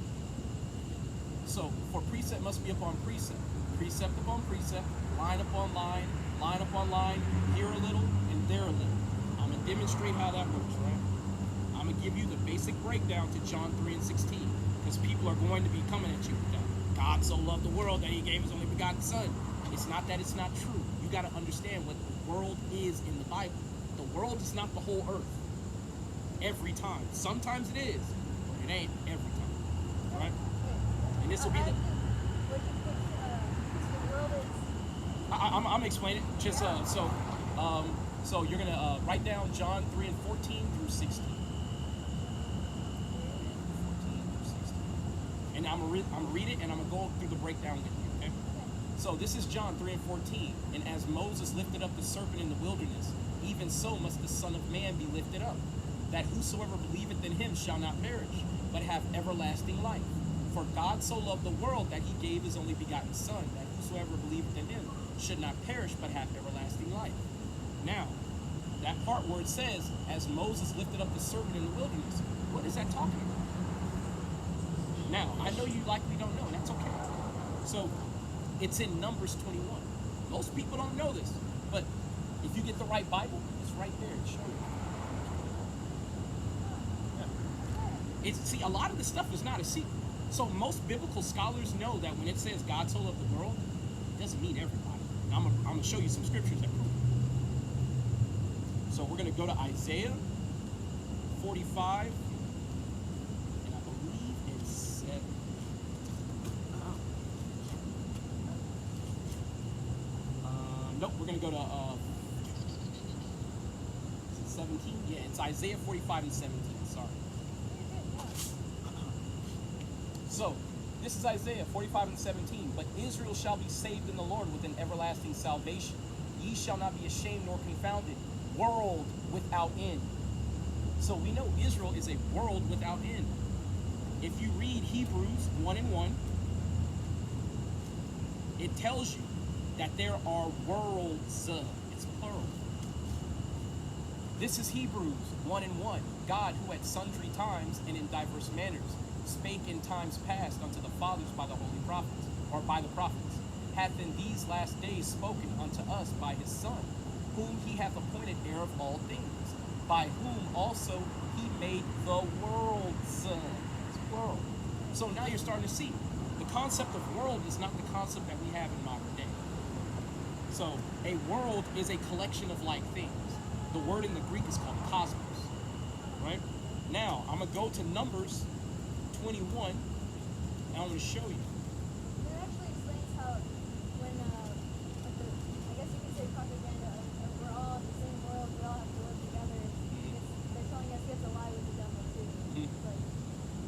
So, for precept must be upon precept. Precept upon precept, line upon line upon line, here a little and there a little. I'm going to demonstrate how that works, right? I'm going to give you the basic breakdown to John 3 and 16, because people are going to be coming at you with that. God so loved the world that he gave his only begotten son. It's not that it's not true. You got to understand what the world is in the Bible. The world is not the whole earth. Every time. Sometimes it is, but it ain't every time. Right? And this will be the... The world is... I'm gonna explain it. Just so you're gonna write down John 3 and 14 through 16. 14 through 16. And I'm gonna read it and I'm gonna go through the breakdown with you. Okay? So this is John 3 and 14. And as Moses lifted up the serpent in the wilderness, even so must the Son of Man be lifted up, that whosoever believeth in him shall not perish, but have everlasting life. For God so loved the world that he gave his only begotten Son, that whosoever believeth in him should not perish, but have everlasting life. Now, that part where it says, as Moses lifted up the serpent in the wilderness, what is that talking about? Now, I know you likely don't know, and that's okay. So, it's in Numbers 21. Most people don't know this, but if you get the right Bible, it's right there. It's showing you. See, a lot of this stuff is not a secret. So most biblical scholars know that when it says God so loved the world, it doesn't mean everybody. And I'm gonna show you some scriptures that prove it. So we're gonna go to Isaiah 45, and I believe it's 7. Nope, we're gonna go to 17. Yeah, it's Isaiah 45 and 17. Sorry. So, this is Isaiah 45 and 17. But Israel shall be saved in the Lord with an everlasting salvation. Ye shall not be ashamed nor confounded. World without end. So we know Israel is a world without end. If you read Hebrews 1 and 1, it tells you that there are worlds. It's plural. This is Hebrews 1 and 1. God, who at sundry times and in diverse manners spake in times past unto the fathers by the holy prophets, or by the prophets, hath in these last days spoken unto us by his Son, whom he hath appointed heir of all things, by whom also he made the worlds. It's plural. So now you're starting to see the concept of world is not the concept that we have in modern day. So a world is a collection of like things. The word in the Greek is called cosmos. Right? Now I'm gonna go to Numbers 21, and I'm going to show you. It actually explains how when, I guess you could say propaganda of we're all in the same world, we all have to work together. They're telling us we have to lie with the devil too. It's like,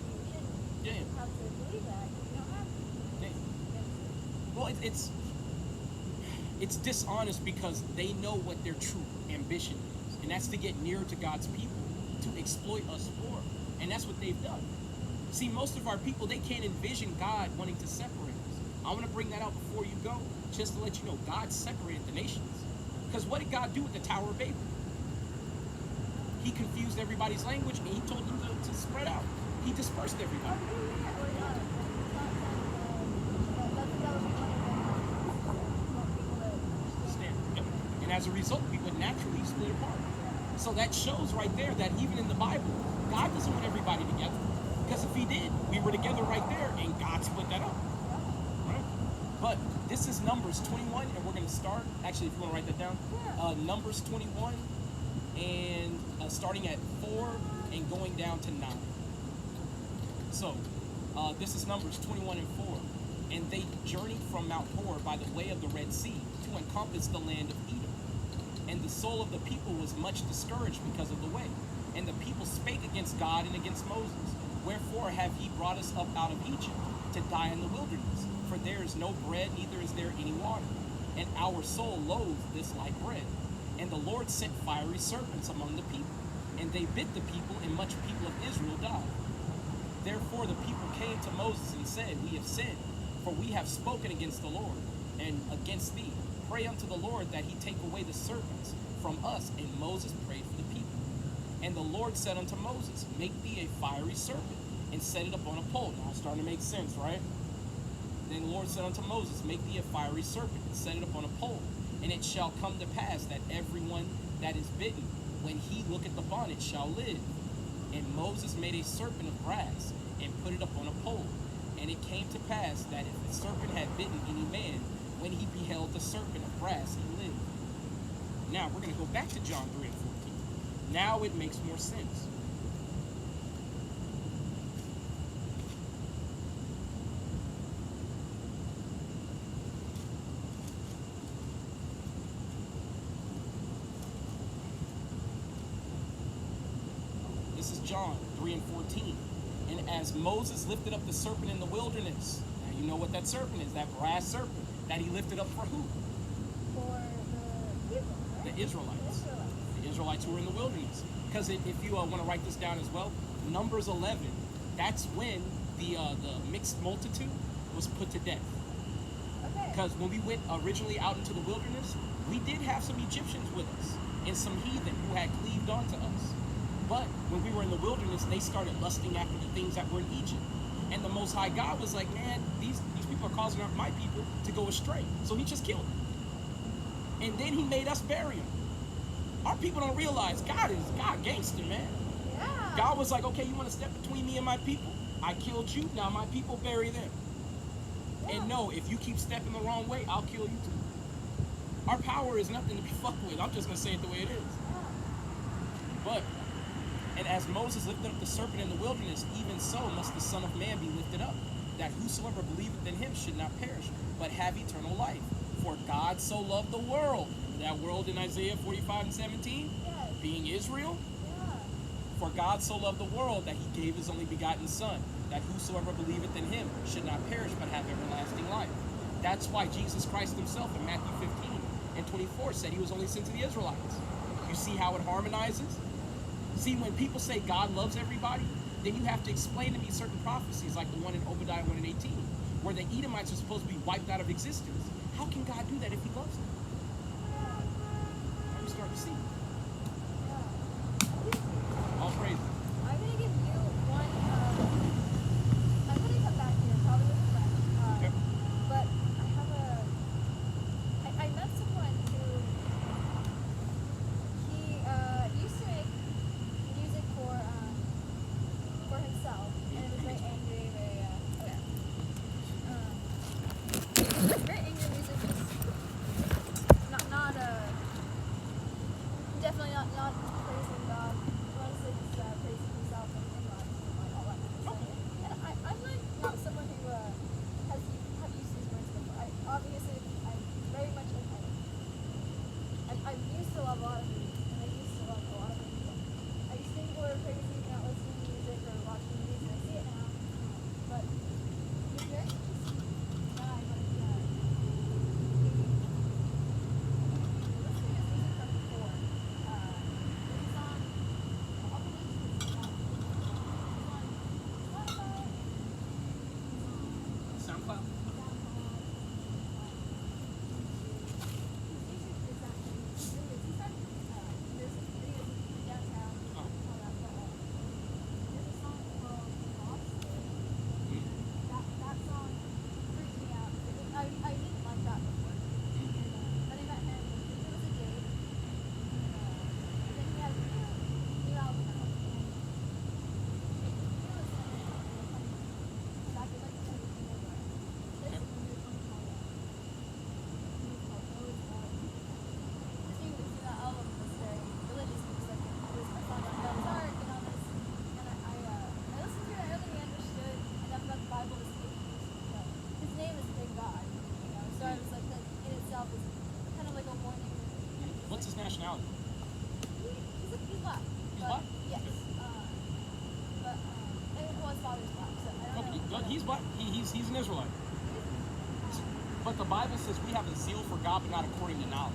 you shouldn't have to believe that, because you don't have to. Well, it's dishonest because they know what their true ambition is. And And that's to get nearer to God's people, to exploit us more. And that's what they've done. See, most of our people, they can't envision God wanting to separate us. I want to bring that out before you go, just to let you know, God separated the nations. Because what did God do with the Tower of Babel? He confused everybody's language, and he told them to spread out. He dispersed everybody. And as a result, we would naturally split apart. So that shows right there that even in the Bible, God doesn't want everybody together. Because if he did, we were together right there, and God split that up. Right? But this is Numbers 21, and we're going to start. Actually, if you want to write that down, Numbers 21, and starting at 4 and going down to 9. So, this is Numbers 21 and 4. And they journeyed from Mount Hor by the way of the Red Sea to encompass the land of Edom. And the soul of the people was much discouraged because of the way. And the people spake against God and against Moses. Wherefore have ye brought us up out of Egypt to die in the wilderness? For there is no bread, neither is there any water. And our soul loathed this light bread. And the Lord sent fiery serpents among the people. And they bit the people, and much people of Israel died. Therefore the people came to Moses and said, We have sinned, for we have spoken against the Lord and against thee. Pray unto the Lord that he take away the serpents from us. And Moses prayed for the people. And the Lord said unto Moses, Make thee a fiery serpent, and set it upon a pole. Now it's starting to make sense, right? Then the Lord said unto Moses, Make thee a fiery serpent, and set it upon a pole. And it shall come to pass that everyone that is bitten, when he looketh upon it, shall live. And Moses made a serpent of brass, and put it upon a pole. And it came to pass that if the serpent had bitten any man, when he beheld the serpent of brass, he lived. Now we're going to go back to John 3 and 14. Now it makes more sense. This is John 3 and 14. And as Moses lifted up the serpent in the wilderness, now you know what that serpent is, that brass serpent that he lifted up for who? For the people, right? The Israelites. The Israelites who were in the wilderness. Because if you want to write this down as well, Numbers 11, that's when the mixed multitude was put to death. Okay. Because when we went originally out into the wilderness, we did have some Egyptians with us and some heathen who had cleaved onto us. But when we were in the wilderness, they started lusting after the things that were in Egypt. And the Most High God was like, man, these people are causing my people to go astray. So he just killed them. And then he made us bury them. Our people don't realize God gangster, man. Yeah. God was like, okay, you want to step between me and my people? I killed you, now my people bury them. Yeah. And no, if you keep stepping the wrong way, I'll kill you too. Our power is nothing to be fucked with. I'm just going to say it the way it is. But, and as Moses lifted up the serpent in the wilderness, even so must the Son of Man be lifted up, that whosoever believeth in him should not perish, but have eternal life. For God so loved the world. That world in Isaiah 45 and 17, Yes. being Israel. Yeah. For God so loved the world that he gave his only begotten Son, that whosoever believeth in him should not perish but have everlasting life. That's why Jesus Christ himself in Matthew 15 and 24 said he was only sent to the Israelites. You see how it harmonizes? See, when people say God loves everybody, then you have to explain to me certain prophecies like the one in Obadiah 1 and 18, where the Edomites are supposed to be wiped out of existence. How can God do that if he loves them? I'm starting to see. All praise. I'm gonna give you one. I'm gonna come back here probably with a friend. Yep. But I have I met someone who he used to make music for himself, and it was very angry, very very angry music. Just not definitely not praising God. Honestly, just praising himself and God and all that kind of stuff. And I'm like not someone who have used these words before. Obviously I very much I used to love a lot of movies, and I used to love a lot of movies. I used to think people were crazy not listening to music or watching movies, and I see it now. But it's very interesting. Listening to music from before. black. He's but, black? Yes. But his father's black, so I don't know. He's black. He's an Israelite. But the Bible says we have a zeal for God, but not according to knowledge.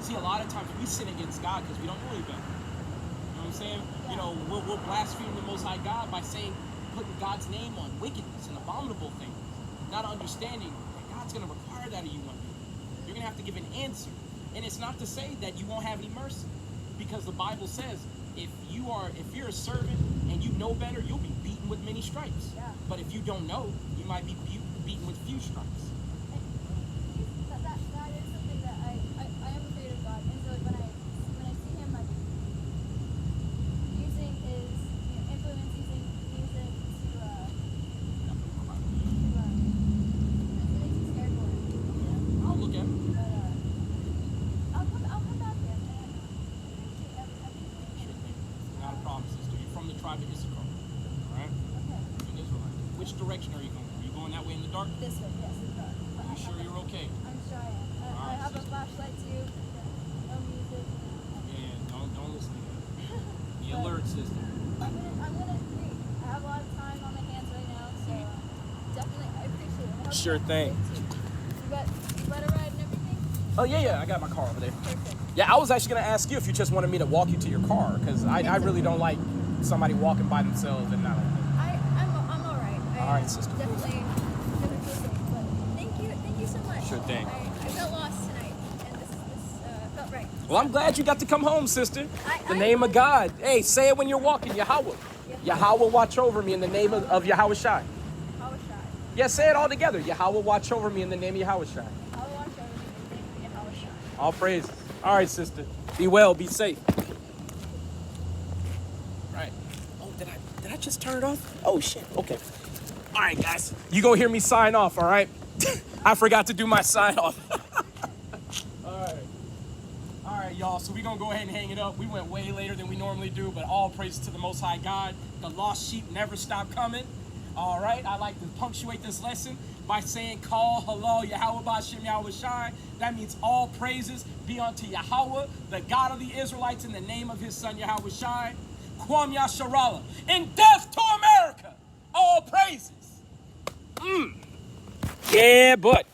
See, a lot of times we sin against God because we don't know any better. You know what I'm saying? Yeah. You know, we'll blaspheme the Most High God by saying, putting God's name on wickedness and abominable things, not understanding that God's going to require that of you one day. You're going to have to give an answer. And it's not to say that you won't have any mercy, because the Bible says if you're a servant and you know better, you'll be beaten with many stripes. Yeah. But if you don't know, you might be beaten with few stripes. That is something that I am afraid of God, and so like when I see him like using his influence, using music to it makes me scared for him. I'll look at it. But I'll come back here. And Sure thing. Not a problem, sister. You're from the tribe of Issachar. All right? okay. You're an Israelite. Which direction are you going? Are you going that way in the dark? This way, yes, it's dark. Are you sure you're okay? I'm sure I am. I have a flashlight too. No music. Yeah, don't listen to that. Be But- alert, sister. I'm gonna read. I have a lot of time on my hands right now, so definitely I appreciate it. I hope Sure you thing. do too. You got a ride and everything? Oh, yeah, I got my car over there. Perfect. Yeah, I was actually going to ask you if you just wanted me to walk you to your car, because I really don't like somebody walking by themselves and not. I'm all right. All right, sister. Definitely feel safe. But thank you so much. Sure thing. I felt lost tonight, and this felt right. Well, I'm glad you got to come home, sister. I- The name of God. Hey, say it when you're walking, Yahweh. Yeah. Yahweh watch over me in the name of Yahweh Shai. I was shy. Yeah, say it all together. Yahweh watch over me in the name of Yahweh Shai. I was watch over you, and I was shy. All praises. All right, sister. Be well, be safe. Right. Oh, did I just turn it off? Oh shit. Okay. All right, guys. You gonna hear me sign off, all right? I forgot to do my sign off. All right, y'all. So we're gonna go ahead and hang it up. We went way later than we normally do, but all praises to the Most High God. The lost sheep never stop coming. All right. I like to punctuate this lesson by saying, "Call halal Yahweh B'Shem Yahweh Shai." That means all praises be unto Yahweh, the God of the Israelites, in the name of His Son Yahweh Shai. Kwam Yasharallah. In death to America, all praises. Yeah, but.